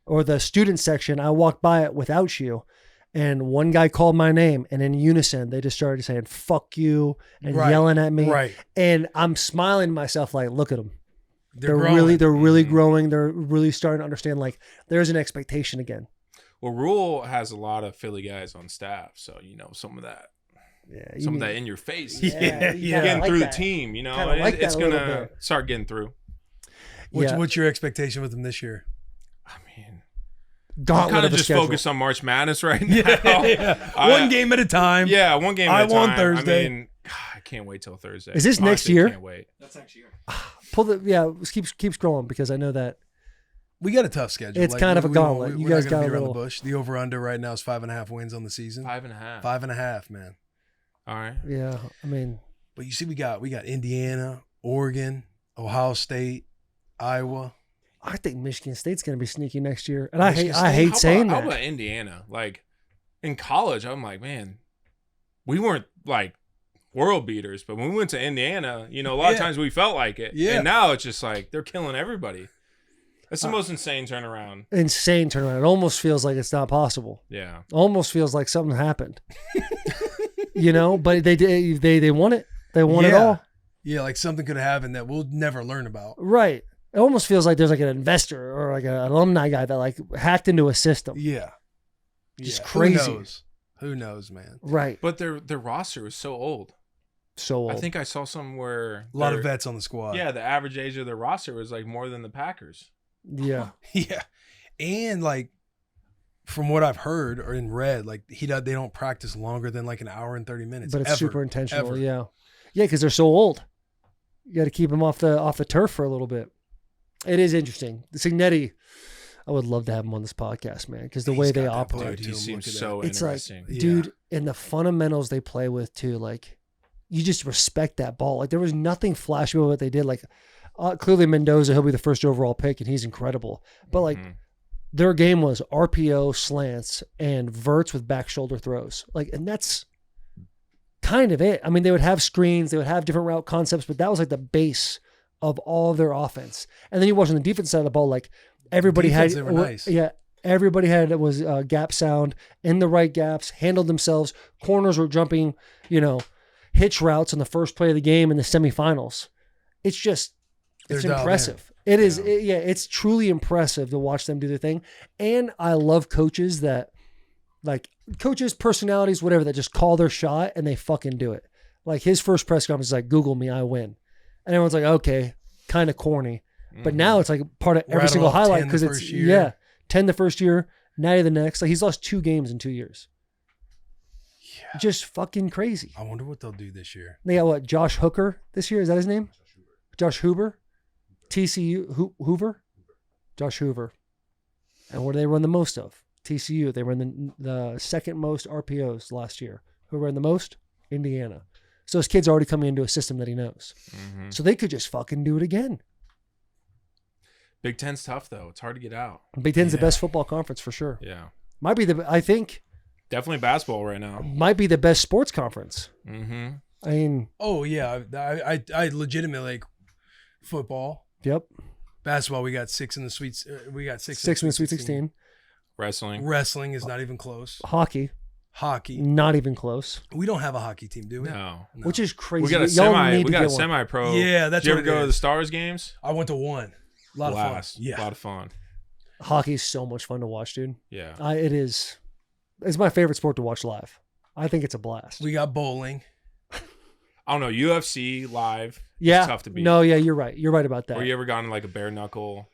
or the student section. I walked by it without you. And one guy called my name, and in unison, they just started saying, fuck you, and yelling at me. Right. And I'm smiling to myself look at them. They're growing. really growing. They're really starting to understand, there's an expectation again. Well, Rule has a lot of Philly guys on staff, so, some of that. Yeah. Some of that in your face. Yeah. Getting through the team, it's going to start getting through. What's your expectation with them this year? I'm kind of just focused on March Madness right now. One game at a time. Yeah, one game at a time. I won Thursday. I can't wait till Thursday. Is this next Honestly, year? Can't wait. That's next year. Keep scrolling because I know that. We got a tough schedule. It's kind of a gauntlet. You We're guys not gonna got beat a around little. the bush. The over/under right now is 5.5 wins on the season. 5.5. 5.5, man. All right. Yeah, I mean, But you see, we got Indiana, Oregon, Ohio State, Iowa. I think Michigan State's going to be sneaky next year, and I Michigan hate saying How that. about Indiana? Like in college, I'm like, man, we weren't like world beaters, but when we went to Indiana, you know, a lot of times we felt like it. Yeah. And now it's just like they're killing everybody. That's the most insane turnaround. Insane turnaround. It almost feels like it's not possible. Yeah. Almost feels like something happened. You know, but they won it. They won it all. Yeah, like something could have happened that we'll never learn about. Right. It almost feels like there's like an investor or like an alumni guy that like hacked into a system. Yeah. Just Yeah. crazy. Who knows, man? Right. But their roster was so old. So old. I think I saw somewhere A lot of vets on the squad. Yeah, the average age of their roster was like more than the Packers. Yeah. Yeah. And like from what I've heard or in read, like they don't practice longer than like an hour and 30 minutes. But it's ever, super intentional. ever. Yeah. Yeah, because they're so old. You got to keep them off the turf for a little bit. It is interesting. The Signetti, I would love to have him on this podcast, man, because the way He's they got that operate. blood Dude, to he him, seems look at so that. It's like, interesting. dude, and the fundamentals they play with too, like you just respect that ball. Like there was nothing flashy about what they did. Like clearly Mendoza, he'll be the first overall pick, and he's incredible. But like their game was RPO, slants, and verts with back shoulder throws. Like, and that's kind of it. I mean, they would have screens, they would have different route concepts, but that was like the base of all of their offense. And then you watch on the defense side of the ball, like everybody Defense, had, they were nice. yeah, everybody had was gap sound in the right gaps, handled themselves. Corners were jumping, hitch routes on the first play of the game in the semifinals. It's just, it's They're dialed impressive. It is, it's truly impressive to watch them do their thing. And I love coaches that, like coaches, personalities, whatever, that just call their shot and they fucking do it. Like his first press conference is like, Google me, I win. And everyone's like, okay, kind of corny. But now it's like part of every Rattle single off highlight 10 because the it's, first year. 10 the first year, Natty the next. Like he's lost 2 games in 2 years. Yeah. Just fucking crazy. I wonder what they'll do this year. They got what? Josh Hooker this year? Is that his name? Josh Huber? TCU Hoover? Josh Hoover. And what do they run the most of? TCU. They ran the second most RPOs last year. Who ran the most? Indiana. So his kid's already coming into a system that he knows. So they could just fucking do it again. Big Ten's tough though. It's hard to get out. Big Ten's the best football conference for sure. Yeah. Might be I think, Definitely basketball right now. might be the best sports conference. Mm-hmm. I mean, Oh yeah, I legitimately like football, yep. basketball. We got 6 in the sweets. We got 6 6 in the Sweet 16. Wrestling. Wrestling is not even close. Hockey, Hockey. not even close. We don't have a hockey team, do we? No. Which is crazy. We got a Y'all need we to got a get one. semi-pro. Yeah, that's Did you what ever it go to the is. Stars games? I went to one. A lot Blast. of fun. Yeah. A lot of fun. Hockey's so much fun to watch, dude. Yeah. It is. It's my favorite sport to watch live. I think it's a blast. We got bowling. I don't know. UFC live. Yeah. It's tough to beat. No, yeah, you're right. You're right about that. Or you ever gone to like a bare knuckle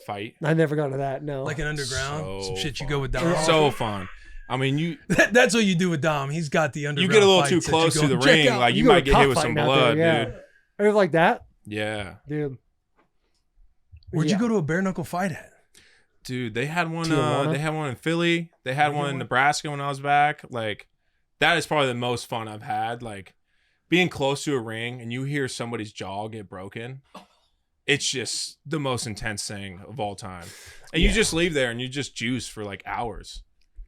fight? I never got to that. No. Like an underground. So Some shit you fun. go with Dom. So fun. I mean, That's what you do with Dom. He's got the underground. you get a little too fights that you close go, to the "Check ring, out." like you go might get hit with some cockfighting out there, blood, yeah. dude. Ever like that, Yeah. dude? Where'd Yeah. you go to a bare knuckle fight at? Dude, they had one. Tijuana? They had one in Philly. They had one in Nebraska when I was back. Like, that is probably the most fun I've had. Like, being close to a ring and you hear somebody's jaw get broken. It's just the most intense thing of all time. And you just leave there and you just juice for like hours.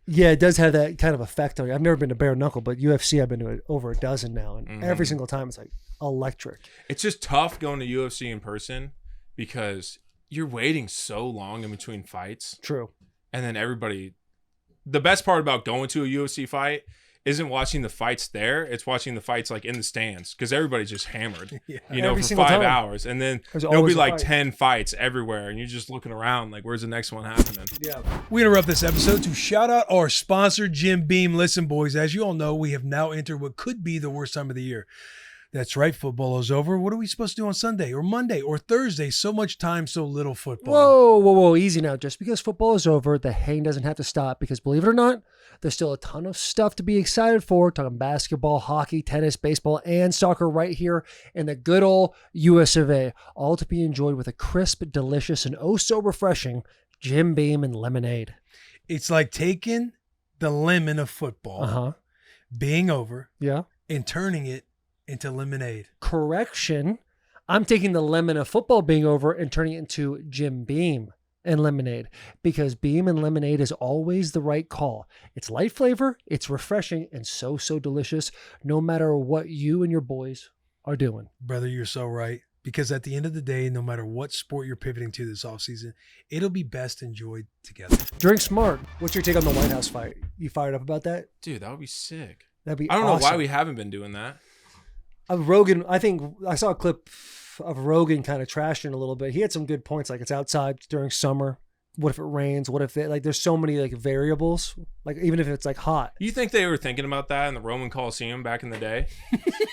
Yeah, it does have that kind of effect on you. I've never been to bare knuckle, but UFC I've been to it over a dozen now, and every single time it's like electric. It's just tough going to UFC in person because you're waiting so long in between fights. True. And then everybody, the best part about going to a UFC fight isn't watching the fights there. It's watching the fights like in the stands because everybody's just hammered, Every for single 5 time. hours. And then There's there'll always be a like fight. 10 fights everywhere. And you're just looking around like, where's the next one happening? Yeah. We interrupt this episode to shout out our sponsor, Jim Beam. Listen, boys, as you all know, we have now entered what could be the worst time of the year. That's right. Football is over. What are we supposed to do on Sunday or Monday or Thursday? So much time, so little football. Whoa. Easy now. Just because football is over, the hang doesn't have to stop because believe it or not, there's still a ton of stuff to be excited for. Talking basketball, hockey, tennis, baseball, and soccer right here in the good old US of A. All to be enjoyed with a crisp, delicious, and oh so refreshing Jim Beam and lemonade. It's like taking the lemon of football being over and turning it into lemonade. Correction. I'm taking the lemon of football being over and turning it into Jim Beam and lemonade because Beam and lemonade is always the right call. It's light flavor, it's refreshing, and so delicious no matter what you and your boys are doing. Brother, you're so right. Because at the end of the day, no matter what sport you're pivoting to this offseason, it'll be best enjoyed together. Drink smart. What's your take on the White House fight? You fired up about that? Dude, that would be sick. That'd be I don't awesome. know why we haven't been doing that. Rogan, I think I saw a clip of Rogan kind of trashing a little bit. He had some good points, like it's outside during summer. What if it rains? What if there's so many like variables, like even if it's like hot. You think they were thinking about that in the Roman Coliseum back in the day?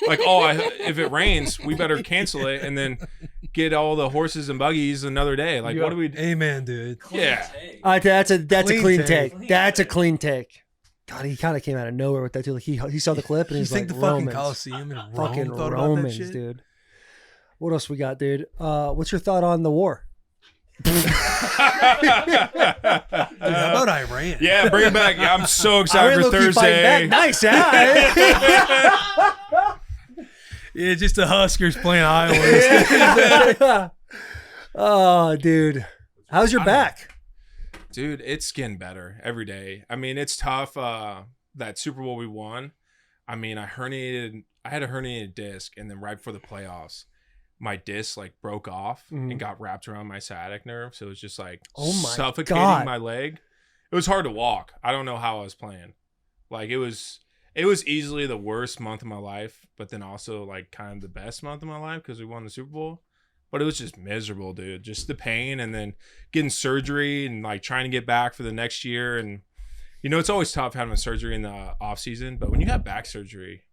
Like, if it rains, we better cancel it and then get all the horses and buggies another day. Like, what do we do? Amen, dude. Yeah. That's a clean take. take. That's a clean take. God, he kind of came out of nowhere with that too. Like he saw the clip and You he's think like, the fucking Romans. Coliseum and Rome Fucking thought Romans, about that shit? dude. What else we got, dude? What's your thought on the war? Dude, how about Iran? Yeah, bring it back. I'm so excited for Thursday. Nice, Yeah, just the Huskers playing Iowa. Oh, dude. How's your back? Dude, it's getting better every day. I mean, it's tough. That Super Bowl we won. I mean, I had a herniated disc, and then right before the playoffs, my disc like broke off and got wrapped around my sciatic nerve. So it was just like suffocating my leg. It was hard to walk. I don't know how I was playing. Like it was easily the worst month of my life, but then also like kind of the best month of my life because we won the Super Bowl. But it was just miserable, dude. Just the pain and then getting surgery and like trying to get back for the next year. And, you know, it's always tough having a surgery in the off season, but when you have back surgery,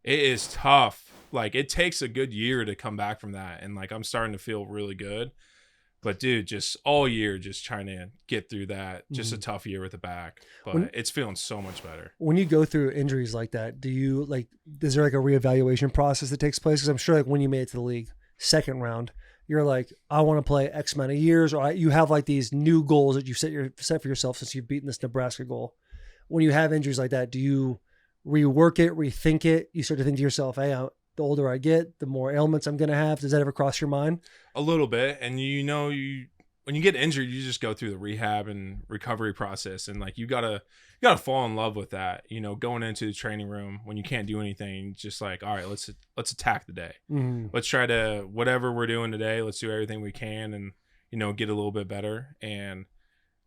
it is tough. Like it takes a good year to come back from that. And like, I'm starting to feel really good, but dude, just all year, just trying to get through that. Just a tough year with the back, but it's feeling so much better. When you go through injuries like that, is there like a reevaluation process that takes place? Cause I'm sure like when you made it to the league, second round, you're like, I want to play X amount of years, or you have like these new goals that you've set for yourself since you've beaten this Nebraska goal. When you have injuries like that, do you rework it, rethink it? You start to think to yourself, hey, the older I get, the more ailments I'm going to have. Does that ever cross your mind? A little bit. And you know, when you get injured, you just go through the rehab and recovery process. And like, you gotta fall in love with that, you know, going into the training room when you can't do anything, just like, all right, let's attack the day. Let's try to, whatever we're doing today, let's do everything we can and, you know, get a little bit better. And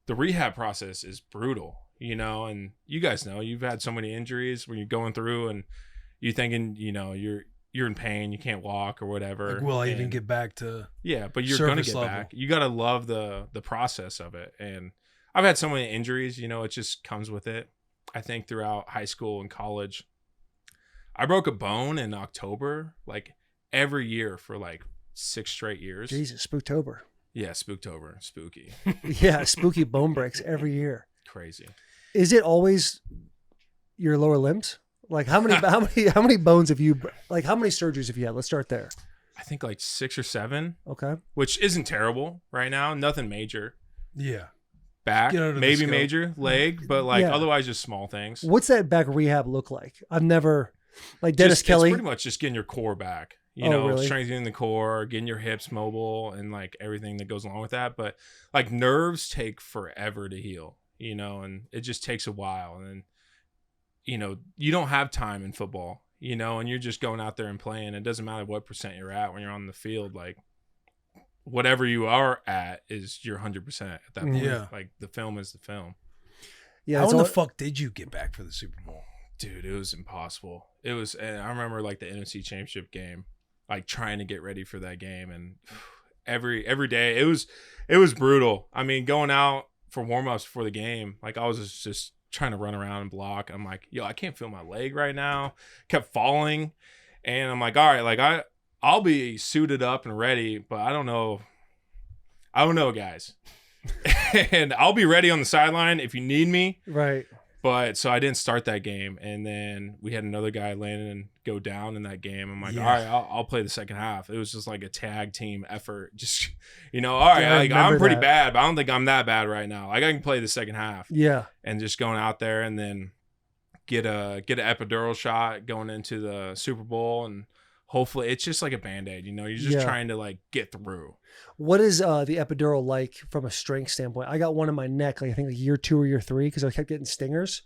the rehab process is brutal, you know, and you guys know you've had so many injuries when you're going through and you're thinking, you know, you're in pain, you can't walk or whatever. Like, will I even get back to but you're gonna get level. back. You gotta love the process of it. And I've had so many injuries, you know, it just comes with it. I think throughout high school and college, I broke a bone in October, like every year for like 6 straight years. Jesus, Spooktober. Yeah, Spooktober, spooky, Yeah, spooky bone breaks every year. crazy. Is it always your lower limbs? Like how many bones have you, like how many surgeries have you had? Let's start there. I think like 6 or 7, Okay. which isn't terrible right now. Nothing major. Yeah. Back, Get under the maybe scope. major, leg, but like Yeah. otherwise just small things. What's that back rehab look like? I've never, like Dennis It's Kelly. pretty much just getting your core back. You Oh, know, really? strengthening the core, getting your hips mobile, and like everything that goes along with that. But like nerves take forever to heal, you know, and it just takes a while. And then, you know, you don't have time in football, you know, and you're just going out there and playing. It doesn't matter what % you're at when you're on the field. Like whatever you are at is your 100% at that point. Yeah. Like the film is the film. Yeah. How it's in the all- fuck did you get back for the Super Bowl? Dude, it was impossible. It was, and I remember like the NFC Championship game, like trying to get ready for that game, and every day it was brutal. I mean, going out for warm-ups before the game, like I was just trying to run around and block. I'm like, yo, I can't feel my leg right now. Kept falling, And I'm like, all right, like I'll be suited up and ready, but I don't know, guys. And I'll be ready on the sideline if you need me. Right. But so I didn't start that game, and then we had another guy land and go down in that game. I'm like, all right, I'll play the second half. It was just like a tag team effort. Just, all right, Yeah, like, I'm pretty that. bad, but I don't think I'm that bad right now. Like I can play the second half. Yeah. And just going out there and then get an epidural shot going into the Super Bowl, and hopefully it's just like a Band-Aid. You're just trying to like get through. What is the epidural like from a strength standpoint? I got one in my neck, like I think like year 2 or year 3, because I kept getting stingers.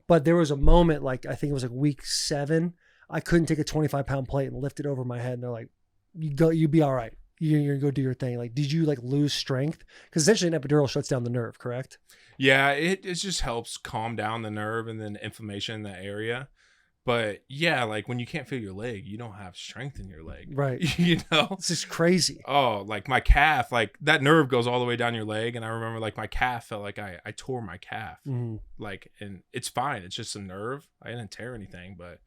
But there was a moment, like I think it was like week 7, I couldn't take a 25-pound plate and lift it over my head. And they're like, "You be all right. You're gonna go do your thing." Like, did you like lose strength? Because essentially an epidural shuts down the nerve, correct? Yeah, it just helps calm down the nerve and then inflammation in the area. But yeah, like when you can't feel your leg, you don't have strength in your leg. Right. It's just crazy. Oh, like my calf, like that nerve goes all the way down your leg. And I remember like my calf felt like I tore my calf. Mm-hmm. Like, and it's fine. It's just a nerve. I didn't tear anything, but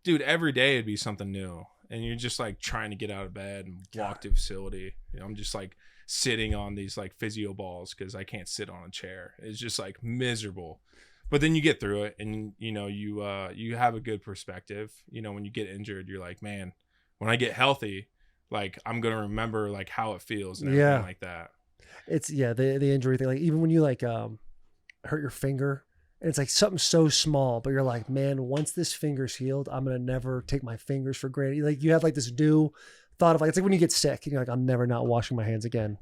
dude, every day it'd be something new. And you're just like trying to get out of bed and walk to a facility. I'm just like sitting on these like physio balls because I can't sit on a chair. It's just like miserable. But then you get through it, and you have a good perspective. When you get injured, you're like, man, when I get healthy, like I'm gonna remember like how it feels and everything like that. It's the injury thing. Like even when you like hurt your finger, and it's like something so small, but you're like, man, once this finger's healed, I'm gonna never take my fingers for granted. Like you have like this new thought of like, it's like when you get sick and you're like, I'm never not washing my hands again.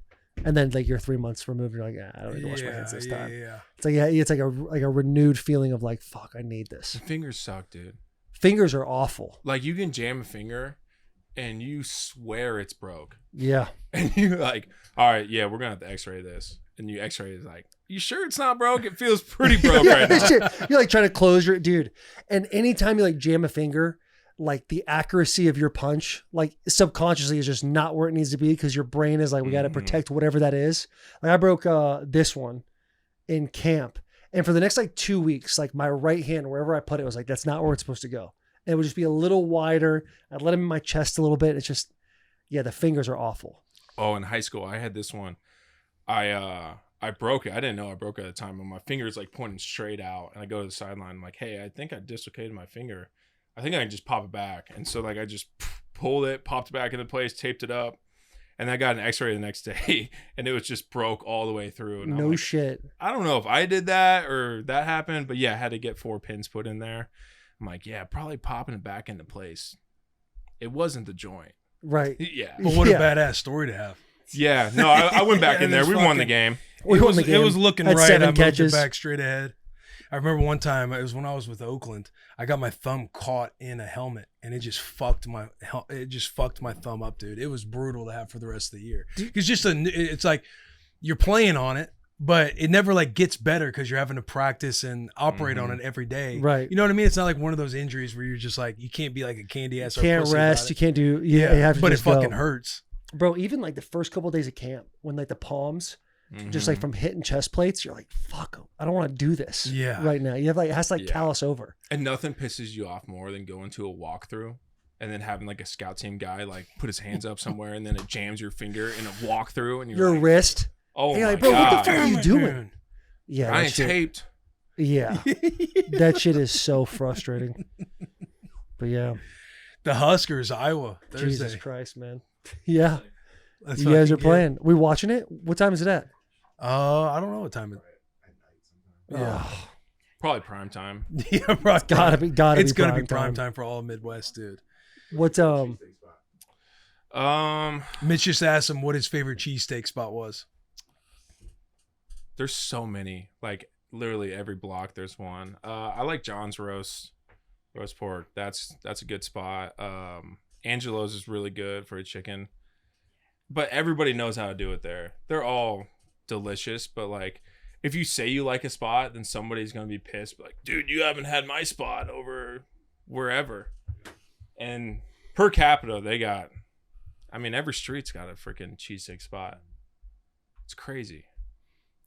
And then like you're 3 months removed, you're like, I don't need to wash my hands this time. Yeah. It's like, it's like a renewed feeling of like, fuck, I need this. The fingers suck, dude. Fingers are awful. Like you can jam a finger and you swear it's broke. Yeah. And you're like, all right, yeah, we're gonna have to x-ray this. And you x-ray is like, you sure it's not broke? It feels pretty broke right now. You're like trying to close your dude. And anytime you like jam a finger, like the accuracy of your punch, like subconsciously is just not where it needs to be because your brain is like, we got to protect whatever that is. Like I broke this one in camp. And for the next like 2 weeks, like my right hand, wherever I put it, was like, that's not where it's supposed to go. And it would just be a little wider. I'd let him in my chest a little bit. It's just, the fingers are awful. Oh, in high school, I had this one. I broke it. I didn't know I broke it at the time, but my finger is like pointing straight out. And I go to the sideline. I'm like, hey, I think I dislocated my finger. I think I can just pop it back. And so like I just pulled it, popped it back into place, taped it up. And I got an x-ray the next day and it was just broke all the way through. And No like, shit. I don't know if I did that or that happened, but yeah, I had to get 4 pins put in there. I'm like, yeah, probably popping it back into place. It wasn't the joint. Right. Yeah. But what a badass story to have. Yeah. No, I went back in there. We won the game. It was looking Had right. 7 I moved catches. it back straight ahead. I remember one time, it was when I was with Oakland, I got my thumb caught in a helmet and it just fucked my thumb up, dude. It was brutal to have for the rest of the year. It's like you're playing on it, but it never like gets better because you're having to practice and operate on it every day. Right. You know what I mean? It's not like one of those injuries where you're just like, you can't be like a candy ass. You can't rest. You can't do, you have to but it just go. fucking hurts. Bro, even like the first couple of days of camp, when like the palms, just like from hitting chest plates, you're like, fuck, I don't want to do this right now. You have like, it has to like callus over. And nothing pisses you off more than going to a walkthrough and then having like a scout team guy like put his hands up somewhere and then it jams your finger in a walkthrough and your like, wrist. Oh, you're my like, bro, God. what the fuck are you doing? Yeah, I ain't taped. Yeah. That shit is so frustrating. But yeah. The Huskers, Iowa, Thursday. Jesus Christ, man. Yeah. That's you guys are playing. We watching it? What time is it at? I don't know what time it is. Yeah. Probably prime time. Yeah, bro. It's gotta be It's gonna be prime time for all of Midwest, dude. What's Mitch just asked him what his favorite cheesesteak spot was. There's so many. Like literally every block there's one. I like John's roast pork. That's a good spot. Angelo's is really good for a chicken. But everybody knows how to do it there. They're all delicious, but like if you say you like a spot, then somebody's gonna be pissed. Like, dude, you haven't had my spot over wherever. And per capita, they got, I mean, every street's got a freaking cheesesteak spot. It's crazy.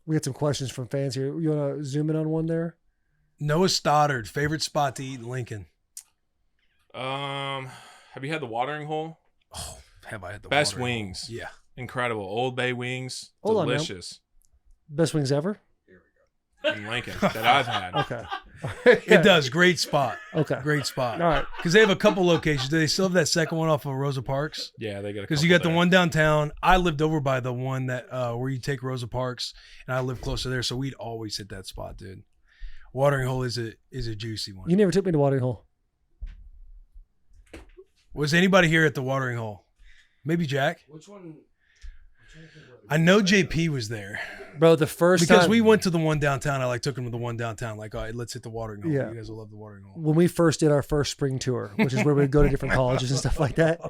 We got some questions from fans here. You want to zoom in on one there? Noah Stoddard, favorite spot to eat in Lincoln. Have you had the watering hole? Oh, have I had the Best water? wings. Yeah. Incredible. Old Bay wings. Hold on now. Delicious. Best wings ever. In Lincoln that I've had. Okay. It does. Great spot. Okay. Great spot. All right. Because they have a couple locations. Do they still have that second one off of Rosa Parks? Yeah, they got a Because you couple got the there. one downtown. I lived over by the one that where you take Rosa Parks, and I live closer there, so we'd always hit that spot, dude. Watering hole is a juicy one. You never took me to watering hole. Was anybody here at the watering hole? Maybe Jack. Which one? I know JP was there Bro, the first because time we went to the one downtown. I took him to the one downtown. Like, all right, let's hit the watering hole. Yeah. You guys will love the watering hole. when we first did our first spring tour, which is where we'd go to different colleges and stuff like that.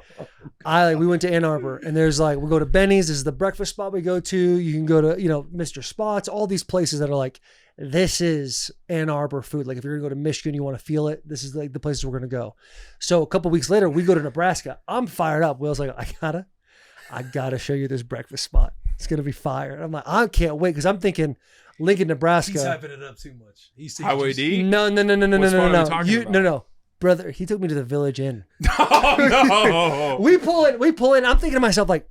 We went to Ann Arbor, and there's like, we'll go to Benny's. This is the breakfast spot we go to. You can go to, Mr. Spots, all these places that are like, this is Ann Arbor food. Like if you're gonna go to Michigan, you want to feel it. This is like the places we're gonna go. So a couple weeks later, we go to Nebraska. I'm fired up. Will's like, I gotta show you this breakfast spot. It's gonna be fire. And I'm like, I can't wait because I'm thinking Lincoln, Nebraska. He's hyping it up too much. He's Highway D? No. What spot are we talking about? No. Brother, he took me to the Village Inn. Oh, no. We pull in. I'm thinking to myself, like,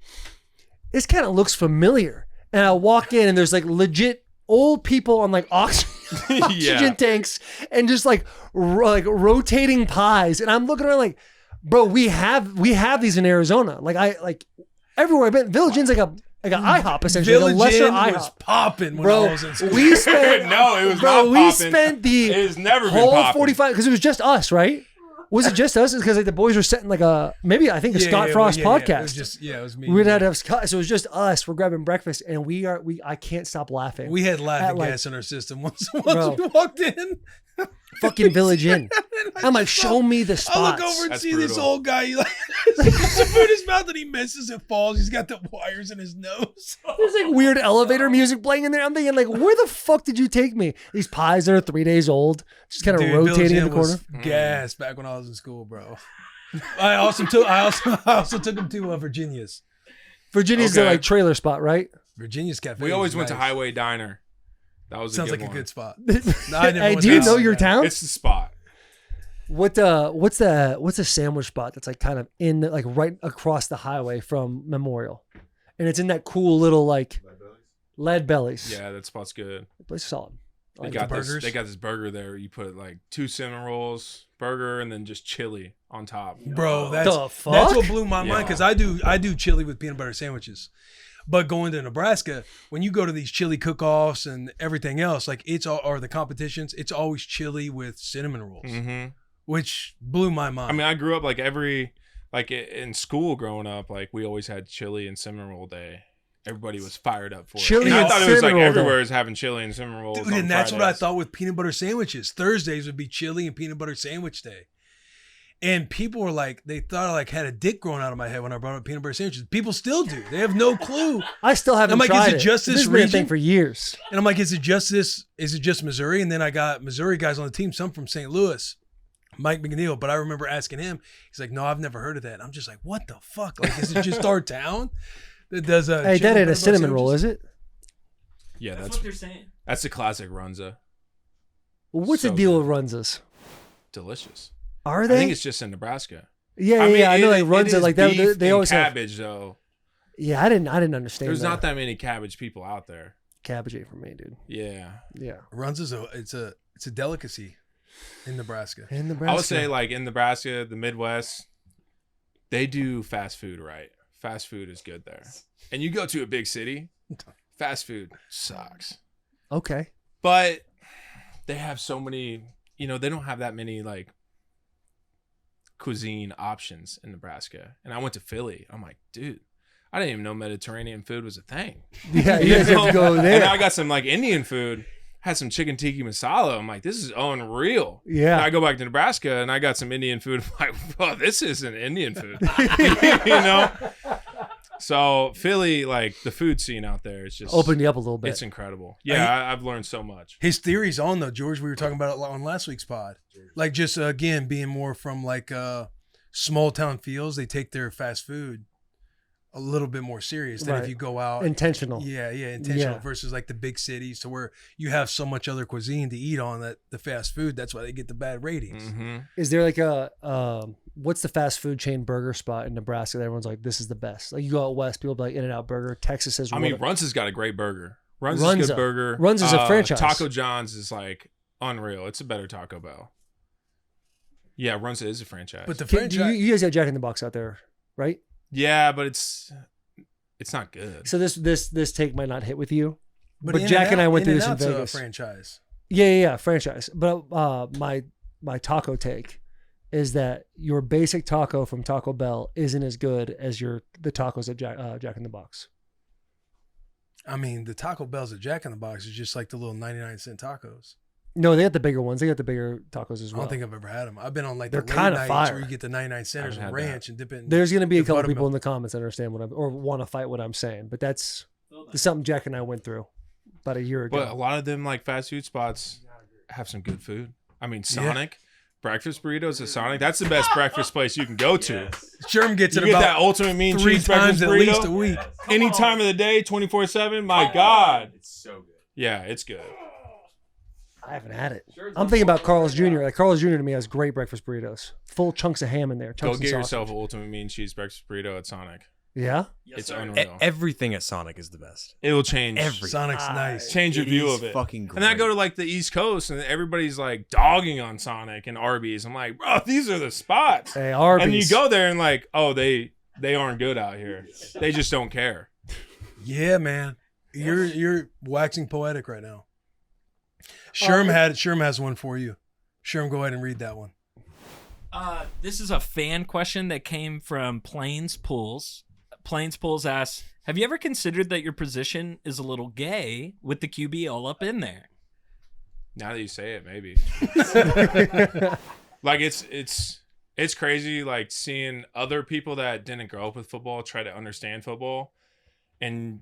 this kind of looks familiar. And I walk in and there's like legit old people on like oxygen Yeah. tanks and just like rotating pies. And I'm looking around like, bro, we have these in Arizona. Like everywhere I've been, Village Inn's like an IHOP essentially, Village a lesser Inn was IHOP. popping when Bro, I was in school. we spent No, it was bro, not we popping. spent the It has never been whole popping. 45 because it was just us, right? Was it just us? It's because like the boys were setting like a Scott Frost podcast. It was just, it was me. We'd had to have Scott, so it was just us. We're grabbing breakfast, and I can't stop laughing. We had laughing At, like- gas in our system once Bro. we walked in. fucking Village Inn. I'm like, show me the I spots. look over and That's see this brutal. old guy. He like some food in his mouth and he misses. It falls. He's got the wires in his nose. There's like weird elevator music playing in there. I'm thinking like, where the fuck did you take me? These pies that are 3 days old, just kind of Dude, rotating in the Village Inn corner. was gas back when I was in school, bro. I also took him to Virginia's. Virginia's the Okay. like trailer spot, right? Virginia's cafe. We always was went to nice. Highway Diner. That was Sounds a good like one. a good spot. I never Hey, went do you to know Highway your Diner. town? It's the spot. What's the sandwich spot that's like kind of in the, like right across the highway from Memorial, and it's in that cool little like Lead Bellies. Yeah, that spot's good. The place is solid. I They like got it. this. burgers? They got this burger there. You put like 2 cinnamon rolls, burger, and then just chili on top. Bro, The that's fuck? what blew my mind Yeah. because I do chili with peanut butter sandwiches. But going to Nebraska, when you go to these chili cook-offs and everything else, like it's all or the competitions, it's always chili with cinnamon rolls, Mm-hmm. which blew my mind. I mean, I grew up like in school growing up, like we always had chili and cinnamon roll day. Everybody was fired up for Chili it. And I and thought it was like cinnamon roll day. everywhere is having chili and cinnamon rolls. dude, on and that's what I Fridays. thought with peanut butter sandwiches. Thursdays would be chili and peanut butter sandwich day. And people were like, they thought I like had a dick growing out of my head when I brought up peanut butter sandwiches. People still do. They have no clue. I still haven't I'm like, tried is it just this has been a thing region? for years. And I'm like, is it just this? Is it just Missouri? And then I got Missouri guys on the team, some from St. Louis, Mike McNeil. But I remember asking him, he's like, no, I've never heard of that. And I'm just like, what the fuck? Like, is it just our town that does a Hey, that ain't a cinnamon roll, is it? Yeah, That's that's what they're saying. that's the classic Runza. Well, what's So the deal good. with Runzas? Delicious. Are I they? think it's just in Nebraska. yeah, I mean, I know it- like it Runza is like that. beef They and always have. cabbage though. Yeah, I didn't understand. There's that. not that many cabbage people out there. cabbage ain't for me, dude. Yeah. Yeah, Runs is it's a delicacy in Nebraska. in Nebraska. I would say like in Nebraska, the Midwest, they do fast food right. Fast food is good there. And you go to a big city, fast food sucks. okay. But they have so many, they don't have that many like cuisine options in Nebraska. And I went to Philly. I'm like, dude, I didn't even know Mediterranean food was a thing. Yeah, you guys have to go And there. I got some like Indian food, had some chicken tikka masala. I'm like, this is unreal. Yeah. And I go back to Nebraska and I got some Indian food. I'm like, bro, this isn't Indian food. you know? So Philly, like the food scene out there is just Opened you up a little bit. It's incredible. Yeah, I've learned so much. His theory's on though, George. We were talking about it on last week's pod. Like just again being more from like small town feels. They take their fast food a little bit more serious than if Right. you go out Intentional. intentional Yeah. versus like the big cities to where you have so much other cuisine to eat on that the fast food. That's why they get the bad ratings. Mm-hmm. Is there like a what's the fast food chain burger spot in Nebraska that everyone's like, this is the best? Like you go out west, people be like In-N-Out Burger. Texas is I mean, Runza's got a great burger. Runza's a Runza. good burger. Runza's a franchise. Taco John's is like unreal. It's a better Taco Bell. Yeah, Runza is a franchise. But the Do franchise, you guys got Jack in the Box out there, right? yeah, but it's not good. So this take might not hit with you, but In-N-Out- Jack and I went through this in In-N-Out's a Vegas. franchise. Yeah, franchise. But my taco take is that your basic taco from Taco Bell isn't as good as the tacos at Jack in the Box. I mean, the Taco Bells at Jack in the Box is just like the little 99-cent tacos. No, they got the bigger ones. They got the bigger tacos as I well. don't think I've ever had them. I've been on like They're the late kinda nights fire. where you get the 99 centers haven't and had ranch and dip it in. There's going to be a with couple people buttermilk. in the comments that understand what I'm or want to fight what I'm saying, but that's something Jack and I went through about a year ago. But a lot of them like fast food spots have some good food. I mean, Sonic. Breakfast burritos at Sonic. That's the best breakfast place you can go to. Sherm gets You it get about that ultimate mean 3 cheese times breakfast at burrito least a week. any time of the day, 24/7. My God, It's so good. yeah, it's good. I haven't had it. I'm thinking about Carl's Jr. Like Carl's Jr. to me has great breakfast burritos, full chunks of ham in there. Go Chunks get of yourself sausage. an ultimate mean cheese breakfast burrito at Sonic. Yeah, It's unreal. Everything at Sonic is the best. It will change Sonic's nice. change your view is of it. fucking great. And I go to like the East Coast, and everybody's like dogging on Sonic and Arby's. I'm like, bro, these are the spots. hey Arby's. And you go there and like, oh, they aren't good out here. They just don't care. Yeah, man. You're waxing poetic right now. Sherm has one for you. Sherm, go ahead and read that one. This is a fan question that came from Plains Pools. Plains Pools asks, have you ever considered that your position is a little gay with the QB all up in there? Now that you say it, maybe. Like it's crazy like seeing other people that didn't grow up with football try to understand football. And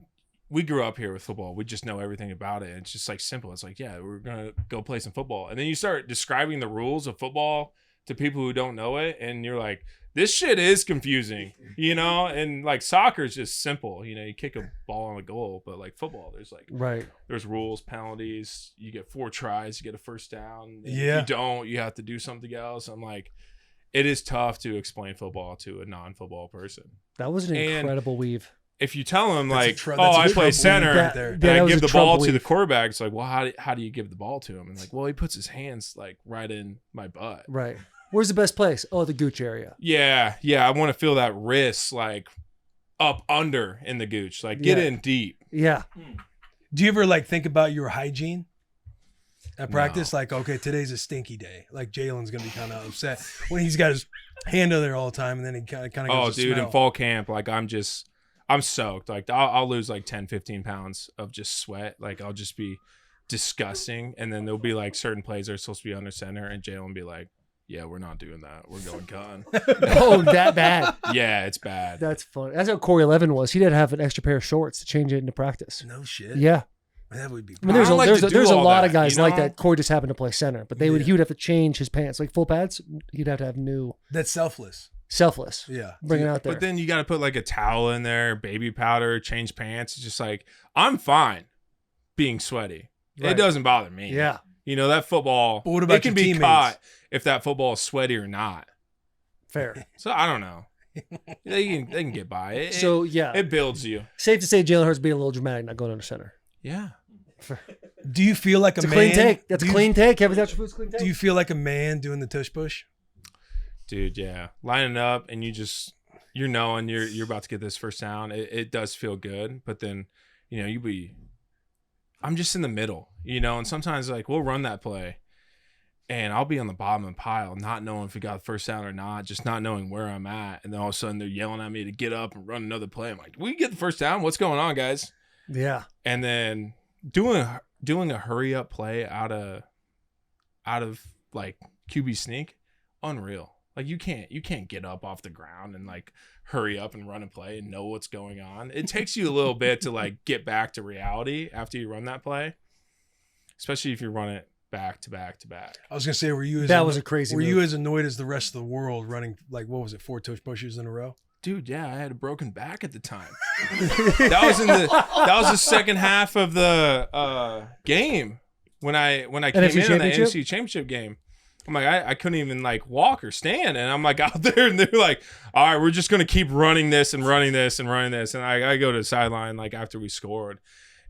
we grew up here with football. We just know everything about it. It's just like simple. It's like, yeah, we're going to go play some football. And then you start describing the rules of football to people who don't know it. And you're like, this shit is confusing, you know? And like soccer is just simple. You know, you kick a ball on a goal, but like football, there's like, right. there's rules, penalties. You get 4 tries, you get a first down. And Yeah. If you don't, you have to do something else. I'm like, it is tough to explain football to a non-football person. That was an And- incredible weave. If you tell them like, that's oh, a I play trouble center right there. and that I was give a the ball trouble to the weave. quarterback, it's like, well, how do you give the ball to him? And like, well, he puts his hands like right in my butt. Right. Where's the best place? Oh, the Gooch area. Yeah. I want to feel that wrist like up under in the gooch. Like get Yeah. in deep. Yeah. Do you ever like think about your hygiene at practice? Like, okay, today's a stinky day. Like Jalen's gonna be kind of upset when he's got his hand in there all the time, and then he kind of Oh, goes to dude, smell. in fall camp, like I'm soaked. Like I'll lose like 10, 15 pounds of just sweat. Like I'll just be disgusting. And then there'll be like certain plays that are supposed to be under center, and Jalen will be like, yeah, we're not doing that. We're going gun. Oh, that bad. Yeah, it's bad. That's funny. That's how Corey Levin was. He did have an extra pair of shorts to change it into practice. No shit. Yeah. That would be. I mean, there's I don't like to do there's a all lot that, of guys you like know? that. Corey just happened to play center, but he would have to change his pants, like full pads. He'd have to have new That's selfless. selfless. Yeah. Bring it out there. But then you got to put like a towel in there, baby powder, change pants. It's just like, I'm fine being sweaty. Right. It doesn't bother me. Yeah. You know, that football, But what about it can your be teammates? caught if that football is sweaty or not. Fair. So I don't know. They can get by. It builds you. Safe to say Jalen Hurts being a little dramatic, not going under center. Yeah. Do you feel like It's a a man? clean take. That's do a you- clean take. Kevin Thatcher Food's clean take. Do you feel like a man doing the tush push? Dude, yeah. Lining up and you're knowing you're about to get this first down. It does feel good, but then, you know, I'm just in the middle, you know, and sometimes like we'll run that play and I'll be on the bottom of the pile, not knowing if we got the first down or not, just not knowing where I'm at. And then all of a sudden they're yelling at me to get up and run another play. I'm like, we get the first down. What's going on, guys? Yeah. And then doing a hurry up play out of like QB sneak, unreal. Like you can't get up off the ground and like hurry up and run a play and know what's going on. It takes you a little bit to like get back to reality after you run that play, especially if you run it back to back to back. I was gonna say, were you as That was a crazy Were move. you as annoyed as the rest of the world running like what was it, 4 tush pushes in a row? dude, yeah, I had a broken back at the time. that was the second half of the game when I came NFC in on the NFC Championship game. I'm like, I couldn't even like walk or stand, and I'm like out there, and they're like, all right, we're just gonna keep running this and running this and running this, and I go to the sideline like after we scored.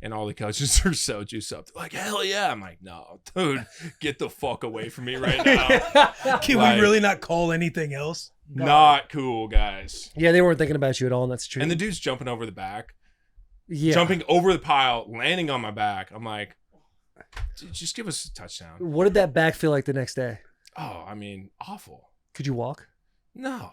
And all the coaches are so juiced up. They're like, hell yeah. I'm like, no, dude, get the fuck away from me right now. Can we really not call anything else? Not cool, guys. Yeah, they weren't thinking about you at all, and that's true. And the dude's jumping over the back. Yeah. Jumping over the pile, landing on my back. I'm like, just give us a touchdown. What did that back feel like the next day? Oh, I mean, awful. Could you walk? No.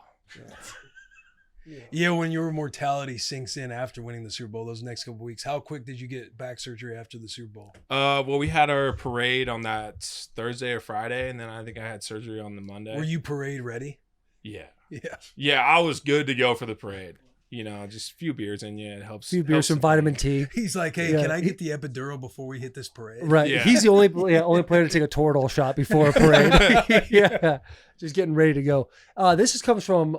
Yeah, when your mortality sinks in after winning the Super Bowl those next couple weeks, how quick did you get back surgery after the Super Bowl? Well, we had our parade on that Thursday or Friday, and then I think I had surgery on the Monday. Were you parade ready? Yeah. Yeah. Yeah, I was good to go for the parade. You know, just a few beers in you. It helps. A few beers, some vitamin T. He's like, hey, Yeah. can I get the epidural before we hit this parade? Right. Yeah. He's the only player to take a Toradol shot before a parade. Yeah. Just getting ready to go. This comes from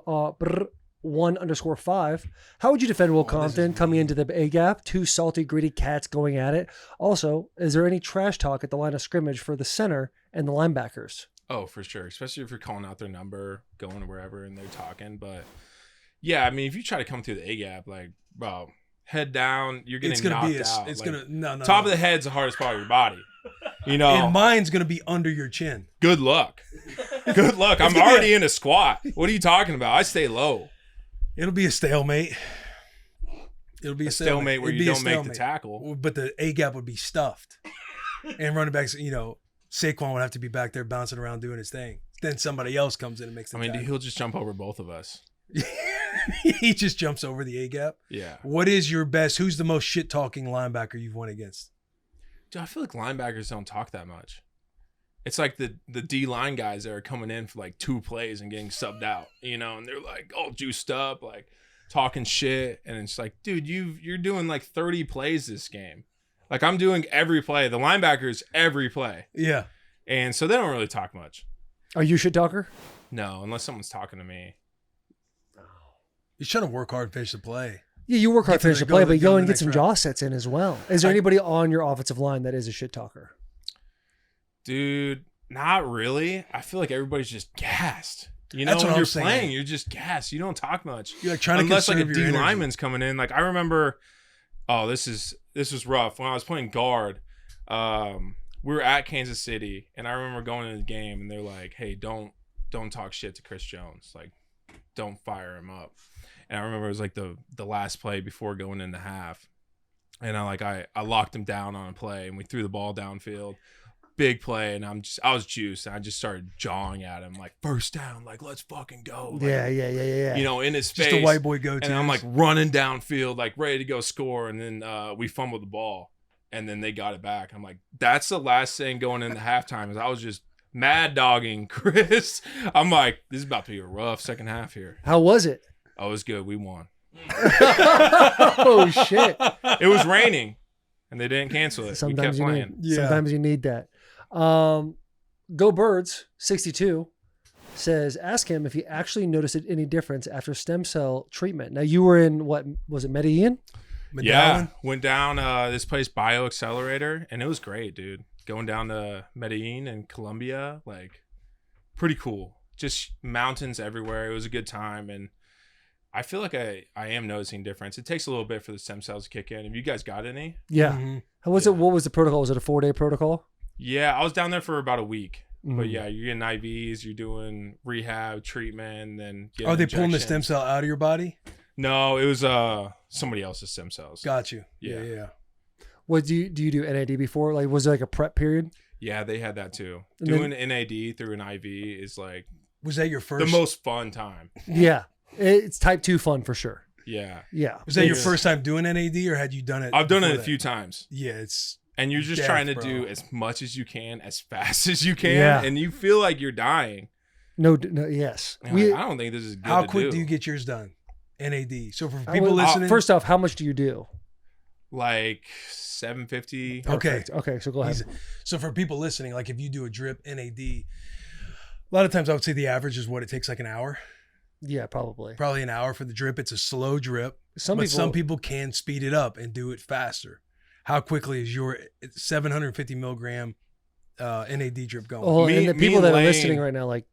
1_5. How would you defend Will Compton coming into the A gap? Two salty, gritty cats going at it. Also, is there any trash talk at the line of scrimmage for the center and the linebackers? Oh, for sure. Especially if you're calling out their number, going wherever, and they're talking. But yeah, I mean, if you try to come through the A gap, like, bro, head down, you're getting knocked out. It's like, gonna no. Top of the head's the hardest part of your body. You know, And mine's gonna be under your chin. good luck. Good luck. I'm already in a squat. What are you talking about? I stay low. It'll be a stalemate. It'll be a Stalemate where It'd you be a don't make the stalemate. tackle. But the A gap would be stuffed, and running backs, Saquon would have to be back there bouncing around doing his thing. Then somebody else comes in and makes the I mean, tackle. he'll just jump over both of us. He just jumps over the A gap. Yeah. What is your best? Who's the most shit talking linebacker you've won against? Dude, I feel like linebackers don't talk that much. It's like the D line guys that are coming in for like 2 plays and getting subbed out, and they're like all juiced up, like talking shit. And it's like, dude, you're doing like 30 plays this game. Like I'm doing every play. The linebackers, every play. Yeah. And so they don't really talk much. Are you a shit talker? No, unless someone's talking to me. He's trying to work hard, finish the play. Yeah, you work hard to Get to finish the the play, go- but go go to and the get some next jaw sets in as well. Is there anybody on your offensive line that is a shit talker? Dude, not really. I feel like everybody's just gassed. That's what when I'm you're saying. playing, you're just gassed. You don't talk much. You're like trying to Unless like a conserve your D energy. lineman's coming in. Like I remember, this was rough. When I was playing guard, we were at Kansas City, and I remember going into the game, and they're like, "Hey, don't talk shit to Chris Jones. Like, don't fire him up." And I remember it was like the last play before going into half, and I locked him down on a play, and we threw the ball downfield. Big play, and I was juiced, and I just started jawing at him like, first down, like let's fucking go. Like, Yeah. in his face. Just a white boy go-to. And I'm like running downfield, like ready to go score, and then we fumbled the ball, and then they got it back. I'm like, that's the last thing going into halftime is I was just mad dogging Chris. I'm like, this is about to be a rough second half here. How was it? Oh, it was good. We won. Oh shit! It was raining, and they didn't cancel it. Sometimes we you kept need. playing. Yeah. Sometimes you need that. Go Birds 62 says, ask him if he actually noticed any difference after stem cell treatment. Now you were in what was it, Medellin? Yeah, went down this place Bio Accelerator, and it was great, dude. Going down to Medellin and Colombia, like pretty cool. Just mountains everywhere. It was a good time, and I feel like I am noticing difference. It takes a little bit for the stem cells to kick in. Have you guys got any? Yeah. Mm-hmm. How was it? What was the protocol? Was it a 4-day protocol? Yeah, I was down there for about a week. Mhm. But yeah, you're getting IVs, you're doing rehab, treatment, then getting Are they pulling the stem injections. cell out of your body? No, it was somebody else's stem cells. Got you. Yeah. Yeah. What do you do NAD before? Like, was it like a prep period? Yeah, they had that too. And Doing NAD through an IV is like Was that your first? the most fun time. Yeah. It's type 2 fun for sure. Yeah. Yeah. Was that your It's- first time doing NAD, or had you done it? I've done it before a that? few times. Yeah, it's And you're just Death, trying to bro. do as much as you can, as fast as you can, Yeah. and you feel like you're dying. No, yes. And I'm like, I don't think this is good how to quick do. do you get yours done? NAD. So for I people would- listening, First off, how much do you do? Like 750. Okay. Perfect. Okay, so go ahead. Easy. So for people listening, like if you do a drip NAD, a lot of times I would say the average is what it takes like an hour. Yeah, probably. Probably an hour for the drip. It's a slow drip. Some people can speed it up and do it faster. How quickly is your 750 milligram NAD drip going? Oh, and the people that are Lane- listening right now, like,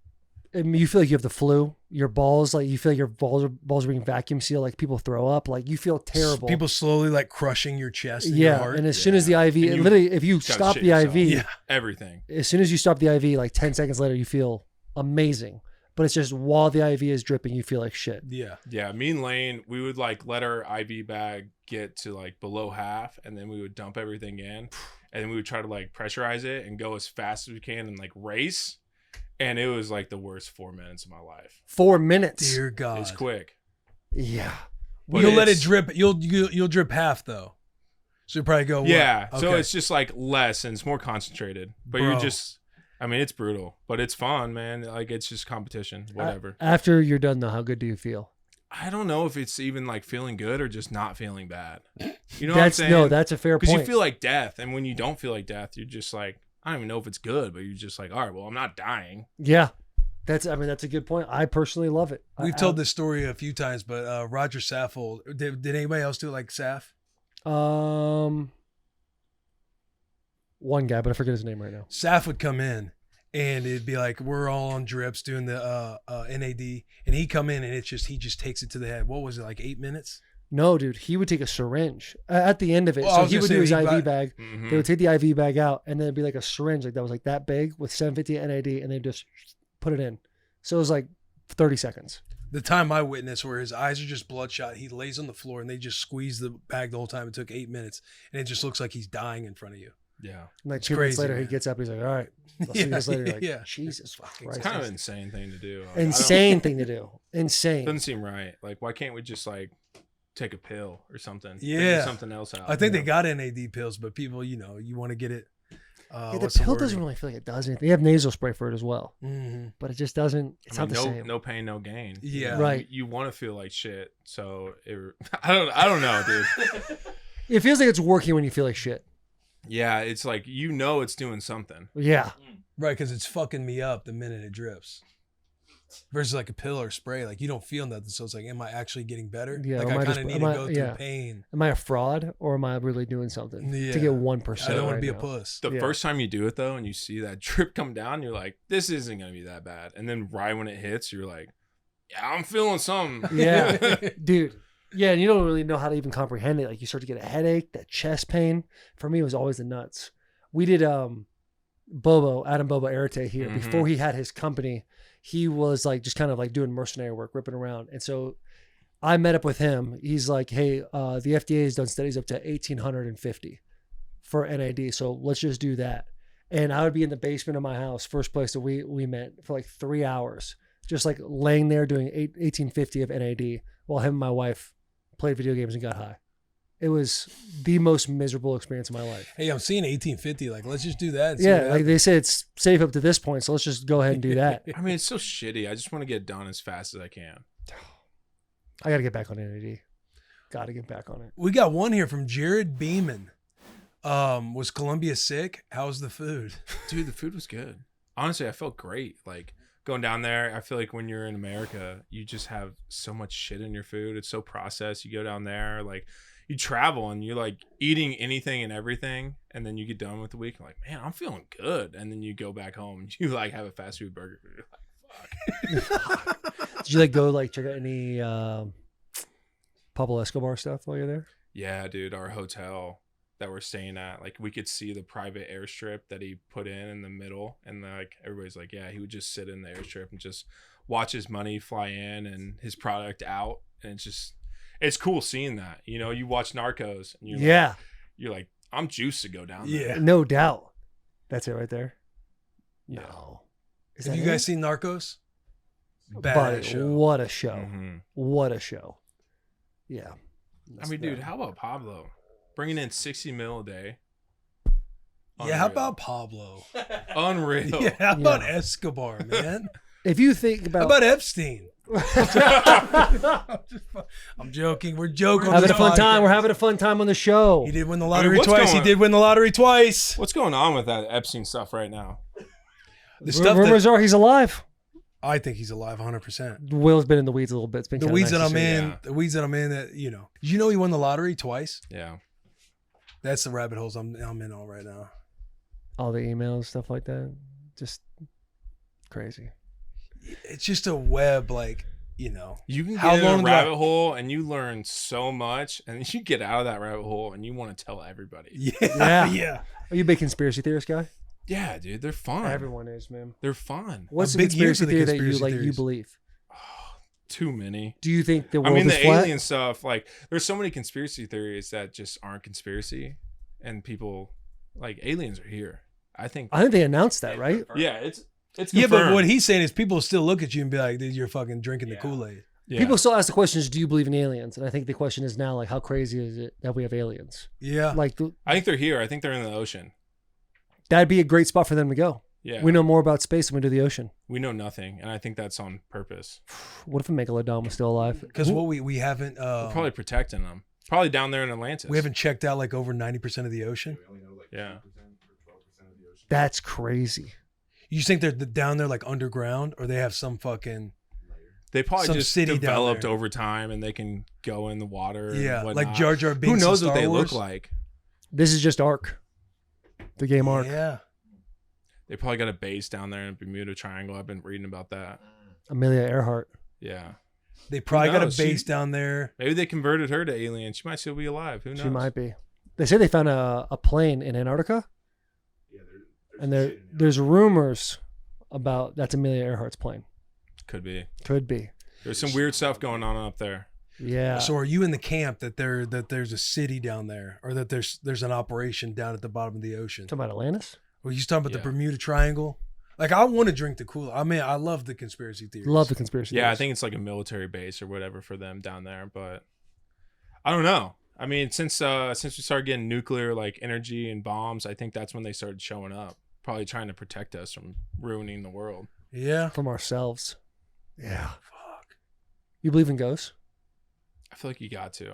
you feel like you have the flu. Your balls, like, you feel like your balls are being vacuum sealed. Like, people throw up. Like, you feel terrible. People slowly like crushing your chest and your yeah, heart. and as soon as the IV, And you literally, if you gotta stop shit the yourself. IV, Everything. as soon as you stop the IV, like 10 seconds later, you feel amazing. But it's just while the IV is dripping, you feel like shit. Yeah. Yeah, me and Lane, we would like let our IV bag get to like below half, and then we would dump everything in, and then we would try to like pressurize it and go as fast as we can and like race. And it was like the worst 4 minutes of my life. 4 minutes. Dear God. It's quick. Yeah. But You'll let it it's- drip. You'll drip half though. So you probably go. what? Yeah, so Okay. it's just like less and it's more concentrated. But Bro. you're just, I mean, it's brutal, but it's fun, man. Like it's just competition, whatever. After you're done, though, how good do you feel? I don't know if it's even like feeling good or just not feeling bad. You know what I'm saying? No, that's a fair Because point. you feel like death, and when you don't feel like death, you're just like, I don't even know if it's good, but you're just like, all right, well, I'm not dying. Yeah. That's a good point. I personally love it. We've told this story a few times, but Roger Saffold. Did anybody else do it like Saf? One guy, but I forget his name right now. Saf would come in, and it'd be like we're all on drips doing the NAD, and he'd come in, and he just takes it to the head. What was it, like 8 minutes? No, dude, he would take a syringe at the end of it. Well, I So was he gonna would say do his he IV buy- bag. Mhm. They would take the IV bag out, and then it'd be like a syringe, like that was like that big with 750 NAD, and they just put it in. So it was like 30 seconds. The time I witnessed where his eyes are just bloodshot, he lays on the floor, and they just squeeze the bag the whole time. It took 8 minutes, and it just looks like he's dying in front of you. Yeah. And like It's 2 minutes crazy, later, man. he gets up. He's like, "All right, I'll see you guys later." You're like, Yeah. Jesus Christ. It's kind of an insane thing to do. Like, Insane thing to do. It Insane. doesn't seem right. Like, why can't we just like take a pill or something? Yeah. Figure something else out. I think you they know? got NAD pills, but people, you want to get it. Yeah, the what's the pill wording? doesn't really feel like it does anything. They have nasal spray for it as well, Mhm. but it just doesn't. It's I mean, not the no, same. no pain, no gain. Yeah. Right. You want to feel like shit, so I don't know, dude. It feels like it's working when you feel like shit. Yeah, it's like it's doing something. Yeah. Right, because it's fucking me up the minute it drips. Versus like a pill or spray, like you don't feel nothing, so it's like, am I actually getting better? Yeah, like or am I I kind just- of need am to I- go through yeah. pain. Am I a fraud or am I really doing something Yeah. to get 1%? I don't want right to be now? a puss. The Yeah. first time you do it though, and you see that drip come down, you're like, this isn't gonna be that bad. And then right when it hits, you're like, yeah, I'm feeling something. Yeah, dude. Yeah, and you don't really know how to even comprehend it. Like you start to get a headache, that chest pain. For me, it was always the nuts. We did Adam Bobo Arate here Mhm. before he had his company. He was like just kind of like doing mercenary work, ripping around. And so I met up with him. He's like, hey, the FDA has done studies up to 1,850 for NAD. So let's just do that. And I would be in the basement of my house, first place that we met, for like 3 hours, just like laying there doing 1850 of NAD while him and my wife played video games and got high. It was the most miserable experience of my life. Hey, I'm seeing 1850. Like, let's just do that. and see what Yeah, like happens. they say it's safe up to this point, so let's just go ahead and do that. I mean, it's so shitty. I just want to get done as fast as I can. I got to get back on NAD. Got to get back on it. We got one here from Jared Beeman. Was Colombia sick? How's the food? Dude, the food was good. Honestly, I felt great. Like going down there, I feel like when you're in America, you just have so much shit in your food. It's so processed. You go down there, like you travel and you're like eating anything and everything, and then you get done with the week, you're like, man, I'm feeling good. And then you go back home and you like have a fast food burger. You're like, fuck. Did you like go like check out any Pablo Escobar stuff while you're there? Yeah, dude, our hotel that we're staying at, like we could see the private airstrip that he put in the middle, and like everybody's like, yeah, he would just sit in the airstrip and just watch his money fly in and his product out, and it's cool seeing that. You know, you watch Narcos and you're like, I'm juiced to go down there. Yeah. No doubt. That's it right there. No. Is Have that you guys it? seen Narcos? Buddy, Badass show. what a show. Mhm. What a show. Yeah. I mean, dude, how about Pablo bringing in 60 mil a day? Yeah, how Unreal. about Pablo? Unreal. Yeah, how about Yeah. Escobar, man? If you think How about, about Epstein? I'm joking. We're joking. on having this a fun time, podcast. we're having a fun time on the show. He did win the lottery what's twice. He going- did win the lottery twice. What's going on with that Epstein stuff right now? The stuff Rumors are he's alive. I think he's alive 100%. Will's been in the weeds a little bit. It's been The kinda weeds nice that to I'm see. in, Yeah. the weeds that I'm in, that you know. Did you know he won the lottery twice? Yeah. That's the rabbit holes I'm in on right now. All the emails, stuff like that. Just crazy. It's just a web, like, you know. You can How get in long a do I- rabbit hole and you learn so much, and then you get out of that rabbit hole and you want to tell everybody. Yeah. Yeah. Are you a big conspiracy theorist guy? Yeah, dude, they're fun. Everyone is, man. They're fun. What's I'm the big here conspiracy for the theory that conspiracy you theories. believe? Too many. Do you think the I world mean, is the flat? alien stuff, like, there's so many conspiracy theories that just aren't conspiracy, and people, like, aliens are here. I think they announced that, right? yeah, it's Yeah, but confirmed. what he's saying is people still look at you and be like, dude, you're fucking drinking the Kool-Aid. Yeah. People still ask the questions, do you believe in aliens? And I think the question is now, like, how crazy is it that we have aliens? Yeah. Like, I think they're here. I think they're in the ocean. that'd be a great spot for them to go. Yeah. We know more about space than we do the ocean. We know nothing, and I think that's on purpose. What if a megalodon was still alive? Because what we haven't We're probably protecting them. Probably down there in Atlantis. we haven't checked out like over 90% of the ocean. Yeah. That's crazy. You think they're down there like underground, or they have some fucking They probably some just city down developed there. over time, and they can go in the water. Yeah, and like whatnot. Jar Jar Binks. Who knows in what Star they Wars? look like? This is just Ark, the game Ark. Yeah. They probably got a base down there in Bermuda Triangle. I've been reading about that. Amelia Earhart. Yeah. They probably got a knows? base She- down there. Maybe they converted her to alien. She might still be alive. Who knows? She might be. They say they found a plane in Antarctica. And there's rumors about that's Amelia Earhart's plane. Could be. Could be. There's some weird stuff going on up there. Yeah. So are you in the camp that there's a city down there, or that there's an operation down at the bottom of the ocean? Talking about Atlantis? Were you talking about Yeah. the Bermuda Triangle? Like, I want to drink the Kool-Aid. I mean, I love the conspiracy theories. Love the conspiracy Yeah, I theories. think it's like a military base or whatever for them down there, but I don't know. I mean, since we started getting nuclear like energy and bombs, I think that's when they started showing up, probably trying to protect us from ruining the world. Yeah. From ourselves. Yeah. Fuck. You believe in ghosts? I feel like you got to.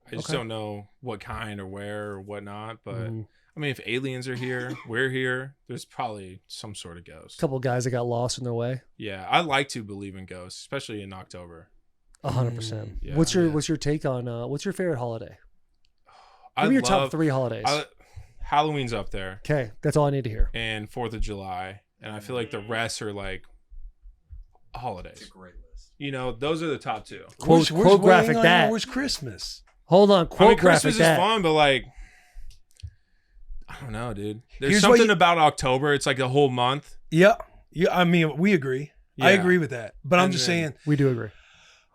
I just Okay. don't know what kind or where or whatnot, but Mhm. I mean, if aliens are here, we're here. There's probably some sort of ghost. Couple guys that got lost in their way. Yeah, I like to believe in ghosts, especially in October. 100%. Yeah. What's your take on what's your favorite holiday? I Give me your love top 3 holidays. Halloween's up there, Okay, that's all I need to hear. and 4th of July, and I feel like the rest are like holidays. Great list. You know, those are the top 2. Quote graphic hang on, that. Where's Christmas? Hold on, I mean, quote graphic Christmas is that. fun, but like, I don't know, dude. There's Here's what something you- about October. It's like a whole month. Yeah. Yeah. I mean, we agree. I Yeah. agree with that. But I'm And just then- saying, We do agree.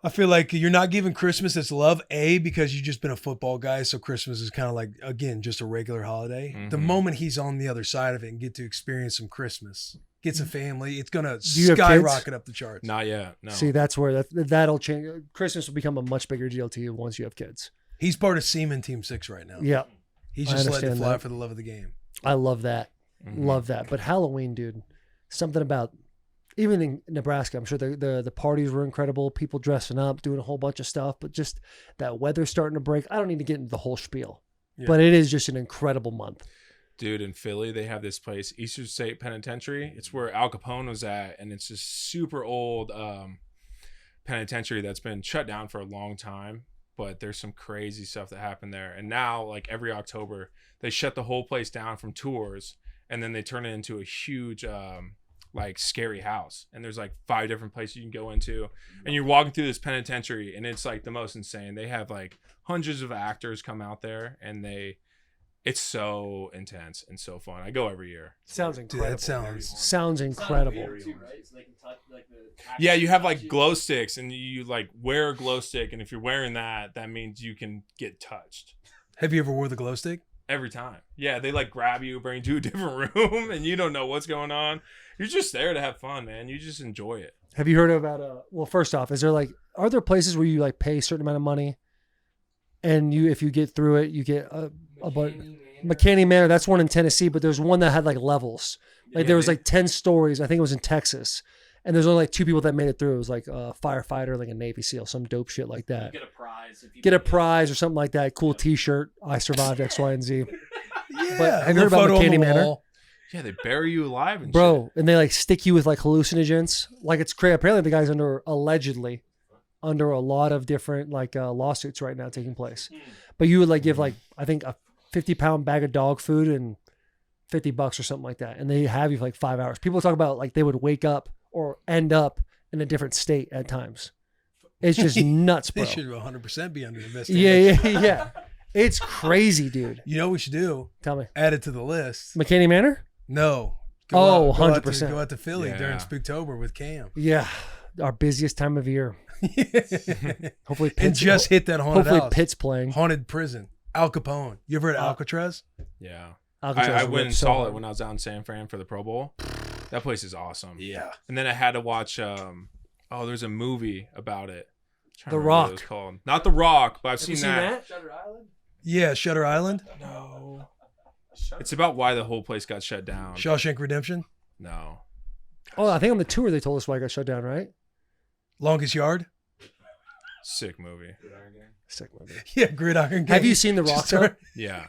I feel like you're not giving Christmas its love, because you've just been a football guy. So Christmas is kind of like, again, just a regular holiday. The Mhm. moment he's on the other side of it and get to experience some Christmas, gets a family, it's going to Do you have kids? skyrocket up the charts. Not yet. No. See, that's where that'll change. Christmas will become a much bigger deal to you once you have kids. He's part of Seaman Team 6 right now. Yeah, He's I just letting it understand fly that. for the love of the game. I love that. Mhm. Love that. But Halloween, dude, something about even in Nebraska, I'm sure the parties were incredible. People dressing up, doing a whole bunch of stuff, but just that weather starting to break. I don't need to get into the whole spiel, Yeah. but it is just an incredible month. Dude, in Philly, they have this place, Eastern State Penitentiary. It's where Al Capone was at, and it's this super old penitentiary that's been shut down for a long time. But there's some crazy stuff that happened there. And now, like every October, they shut the whole place down from tours, and then they turn it into a huge, like scary house. And there's like 5 different places you can go into, and you're walking through this penitentiary, and it's like the most insane. They have like hundreds of actors come out there, and it's so intense and so fun. I go every year. Sounds Dude, incredible. that sounds. Sounds incredible. Yeah, you have like glow sticks, and you like wear a glow stick, and if you're wearing that, that means you can get touched Have you ever wore the glow stick? every time. Yeah, they like grab you, bring you to a different room, and you don't know what's going on. You're just there to have fun, man. You just enjoy it. Have you heard about well, first off, are there places where you like pay a certain amount of money and if you get through it, you get a McKinney Manor, that's one in Tennessee, but there's one that had like levels. Like there was like 10 stories. I think it was in Texas. And there's only like 2 people that made it through. It was like a firefighter, like a Navy SEAL, some dope shit like that. Get a prize. If you Get a prize or something like that. Cool T-shirt. I survived X, Y, and Z. Yeah. But have a you heard little about photo on McKinney the Manor? wall. Yeah, they bury you alive and bro, and they like stick you with like hallucinogens. Like it's crazy. Apparently, the guy's allegedly under a lot of different like lawsuits right now taking place. But you would like give like I think a 50-pound bag of dog food and $50 or something like that, and they have you for like 5 hours. People talk about like they would wake up or end up in a different state at times. It's just nuts, bro. They should 100% be under investigation. Yeah. It's crazy, dude. You know what we should do? Tell me. Add it to the list. McKinney Manor? No. 100%. Go out to Philly during Spooktober with Cam. Yeah. Our busiest time of year. Hopefully Pitt's, and just hit that haunted hopefully house. Pitt's playing. Haunted prison. Al Capone. You ever heard of Alcatraz? Yeah. Alcatraz I went and ripped so saw hard. it when I was out in San Fran for the Pro Bowl. That place is awesome. Yeah. And then I had to watch there's a movie about it. I'm trying The to remember Rock. what it was called. Not The Rock, but I've Have you seen that. Yeah, Shutter Island. No. It's about why the whole place got shut down. Shawshank Redemption. No. Oh, I think on the tour they told us why it got shut down, right? Longest Yard. Sick movie. Sick movie. Yeah, Gridiron Gang. Have you seen The Rock? though? Yeah.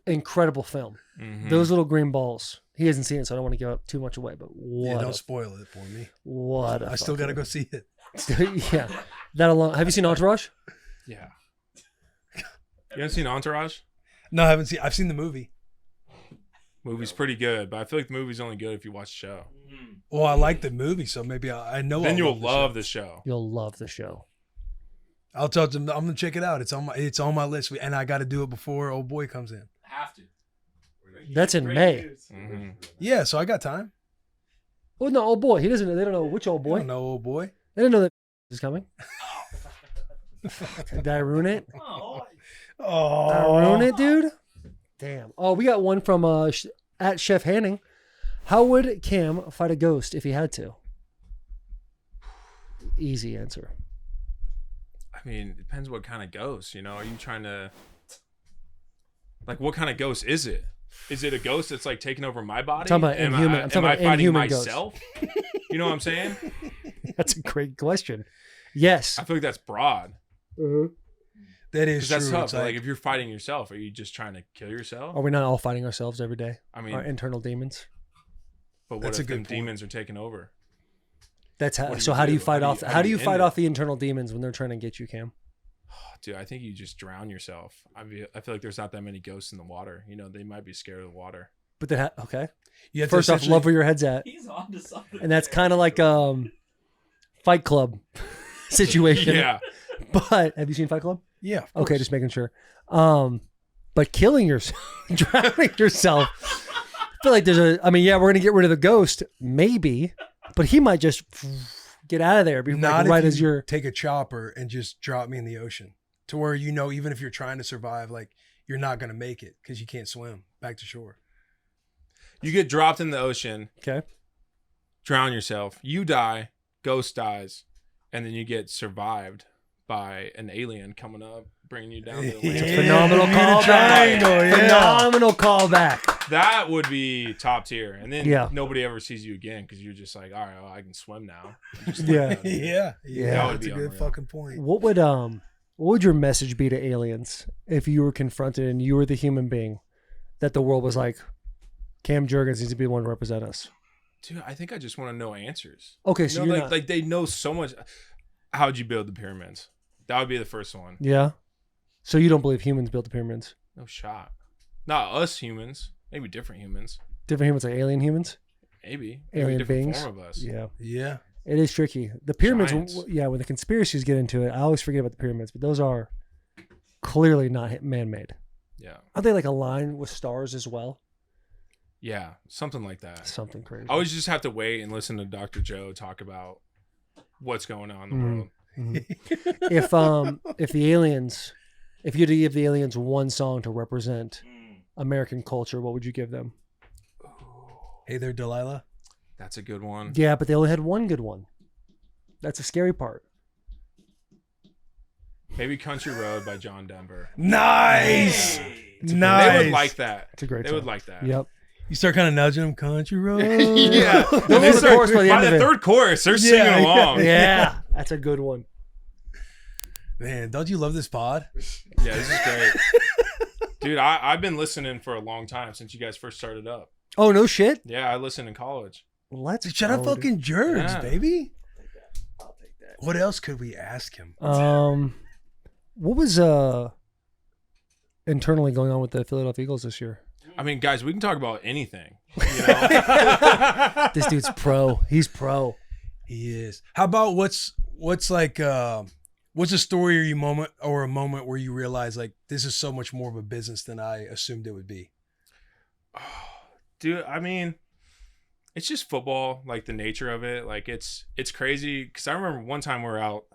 Incredible film. Mhm. Those little green balls. He hasn't seen it, so I don't want to give up too much away. But what? Yeah, a- don't spoil it for me. what? I still got to go see it. Yeah, that alone. Have you seen Entourage? Yeah. You haven't seen Entourage? No, I haven't seen. I've seen the movie. Movie's pretty good, but I feel like the movie's only good if you watch the show. Well, I like the movie, so maybe I know. Then I'll you'll love the the show. You'll love the show. I'll tell them I'm gonna check it out. It's on my list, and I got to do it before old boy comes in. Have to. That's in May. Mm-hmm. Yeah, so I got time. Oh no, old boy. He doesn't. They don't know which old I boy. don't know, old boy. They didn't know that is coming. Did I ruin it? Did I ruin it, dude? Damn. Oh, we got one from at Chef Hanning. How would Cam fight a ghost if he had to? Easy answer. I mean, it depends what kind of ghost, you know. Are you trying to like what kind of ghost is it? Is it a ghost that's like taking over my body? I'm talking about inhuman. I'm Am talking I about fighting inhuman ghosts. myself? You know what I'm saying? That's a great question. Yes. I feel like that's broad. That is 'Cause true. that's tough. It's Like if you're fighting yourself, are you just trying to kill yourself? Are we not all fighting ourselves every day? I mean, Our internal demons. but what That's a if good them point. demons are taking over? That's how. What do So you how do you do? fight How do off? you- How how do do you you fight end off it? the internal demons when they're trying to get you, Cam? Dude, I think you just drown yourself. I feel like there's not that many ghosts in the water. You know, they might be scared of the water. But then, okay. You have to First off, essentially- love where your head's at, He's on to something. and that's kind of like Fight Club situation. Yeah. But have you seen Fight Club? Yeah. of Okay, course. just making sure. But killing yourself, drowning yourself. I feel like there's a. I mean, yeah, we're gonna get rid of the ghost, maybe, but he might just get out of there. Be Not like, right if as you you're. take a chopper and just drop me in the ocean, to where you know even if you're trying to survive, like you're not gonna make it because you can't swim back to shore. You get dropped in the ocean, Okay. drown yourself, you die, ghost dies, and then you get survived by an alien coming up, bringing you down to the land. Phenomenal Bermuda callback. Triangle, yeah. Phenomenal callback. That would be top tier. And then Yeah. nobody ever sees you again because you're just like, all right, well, I can swim now. Yeah. Yeah, Yeah. That would that's a be good unreal. fucking point. What would your message be to aliens if you were confronted and you were the human being that the world was like, Cam Jurgens needs to be the one to represent us? Dude, I think I just want to know answers. Okay, You so know, you're like, not. like they know so much. How'd you build the pyramids? That would be the first one. Yeah. So you don't believe humans built the pyramids? No shot. Not us humans. Maybe different humans. Different humans, like alien humans? Maybe. Alien Maybe a different beings? form of us. Yeah. Yeah. It is tricky. The pyramids, Giants. yeah, when the conspiracies get into it, I always forget about the pyramids, but those are clearly not man-made. Yeah. Are they like aligned with stars as well? Yeah. Something like that. Something crazy. I always just have to wait and listen to Dr. Joe talk about what's going on in the world. If the aliens, if you had to give the aliens one song to represent American culture, what would you give them? Hey there, Delilah. That's a good one. Yeah, but they only had one good one. That's the scary part. Maybe Country Road by John Denver. Nice. They Nice. would like that. It's a great They song. would like that. Yep. You start kind of nudging them, country road. Yeah. They'll They the start- chorus by the end of the it. third chorus, they're singing along. Yeah, that's a good one. Man, don't you love this pod? Yeah, this is great. Dude, I've been listening for a long time since you guys first started up. Oh, no shit. Yeah, I listened in college. Let's Shout out go, fucking Jurgens, Yeah. baby. What else could we ask him? What was internally going on with the Philadelphia Eagles this year? I mean, guys, we can talk about anything. You know? This dude's pro. He's pro. He is. How about what's like what's a story or a moment where you realize like this is so much more of a business than I assumed it would be? Dude, I mean, it's just football, like the nature of it. Like it's crazy because I remember one time we were out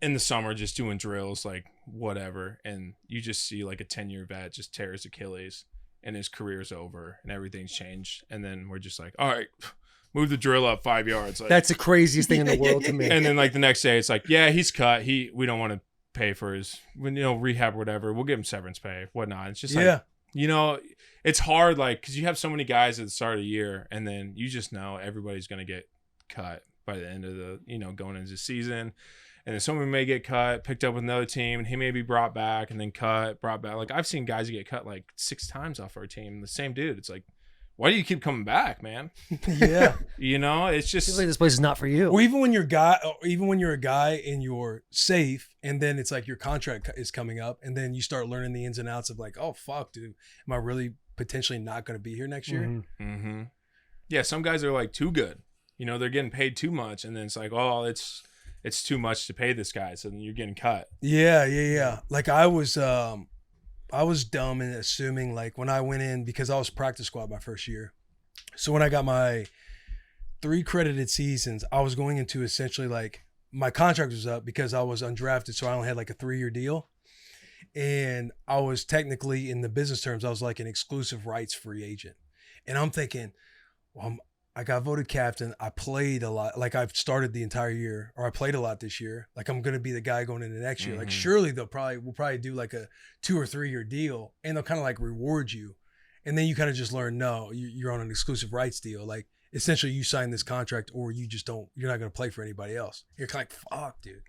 in the summer just doing drills, like whatever, and you just see like a 10-year vet just tear his Achilles and his career's over and everything's changed, and then we're just like, all right, move the drill up 5 yards. Like, That's the craziest thing in the world to me. and then like the next day it's like, yeah, he's cut. We don't want to pay for his rehab or whatever. We'll give him severance pay, whatnot. It's just like, it's hard, like, because you have so many guys at the start of the year, and then you just know everybody's going to get cut by the end of the, going into the season. And then someone may get cut, picked up with another team, and he may be brought back and then cut, brought back. Like, I've seen guys get cut like 6 times off our team. The same dude. It's like, why do you keep coming back, man? Yeah. It's just Seems like this place is not for you. Or even when you're a guy and you're safe, and then it's like your contract is coming up, and then you start learning the ins and outs of like, oh fuck, dude, am I really potentially not going to be here next year? Mm-hmm. Yeah, some guys are like too good. They're getting paid too much, and then it's like, oh, it's too much to pay this guy, so then you're getting cut. Yeah. Like I was dumb in assuming like when I went in, because I was practice squad my first year. So when I got my 3 credited seasons, I was going into essentially like my contract was up because I was undrafted. So I only had like a 3-year deal. And I was technically, in the business terms, I was like an exclusive rights free agent. And I'm thinking, well, I got voted captain. I played a lot. Like I've started the entire year, or I played a lot this year. Like I'm going to be the guy going into next year. Like surely we'll probably do like a 2 or 3 year deal, and they'll kind of like reward you. And then you kind of just learn, no, you're on an exclusive rights deal. Like essentially you sign this contract, or you're not going to play for anybody else. You're kind of like, fuck, dude.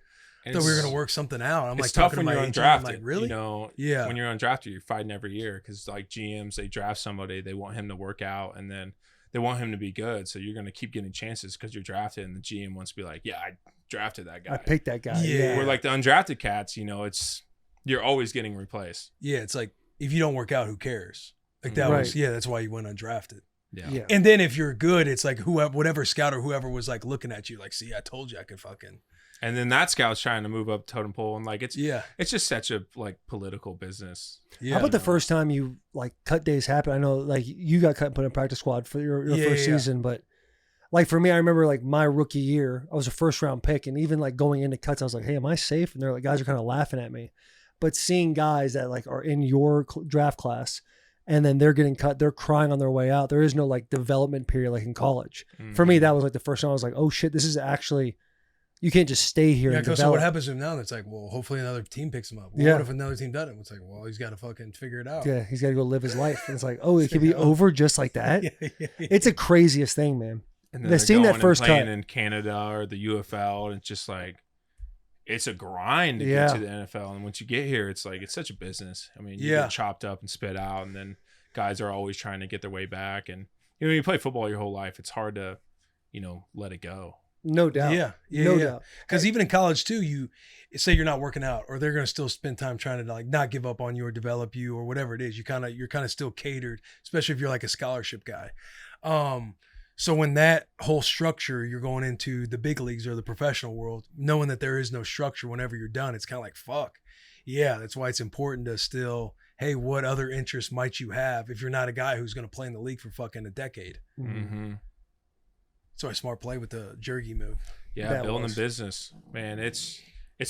I thought we were going to work something out. I'm it's like, tough when you're undrafted. Like, really? Yeah. When you're undrafted, you're fighting every year because like GMs, they draft somebody, they want him to work out, and then they want him to be good. So you're going to keep getting chances because you're drafted, and the GM wants to be like, yeah, I drafted that guy. I picked that guy. Yeah. Where like the undrafted cats, you're always getting replaced. Yeah. It's like, if you don't work out, who cares? Like that Right. was, that's why you went undrafted. Yeah. And then if you're good, it's like whatever scout or whoever was like looking at you, like, see, I told you I could fucking. And then that scout's trying to move up totem pole, and like it's just such a like political business. Yeah. How about the first time you like cut days happen? I know like you got cut and put in practice squad for your first season, but like for me, I remember like my rookie year, I was a 1st round pick, and even like going into cuts, I was like, hey, am I safe? And they're like, guys are kind of laughing at me. But seeing guys that like are in your draft class, and then they're getting cut, they're crying on their way out. There is no like development period like in college. For me, that was like the first time I was like, oh shit, this is actually, you can't just stay here and develop. So what happens to him now? It's like, well, hopefully another team picks him up. Well, what if another team doesn't? It's like, well, he's got to fucking figure it out. Yeah, he's got to go live his life. And it's like, oh, it could be over just like that. It's the craziest thing, man. And then seeing that first playing cut in Canada or the UFL, and it's just like, it's a grind to get to the NFL. And once you get here, it's like, it's such a business. I mean, you get chopped up and spit out, and then guys are always trying to get their way back. And you play football your whole life, it's hard to let it go. No doubt. No doubt. Because even in college too, you say you're not working out, or they're going to still spend time trying to like not give up on you or develop you or whatever it is. You're kind of still catered, especially if you're like a scholarship guy. So when that whole structure, you're going into the big leagues or the professional world, knowing that there is no structure whenever you're done, it's kind of like, fuck. Yeah, that's why it's important to still, hey, what other interests might you have if you're not a guy who's going to play in the league for fucking a decade? Mm-hmm. So a smart play with the Jurgy move. Yeah, building a business, man. It's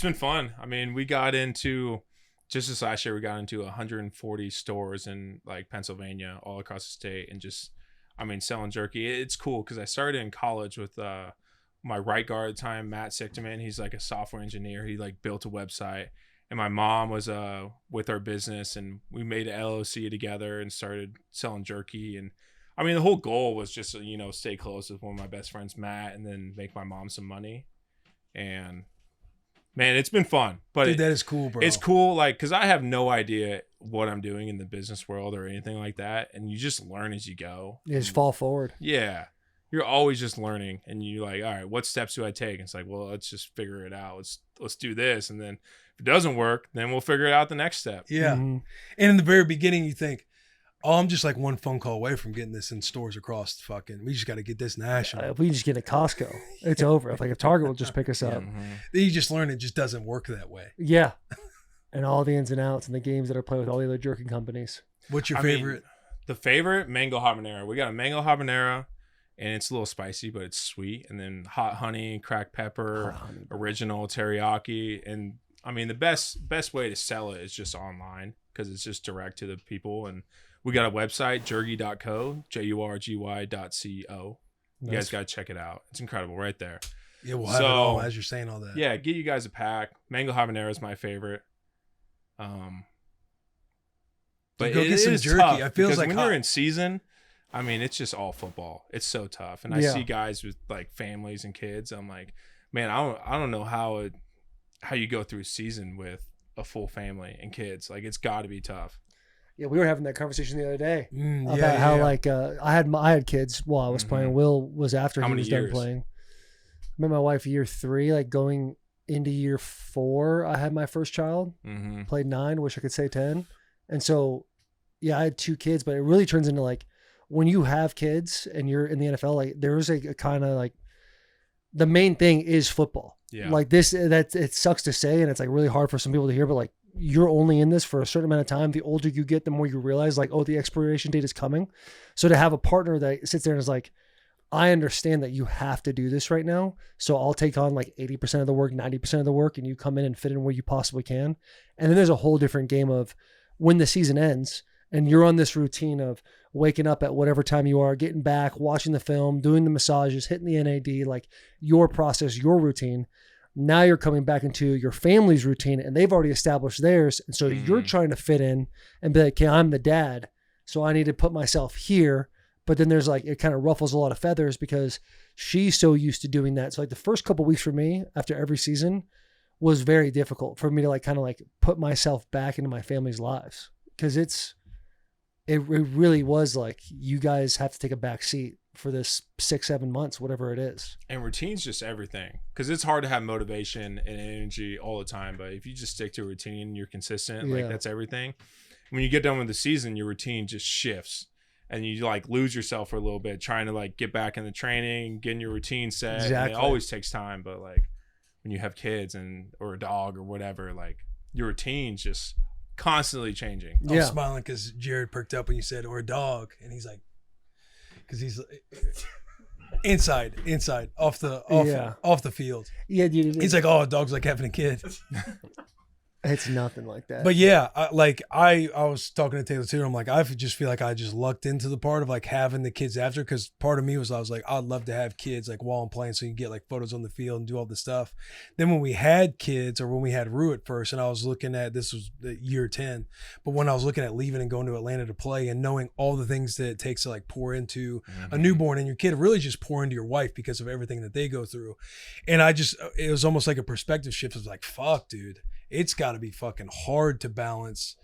been fun. I mean, we got into, just this last year, we got into 140 stores in like Pennsylvania, all across the state, and just, I mean, selling jerky. It's cool because I started in college with my right guard at the time, Matt Sichterman. He's like a software engineer. He like built a website, and my mom was with our business, and we made an LLC together and started selling jerky. And I mean, the whole goal was just stay close with one of my best friends, Matt, and then make my mom some money. And man, it's been fun. But dude, that is cool, bro. It's cool, like, because I have no idea what I'm doing in the business world or anything like that, and you just learn as you go. You just fall forward. Yeah. You're always just learning, and you're like, all right, what steps do I take? And it's like, well, let's just figure it out. Let's do this, and then if it doesn't work, then we'll figure it out the next step. Yeah. And in the very beginning, you think, oh, I'm just like one phone call away from getting this in stores across we just got to get this national. If we just get a Costco, it's over. If Target will just pick us up. Then you just learn it just doesn't work that way. Yeah. And all the ins and outs and the games that are played with all the other jerky companies. What's your favorite? The favorite, mango habanero. We got a mango habanero, and it's a little spicy, but it's sweet. And then hot honey, cracked pepper, original teriyaki. And I mean, the best way to sell it is just online because it's just direct to the people. And we got a website, jurgy.co, jurgy.co. You guys got to check it out. It's incredible right there. Yeah, we'll have it all as you're saying all that. Yeah, get you guys a pack. Mango habanero is my favorite. But go get some jerky. Tough I feel like when you're in season, I mean, it's just all football. It's so tough. And I see guys with like families and kids. I'm like, man, I don't know how you go through a season with a full family and kids. Like, it's got to be tough. Yeah, we were having that conversation the other day about how like I had kids while I was playing. Will was after he was done playing. I met my wife year 3, like going into year 4. I had my first child. Played 9. Wish I could say 10. And so, yeah, I had 2 kids, but it really turns into like when you have kids and you're in the NFL, like there's a kind of like the main thing is football. Yeah. Like it sucks to say, and it's like really hard for some people to hear, but like you're only in this for a certain amount of time. The older you get, the more you realize like, oh, the expiration date is coming. So to have a partner that sits there and is like, I understand that you have to do this right now. So I'll take on like 80% of the work, 90% of the work, and you come in and fit in where you possibly can. And then there's a whole different game of when the season ends and you're on this routine of waking up at whatever time you are, getting back, watching the film, doing the massages, hitting the NAD, like your process, your routine. Now you're coming back into your family's routine and they've already established theirs. And so you're trying to fit in and be like, okay, I'm the dad, so I need to put myself here. But then there's like, it kind of ruffles a lot of feathers because she's so used to doing that. So like the first couple of weeks for me after every season was very difficult for me to like kind of like put myself back into my family's lives. Cause it really was like, you guys have to take a back seat for this 6-7 months, whatever it is. And routine's just everything, because it's hard to have motivation and energy all the time. But if you just stick to a routine, you're consistent, like that's everything. When you get done with the season, your routine just shifts and you like lose yourself for a little bit trying to like get back in the training, getting your routine set. Exactly. And it always takes time, but like when you have kids or a dog or whatever, like your routine's just constantly changing. I'm smiling because Jared perked up when you said or a dog, and he's like, because he's inside off the field. Yeah, dude. He's like, oh, a dog's like having a kid. It's nothing like that. But yeah, I was talking to Taylor too. I'm like, I just feel like I just lucked into the part of like having the kids after, because part of me was, I was like, I'd love to have kids like while I'm playing, so you can get like photos on the field and do all this stuff. Then when we had kids, or when we had Rue at first, and I was looking at, this was year 10, but when I was looking at leaving and going to Atlanta to play and knowing all the things that it takes to like pour into a newborn and your kid, really just pour into your wife because of everything that they go through. And it was almost like a perspective shift. I was like, fuck, dude. It's got to be fucking hard to balance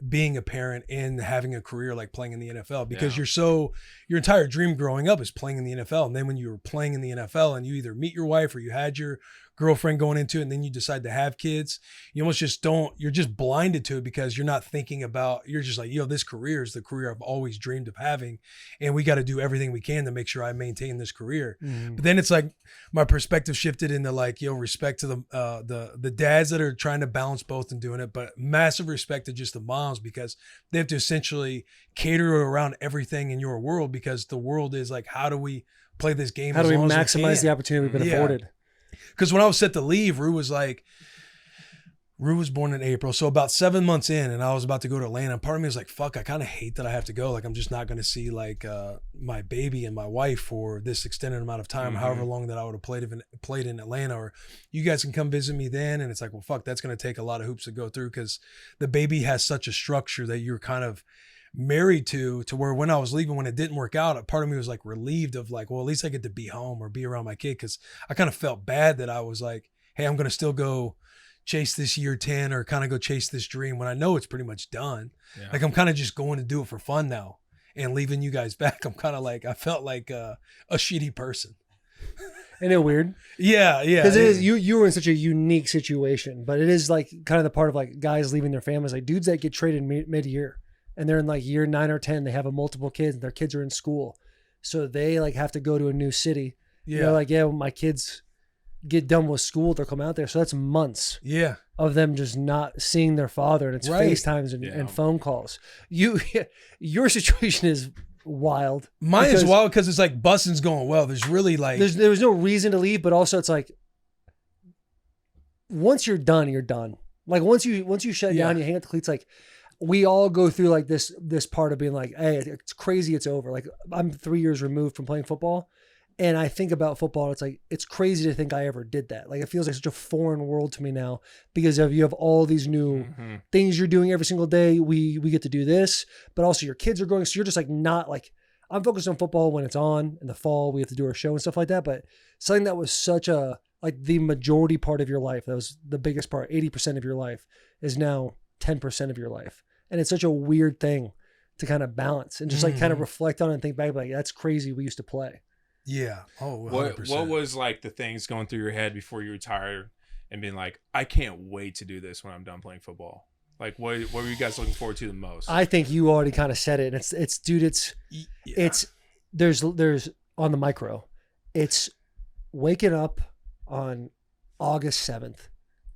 being a parent and having a career like playing in the NFL, because your entire dream growing up is playing in the NFL. And then when you were playing in the NFL and you either meet your wife or you had your girlfriend going into it, and then you decide to have kids, you almost just you're just blinded to it because you're not thinking about, you're just like, this career is the career I've always dreamed of having. And we got to do everything we can to make sure I maintain this career. But then it's like my perspective shifted into like, respect to the dads that are trying to balance both and doing it, but massive respect to just the moms, because they have to essentially cater around everything in your world, because the world is like, how do we play this game? How do we maximize the opportunity we've been afforded? Because when I was set to leave, Rue was born in April. So about 7 months in, and I was about to go to Atlanta. And part of me was like, fuck, I kind of hate that I have to go. Like, I'm just not going to see like my baby and my wife for this extended amount of time, however long that I would have played in Atlanta. Or you guys can come visit me then. And it's like, well, fuck, that's going to take a lot of hoops to go through, because the baby has such a structure that you're kind of married to where when I was leaving, when it didn't work out, part of me was like relieved of like, well, at least I get to be home or be around my kid. Cause I kind of felt bad that I was like, hey, I'm going to still go chase this year 10 or kind of go chase this dream when I know it's pretty much done. Yeah. Like I'm kind of just going to do it for fun now and leaving you guys back. I'm kind of like, I felt like a shitty person. Isn't it weird? Yeah. Because it is you were in such a unique situation, but it is like kind of the part of like guys leaving their families, like dudes that get traded mid-year and they're in like year 9 or 10, they have multiple kids and their kids are in school. So they like have to go to a new city. Yeah. They're like, when my kids get done with school, they'll come out there. So that's months of them just not seeing their father, and it's FaceTimes and phone calls. Your situation is wild. Mine is wild because it's like Bussin's going well. There's really like there's no reason to leave, but also it's like once you're done, you're done. Like once you shut down, you hang up the cleats. Like we all go through like this part of being like, hey, it's crazy, it's over. Like I'm 3 years removed from playing football. And I think about football, and it's like, it's crazy to think I ever did that. Like, it feels like such a foreign world to me now because you have all these new things you're doing every single day. We get to do this, but also your kids are growing. So you're just like, not like, I'm focused on football when it's on in the fall. We have to do our show and stuff like that. But something that was such a, like the majority part of your life, that was the biggest part, 80% of your life is now 10% of your life. And it's such a weird thing to kind of balance and just like kind of reflect on and think back, like, that's crazy. We used to play. Yeah. Oh, 100%. What was like the things going through your head before you retired and being like, I can't wait to do this when I'm done playing football? Like, what were you guys looking forward to the most? I think you already kind of said it. And it's there's on the micro, it's waking up on August 7th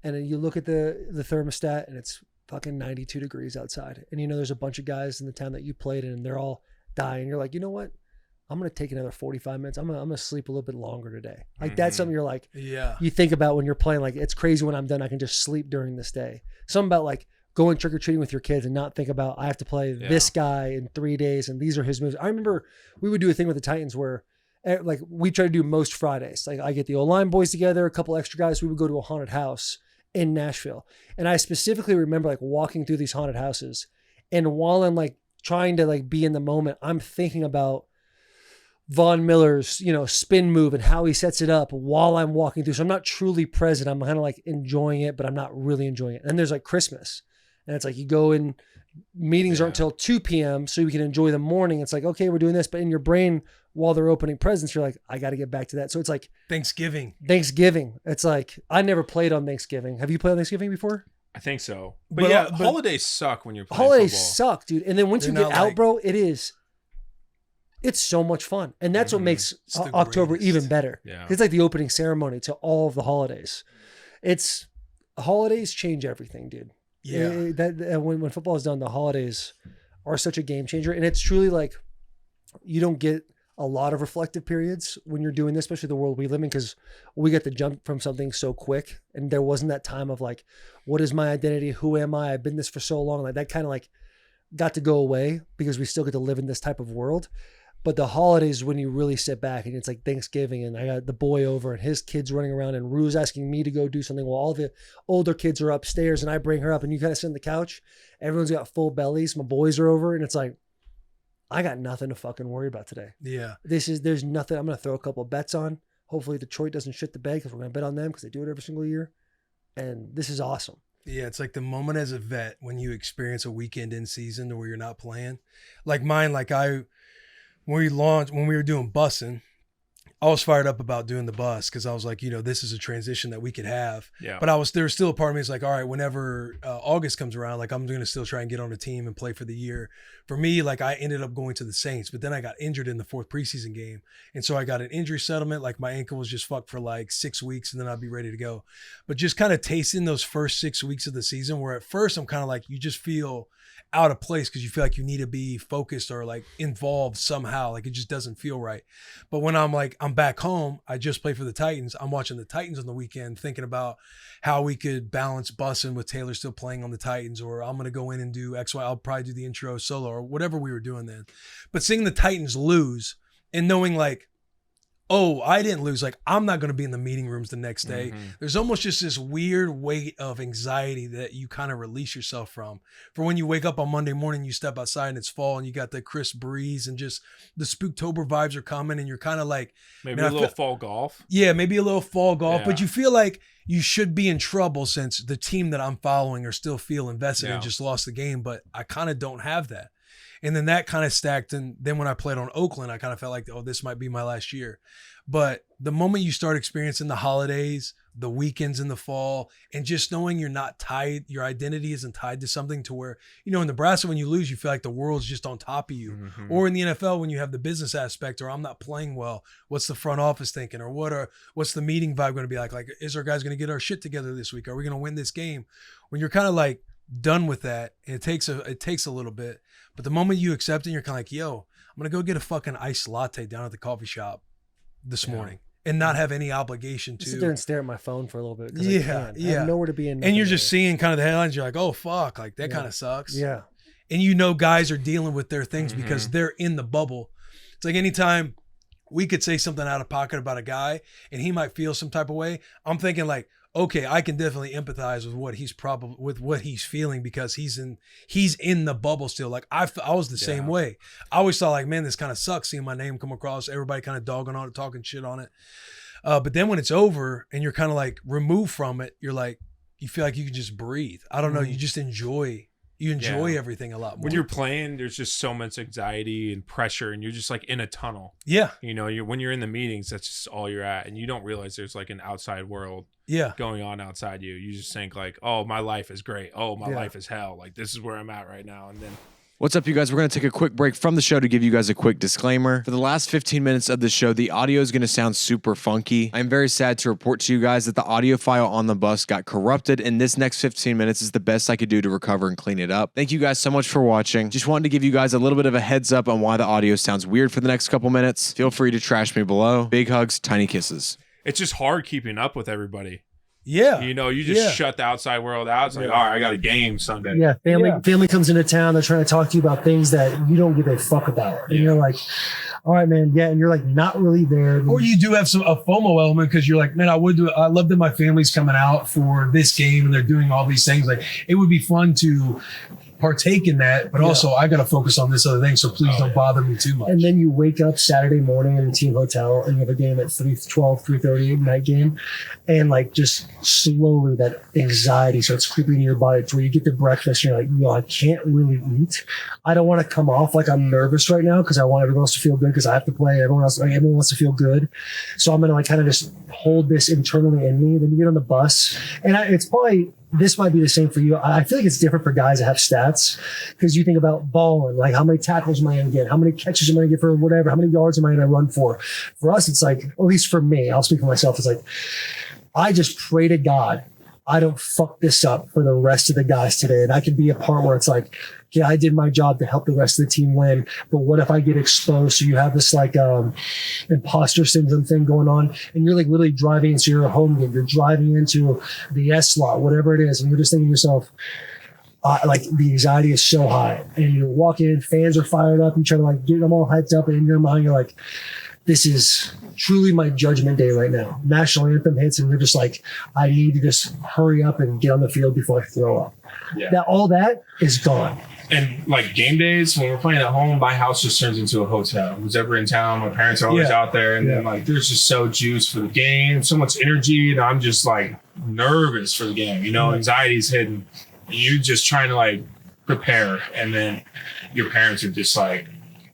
and then you look at the thermostat and it's fucking 92 degrees outside. And there's a bunch of guys in the town that you played in and they're all dying. You're like, you know what? I'm going to take another 45 minutes. I'm going to sleep a little bit longer today. Like that's something you're like, you think about when you're playing, like it's crazy when I'm done, I can just sleep during this day. Something about like going trick-or-treating with your kids and not think about, I have to play this guy in 3 days and these are his moves. I remember we would do a thing with the Titans where like we try to do most Fridays. Like I get the O-line boys together, a couple extra guys. We would go to a haunted house in Nashville. And I specifically remember like walking through these haunted houses and while I'm like trying to like be in the moment, I'm thinking about Von Miller's, spin move and how he sets it up while I'm walking through. So I'm not truly present. I'm kind of like enjoying it, but I'm not really enjoying it. And then there's like Christmas. And it's like you go in, meetings aren't until 2 p.m. so you can enjoy the morning. It's like, okay, we're doing this. But in your brain, while they're opening presents, you're like, I got to get back to that. So it's like Thanksgiving. It's like, I never played on Thanksgiving. Have you played on Thanksgiving before? I think so. But holidays suck when you're playing holidays football. Suck, dude. And then once you get out, bro, it's so much fun. And that's what makes October even better. Yeah. It's like the opening ceremony to all of the holidays. Holidays change everything, dude. Yeah. When football is done, the holidays are such a game changer. And it's truly like, you don't get a lot of reflective periods when you're doing this, especially the world we live in, because we get to jump from something so quick. And there wasn't that time of like, what is my identity? Who am I? I've been this for so long. Like that kind of like got to go away because we still get to live in this type of world. But the holidays, when you really sit back and it's like Thanksgiving and I got the boy over and his kids running around and Rue's asking me to go do something while all the older kids are upstairs and I bring her up and you kind of sit on the couch. Everyone's got full bellies. My boys are over and it's like, I got nothing to fucking worry about today. Yeah. There's nothing. I'm going to throw a couple of bets on. Hopefully Detroit doesn't shit the bed because we're going to bet on them because they do it every single year. And this is awesome. Yeah, it's like the moment as a vet when you experience a weekend in season where you're not playing. Like mine, when we were doing Bussin, I was fired up about doing the bus because I was like, this is a transition that we could have. Yeah. But there was still a part of me that's like, all right, whenever August comes around, like I'm going to still try and get on a team and play for the year. For me, like I ended up going to the Saints, but then I got injured in the 4th preseason game. And so I got an injury settlement. Like my ankle was just fucked for like 6 weeks and then I'd be ready to go. But just kind of tasting those first 6 weeks of the season where at first I'm kind of like, you just feel out of place because you feel like you need to be focused or like involved somehow. Like it just doesn't feel right. But when I'm back home, I just play for the Titans. I'm watching the Titans on the weekend, thinking about how we could balance Bussin with Taylor still playing on the Titans, or I'm going to go in and do X, Y. I'll probably do the intro solo or whatever we were doing then. But seeing the Titans lose and knowing like, oh, I didn't lose. Like, I'm not going to be in the meeting rooms the next day. There's almost just this weird weight of anxiety that you kind of release yourself from. For when you wake up on Monday morning, you step outside and it's fall and you got the crisp breeze and just the Spooktober vibes are coming and you're kind of like. Maybe a little fall golf. Yeah, maybe a little fall golf. Yeah. But you feel like you should be in trouble since the team that I'm following are still feel invested and just lost the game. But I kind of don't have that. And then that kind of stacked. And then when I played on Oakland, I kind of felt like, oh, this might be my last year. But the moment you start experiencing the holidays, the weekends in the fall, and just knowing you're not tied, your identity isn't tied to something to where, you know, in Nebraska, when you lose, you feel like the world's just on top of you. Or in the NFL, when you have the business aspect, or I'm not playing well, what's the front office thinking? Or what's the meeting vibe going to be like? Like, is our guys going to get our shit together this week? Are we going to win this game? When you're kind of like done with that, and it takes a little bit. But the moment you accept it, you're kind of like, yo, I'm going to go get a fucking iced latte down at the coffee shop this morning and not have any obligation to sit there and stare at my phone for a little bit. Yeah. I have nowhere to be in. And you're just seeing kind of the headlines. You're like, oh, fuck. Like, that kind of sucks. Yeah. And you know guys are dealing with their things because they're in the bubble. It's like anytime we could say something out of pocket about a guy and he might feel some type of way, I'm thinking like, okay, I can definitely empathize with what he's feeling because he's in the bubble still. Like I was the same way. I always thought like, man, this kind of sucks seeing my name come across, everybody kind of dogging on it, talking shit on it. But then when it's over and you're kind of like removed from it, you're like, you feel like you can just breathe. I don't know. You just enjoy everything a lot more. When you're playing, there's just so much anxiety and pressure, and you're just like in a tunnel. Yeah. You know, when you're in the meetings, that's just all you're at, and you don't realize there's like an outside world going on outside you. You just think like, oh, my life is great. Oh, my life is hell. Like, this is where I'm at right now. And then What's up, you guys? We're going to take a quick break from the show to give you guys a quick disclaimer. For the last 15 minutes of the show, the audio is going to sound super funky. I'm very sad to report to you guys that the audio file on the bus got corrupted, and this next 15 minutes is the best I could do to recover and clean it up. Thank you guys so much for watching. Just wanted to give you guys a little bit of a heads up on why the audio sounds weird for the next couple minutes. Feel free to trash me below. Big hugs, tiny kisses. it's just hard keeping up with everybody. Yeah. You know, you just shut the outside world out. It's like, all right, I got a game Sunday. Yeah. Family comes into town. They're trying to talk to you about things that you don't give a fuck about. And you're like, all right, man. Yeah. And you're like, not really there. Or you do have a FOMO element because you're like, man, I love that my family's coming out for this game and they're doing all these things. Like, it would be fun to partake in that, but also I got to focus on this other thing. So please don't bother me too much. And then you wake up Saturday morning in the team hotel and you have a game at 3:30 night game. And like just slowly that anxiety starts creeping in your body to where you get to breakfast and you're like, yo, I can't really eat. I don't want to come off like I'm nervous right now because I want everyone else to feel good because I have to play. Everyone wants to feel good. So I'm going to like kind of just hold this internally in me. Then you get on the bus and this might be the same for you. I feel like it's different for guys that have stats because you think about balling, like how many tackles am I going to get? How many catches am I going to get for whatever? How many yards am I going to run for? For us, it's like, at least for me, I'll speak for myself. It's like, I just pray to God, I don't fuck this up for the rest of the guys today. And I can be a part where it's like, yeah, I did my job to help the rest of the team win. But what if I get exposed? So you have this like imposter syndrome thing going on, and you're like literally driving into your home game. You're driving into the S slot, whatever it is, and you're just thinking to yourself, like the anxiety is so high. And you walk in, fans are fired up. You try to like get them all hyped up, and in your mind you're like, this is truly my judgment day right now. National anthem hits, and you're just like, I need to just hurry up and get on the field before I throw up. Yeah. All that is gone. And like game days, when we're playing at home, my house just turns into a hotel. Who's ever in town, my parents are always out there. And then like there's just so juiced for the game, so much energy, and I'm just like nervous for the game. You know, anxiety's hidden. And you're just trying to like prepare. And then your parents are just like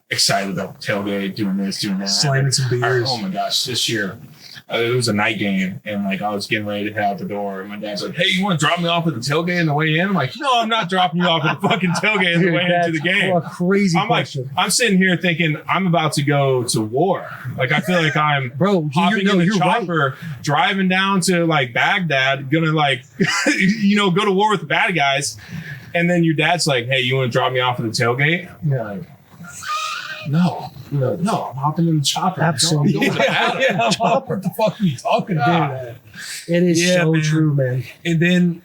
excited about the tailgate, doing this, doing that. Slamming some beers. Oh my gosh, this year. It was a night game, and like I was getting ready to head out the door, and my dad's like, "Hey, you want to drop me off at the tailgate on the way in?" I'm like, "No, I'm not dropping you off at the fucking tailgate on the way into the game." Crazy question. I'm sitting here thinking I'm about to go to war. Like I feel like I'm hopping in the chopper, driving down to like Baghdad, gonna like go to war with the bad guys, and then your dad's like, "Hey, you want to drop me off at the tailgate?" I'm like, No, I'm hopping in the chopper. Absolutely. What the fuck are you talking about? It is so true, man. And then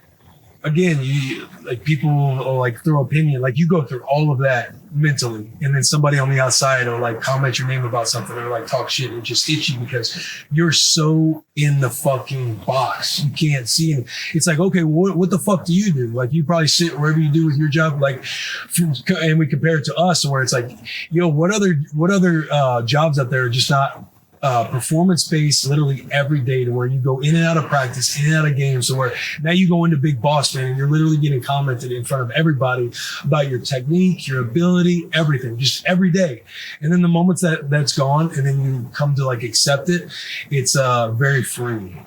again, you like people will like throw opinion, like you go through all of that mentally, and then somebody on the outside will like comment your name about something or like talk shit and just hit you because you're so in the fucking box. You can't see it. It's like, okay, what the fuck do you do? Like you probably sit wherever you do with your job, like, and we compare it to us where it's like, yo, what other jobs out there are just not performance based literally every day to where you go in and out of practice, in and out of games, so where now you go into Big Boss Man and you're literally getting commented in front of everybody about your technique, your ability, everything, just every day. And then the moments that's gone and then you come to like accept it, it's very freeing.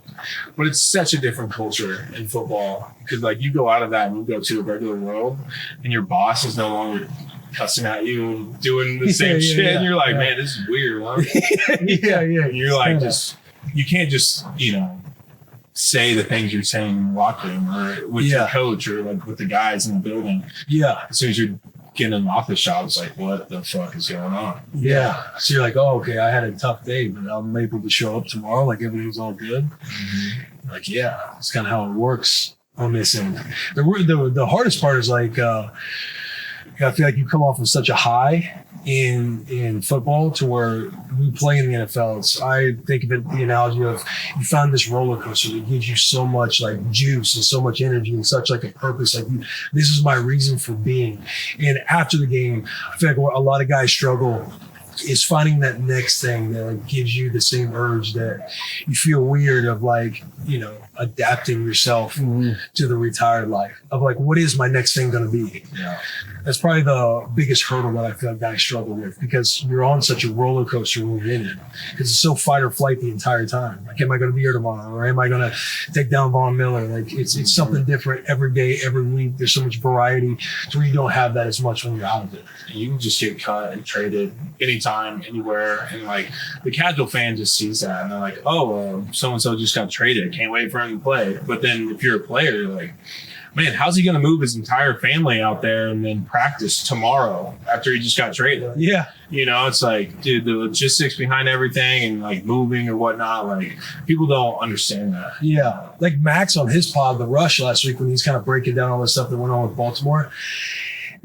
But it's such a different culture in football because like you go out of that and you go to a regular world and your boss is no longer cussing at you and doing the same shit. And you're like, man, this is weird. Huh? yeah. And you're like, you can't just, say the things you're saying in the locker room or with your coach or like with the guys in the building. Yeah. As soon as you're getting in the office job, it's like, what the fuck is going on? Yeah. So you're like, oh, okay, I had a tough day, but I'm able to show up tomorrow. Like everything's all good. Mm-hmm. Like, yeah, it's kind of how it works on this end. The hardest part is like, I feel like you come off of such a high in football to where we play in the NFL. I think of it the analogy of you found this roller coaster that gives you so much like juice and so much energy and such like a purpose. Like this is my reason for being. And after the game, I feel like a lot of guys struggle is finding that next thing that like gives you the same urge that you feel weird of like, adapting yourself to the retired life of like, what is my next thing going to be? Yeah. That's probably the biggest hurdle that I feel like guys struggle with because you're on such a roller coaster when you're in it because it's so fight or flight the entire time. Like, am I going to be here tomorrow or am I going to take down Von Miller? Like it's something different every day, every week. There's so much variety to where you don't have that as much when you're out of it. You can just get cut and traded anytime, anywhere. And like the casual fan just sees that and they're like, oh, so-and-so just got traded. Can't wait for him to play. But then if you're a player, you're like, man, how's he going to move his entire family out there and then practice tomorrow after he just got traded? Yeah. It's like, dude, the logistics behind everything and like moving or whatnot, like people don't understand that. Yeah. Like Max on his pod, The Rush, last week when he's kind of breaking down all the stuff that went on with Baltimore.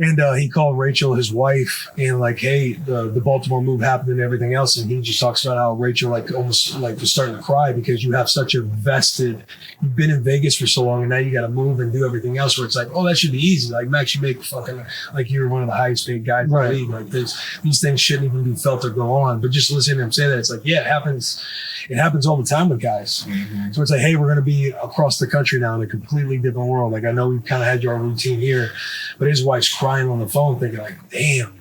And he called Rachel, his wife, and like, hey, the Baltimore move happened and everything else. And he just talks about how Rachel like almost like was starting to cry because you have such a vested, you've been in Vegas for so long and now you got to move and do everything else where it's like, oh, that should be easy. Like Max, you make fucking, like you're one of the highest paid guys in the league. Like these things shouldn't even be felt or go on. But just listening to him say that, it's like, yeah, it happens. It happens all the time with guys. Mm-hmm. So it's like, hey, we're going to be across the country now in a completely different world. Like I know we've kind of had your routine here, but his wife's crying on the phone thinking like, damn,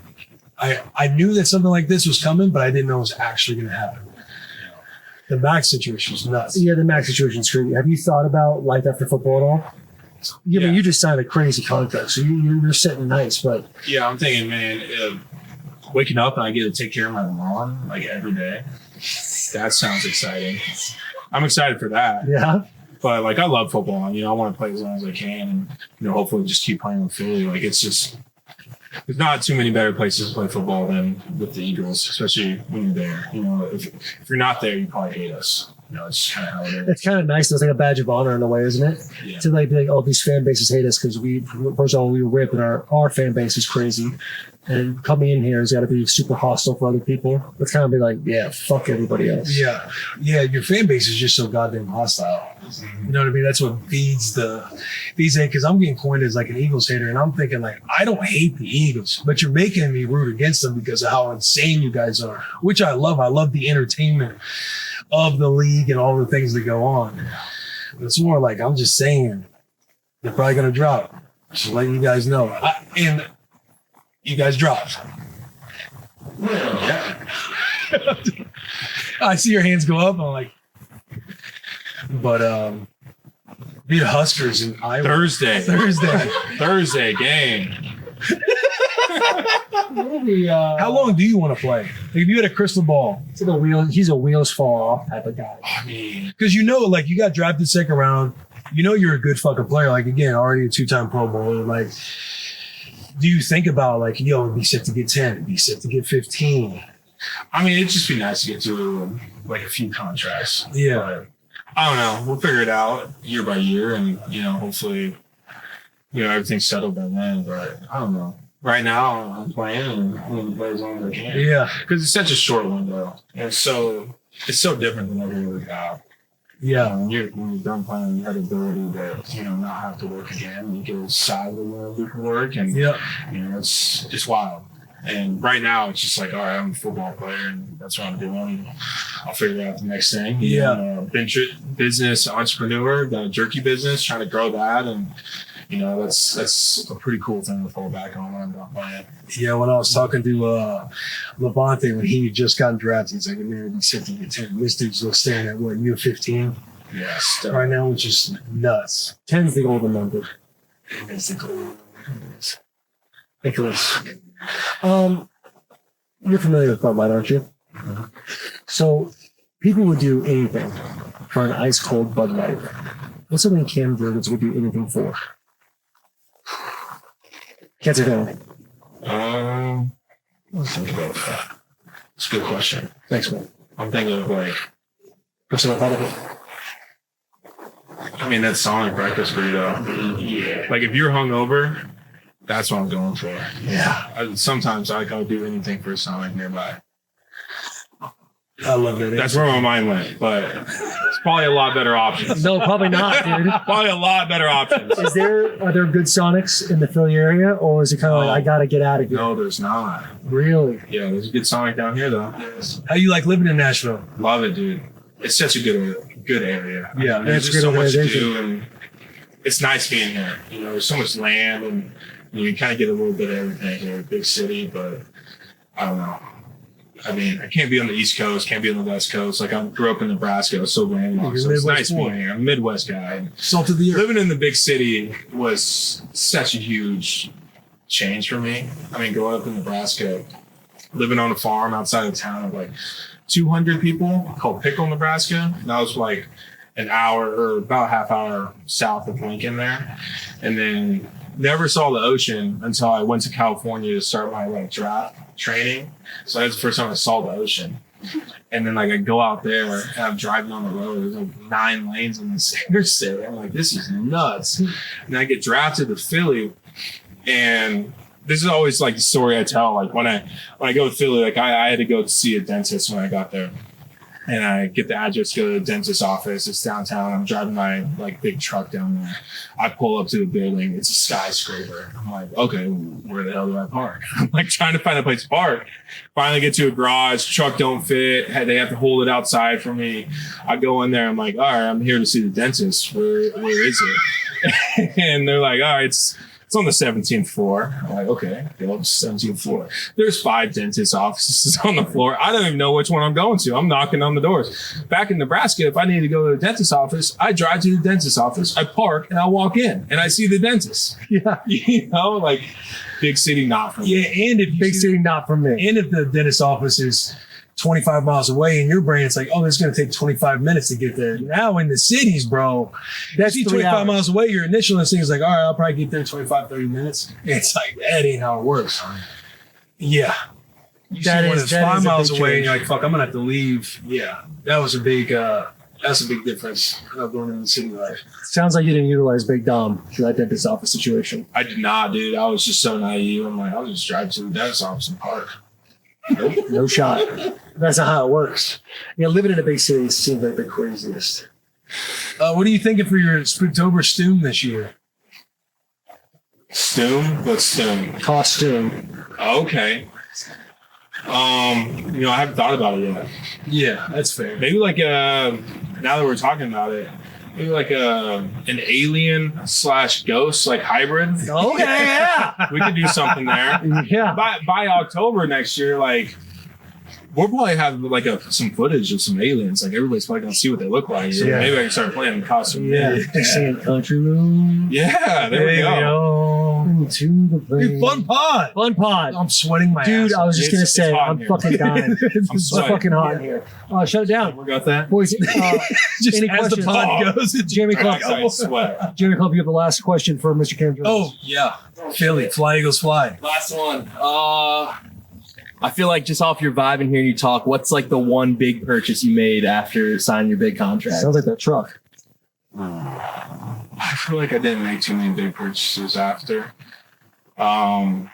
I knew that something like this was coming, but I didn't know it was actually going to happen. The Max situation is nuts. Yeah, the Max situation is crazy. Have you thought about life after football at all? I mean, you just signed a crazy contract, so you're sitting nice, but... Yeah, I'm thinking, man, waking up and I get to take care of my lawn like every day. That sounds exciting. I'm excited for that. Yeah. But like I love football. I want to play as long as I can, and hopefully just keep playing with Philly. Like it's just there's not too many better places to play football than with the Eagles, especially when you're there. If you're not there, you probably hate us. It's just kind of how it is. It's kind of nice. It's like a badge of honor in a way, isn't it? Yeah. To like be like, oh, these fan bases hate us because first of all, we rip and our fan base is crazy. And coming in here has got to be super hostile for other people. It's kind of be like, yeah, fuck everybody else. Yeah. Your fan base is just so goddamn hostile. You know what I mean? That's what feeds because I'm getting coined as like an Eagles hater, and I'm thinking like, I don't hate the Eagles, but you're making me root against them because of how insane you guys are, which I love. I love the entertainment of the league and all the things that go on. But it's more like, I'm just saying, they're probably going to drop. Just letting you guys know. And you guys dropped. Yeah. I see your hands go up. I'm like, but beat Huskers in Iowa. Thursday game. How long do you want to play? Like if you had a crystal ball. He's a wheels fall off type of guy. I mean, because like you got drafted second round. You're a good fucking player. Like again, already a 2-time Pro Bowler. Like, do you think about like, be sick to get 10, be sick to get 15? I mean, it'd just be nice to get to like a few contracts. Yeah. But I don't know. We'll figure it out year by year, and hopefully everything's settled by then. But I don't know. Right now, I'm playing and I'm going to play as long as I can. Yeah. Because it's such a short window. And so it's so different than every other job. Yeah. When you're done playing, you have the ability to, not have to work again. You get aside of the work, and, it's wild. And right now, it's just like, all right, I'm a football player, and that's what I'm doing. I'll figure out the next thing. Yeah. Business entrepreneur, got a jerky business, trying to grow that. And, that's a pretty cool thing to fall back on when I'm done playing. Yeah, when I was talking to Levante when he had just gotten drafted, he's like, man, he's 10. This dude's still staying at what, U15? Yeah. Right now, which is nuts. 10's the golden number. It's the golden number. Nicholas. You're familiar with Bud Light, aren't you? Mm-hmm. So people would do anything for an ice cold Bud Light. What's something Cam Jurgens would do anything for? Can't say that. Let's think about that. It's a good question. Thanks, man. I'm thinking of Person I thought of it. I mean, that's Sonic breakfast burrito. Yeah. Like if you're hungover, that's what I'm going for. Yeah. Sometimes I gotta do anything for a Sonic nearby. I love that. That's where my mind went, but it's probably a lot better options. No, probably not, dude. Probably a lot better options. Are there good Sonics in the Philly area, or is it kind of like I gotta get out of here? No, there's not. Really? Yeah, there's a good Sonic down here though. How you like living in Nashville? Love it, dude. It's such a good area. Yeah, there's it's just so much to organization. do, and it's nice being here. There's so much land, and you kind of get a little bit of everything here. Big city, but I don't know. I mean, I can't be on the East Coast, can't be on the West Coast. Like I grew up in Nebraska, so landlocked. So it's nice being here. I'm a Midwest guy. Salt of the earth. Living in the big city was such a huge change for me. I mean, growing up in Nebraska, living on a farm outside of town of like 200 people called Pickle, Nebraska. That was like an hour or about a half hour south of Lincoln there. And then never saw the ocean until I went to California to start my draft training. So that's the first time I saw the ocean. And then I go out there and I'm driving on the road. There's 9 lanes in the interstate. I'm like, this is nuts. And I get drafted to Philly, and this is always the story I tell. When I go to Philly, I had to go to see a dentist when I got there. And I get the address, go to the dentist's office. It's downtown. I'm driving my big truck down there. I pull up to the building. It's a skyscraper. I'm like, okay, where the hell do I park? I'm trying to find a place to park. Finally get to a garage. Truck don't fit. They have to hold it outside for me. I go in there. I'm like, all right, I'm here to see the dentist. Where is it? And they're like, all right, it's on the 17th floor. I'm like, okay, go up to the 17th floor. There's 5 dentist offices on the floor. I don't even know which one I'm going to. I'm knocking on the doors. Back in Nebraska, if I need to go to the dentist office, I drive to the dentist office, I park, and I walk in, and I see the dentist. Yeah. Big city, not for me. Yeah, and if big city, not for me. And if the dentist office is 25 miles away in your brain, it's like, oh, it's going to take 25 minutes to get there. Now in the cities, bro, that's 25 miles away. Your initial instinct is like, all right, I'll probably get there in 25, 30 minutes. It's like, that ain't how it works. Yeah. You see one that's 5 miles away and you're like, fuck, I'm going to have to leave. Yeah. That was a big, that's a big difference of going into the city life. Sounds like you didn't utilize Big Dom for that dentist office situation. I did not, dude. I was just so naive. I'm like, I'll just drive to the dentist office and park. Nope, no shot. That's not how it works. Living in a big city seems like the craziest. What are you thinking for your Spooktober Stoom this year? Stoom? What's Stoom? Costume. Okay. I haven't thought about it yet. Yeah, that's fair. Maybe now that we're talking about it, maybe an alien / ghost hybrid. Okay, yeah. We could do something there. Yeah. By October next year, we'll probably have some footage of some aliens. Everybody's probably gonna see what they look like. So maybe I can start playing the costume. Yeah, just singing Country Room. Yeah, there we go. To the plane. Dude, fun pod. I'm sweating my ass off. I was just gonna say, I'm fucking dying. It's fucking hot in here. Shut it down. We got that. Boys, just any as questions? the pod goes, Jeremy Club. Jeremy Club, you have the last question for Mr. Cam Jurgens. Oh, yeah. Philly, fly Eagles fly. Last one. I feel like just off your vibe and hearing you talk, what's the one big purchase you made after signing your big contract? Sounds like that truck. I feel like I didn't make too many big purchases after. I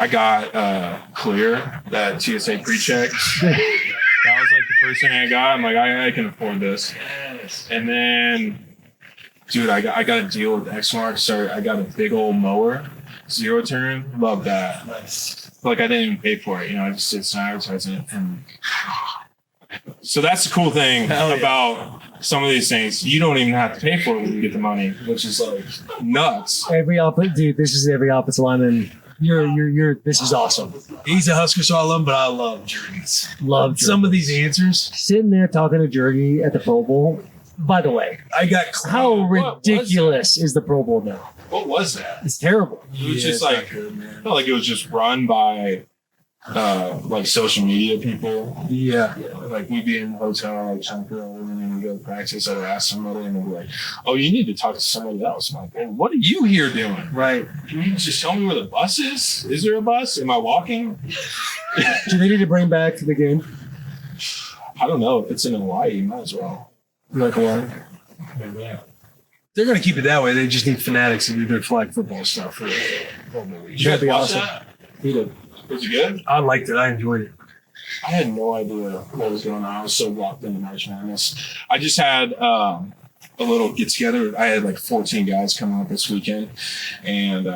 got Clear, that TSA pre-check. That was like the first thing I got. I'm like, I can afford this. And then, dude, I got a deal with Exmark. Sorry, I got a big old mower, 0 turn. Love that. Nice. Like I didn't even pay for it. I just did some advertising. And so that's the cool thing about some of these things. You don't even have to pay for it when you get the money, which is like nuts. This is every offensive lineman. This is awesome. He's a Husker, so I love him, but I love Jurgens. Love some of these answers. Sitting there talking to Jurgy at the Pro Bowl. By the way, how ridiculous is the Pro Bowl now? What was that? It's terrible. It was just like, I felt like it was just run by like social media people. Yeah. Like we'd be in the hotel, like trying to go, and then we go to practice. I would ask somebody, and they'd be like, "Oh, you need to talk to somebody else." I'm like, "Well, what are you here doing?" Right. Can you just tell me where the bus is? Is there a bus? Am I walking? Do they need to bring back the game? I don't know. If it's in Hawaii, might as well. Like Hawaii. Yeah. They're going to keep it that way. They just need fanatics to do their flag football stuff. That'd be awesome. He did. Was it good? I liked it. I enjoyed it. I had no idea what was going on. I was so locked into March Madness. I just had a little get together. I had like 14 guys coming up this weekend, and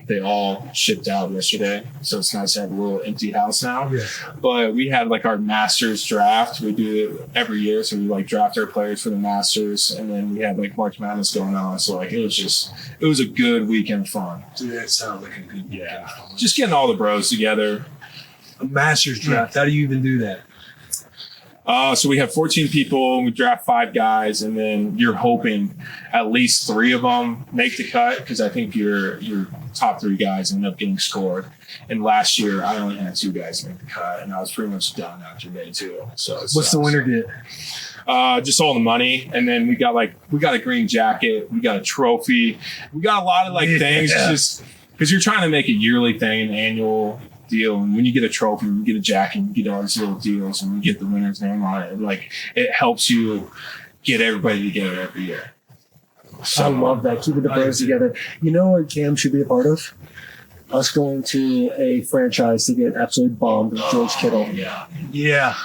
they all shipped out yesterday. So it's nice to have a little empty house now. Yeah. But we had like our Masters draft. We do it every year. So we like draft our players for the Masters, and then we had like March Madness going on. So like it was a good weekend of fun. Dude, that sounds like a good weekend. Just getting all the bros together. A Masters draft. How do you even do that? So we have 14 people, we draft 5 guys, and then you're hoping at least 3 of them make the cut, because I think your top 3 guys end up getting scored. And last year, I only had 2 guys make the cut, and I was pretty much done after day 2. So what's the winner get? Just all the money, and then we got a green jacket, we got a trophy, we got a lot of like things, just because you're trying to make a yearly thing, an annual deal, and when you get a trophy, you get a jacket, you get all these little deals, and you get the winner's name on it. Like it helps you get everybody together every year. So, I love that. Keeping the bros together. You know what Cam should be a part of? Us going to a franchise to get absolutely bombed with George Kittle. Yeah.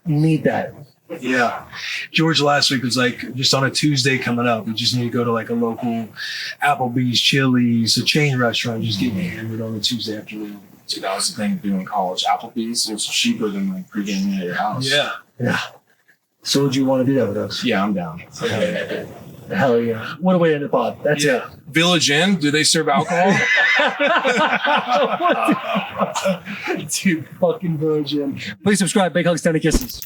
You need that. Yeah. George last week was like, just on a Tuesday coming up, we just need to go to like a local Applebee's, Chili's, a chain restaurant, just get hammered on a Tuesday afternoon. So that was the thing doing college. Applebee's, it was cheaper than like pre-gaming at your house. Yeah. So would you want to do that with us? Yeah, I'm down. Okay. Hell yeah. What a way to end the pod. That's it. Village Inn, do they serve alcohol? Dude, fucking Village Inn. Please subscribe. Big hugs, 10 kisses.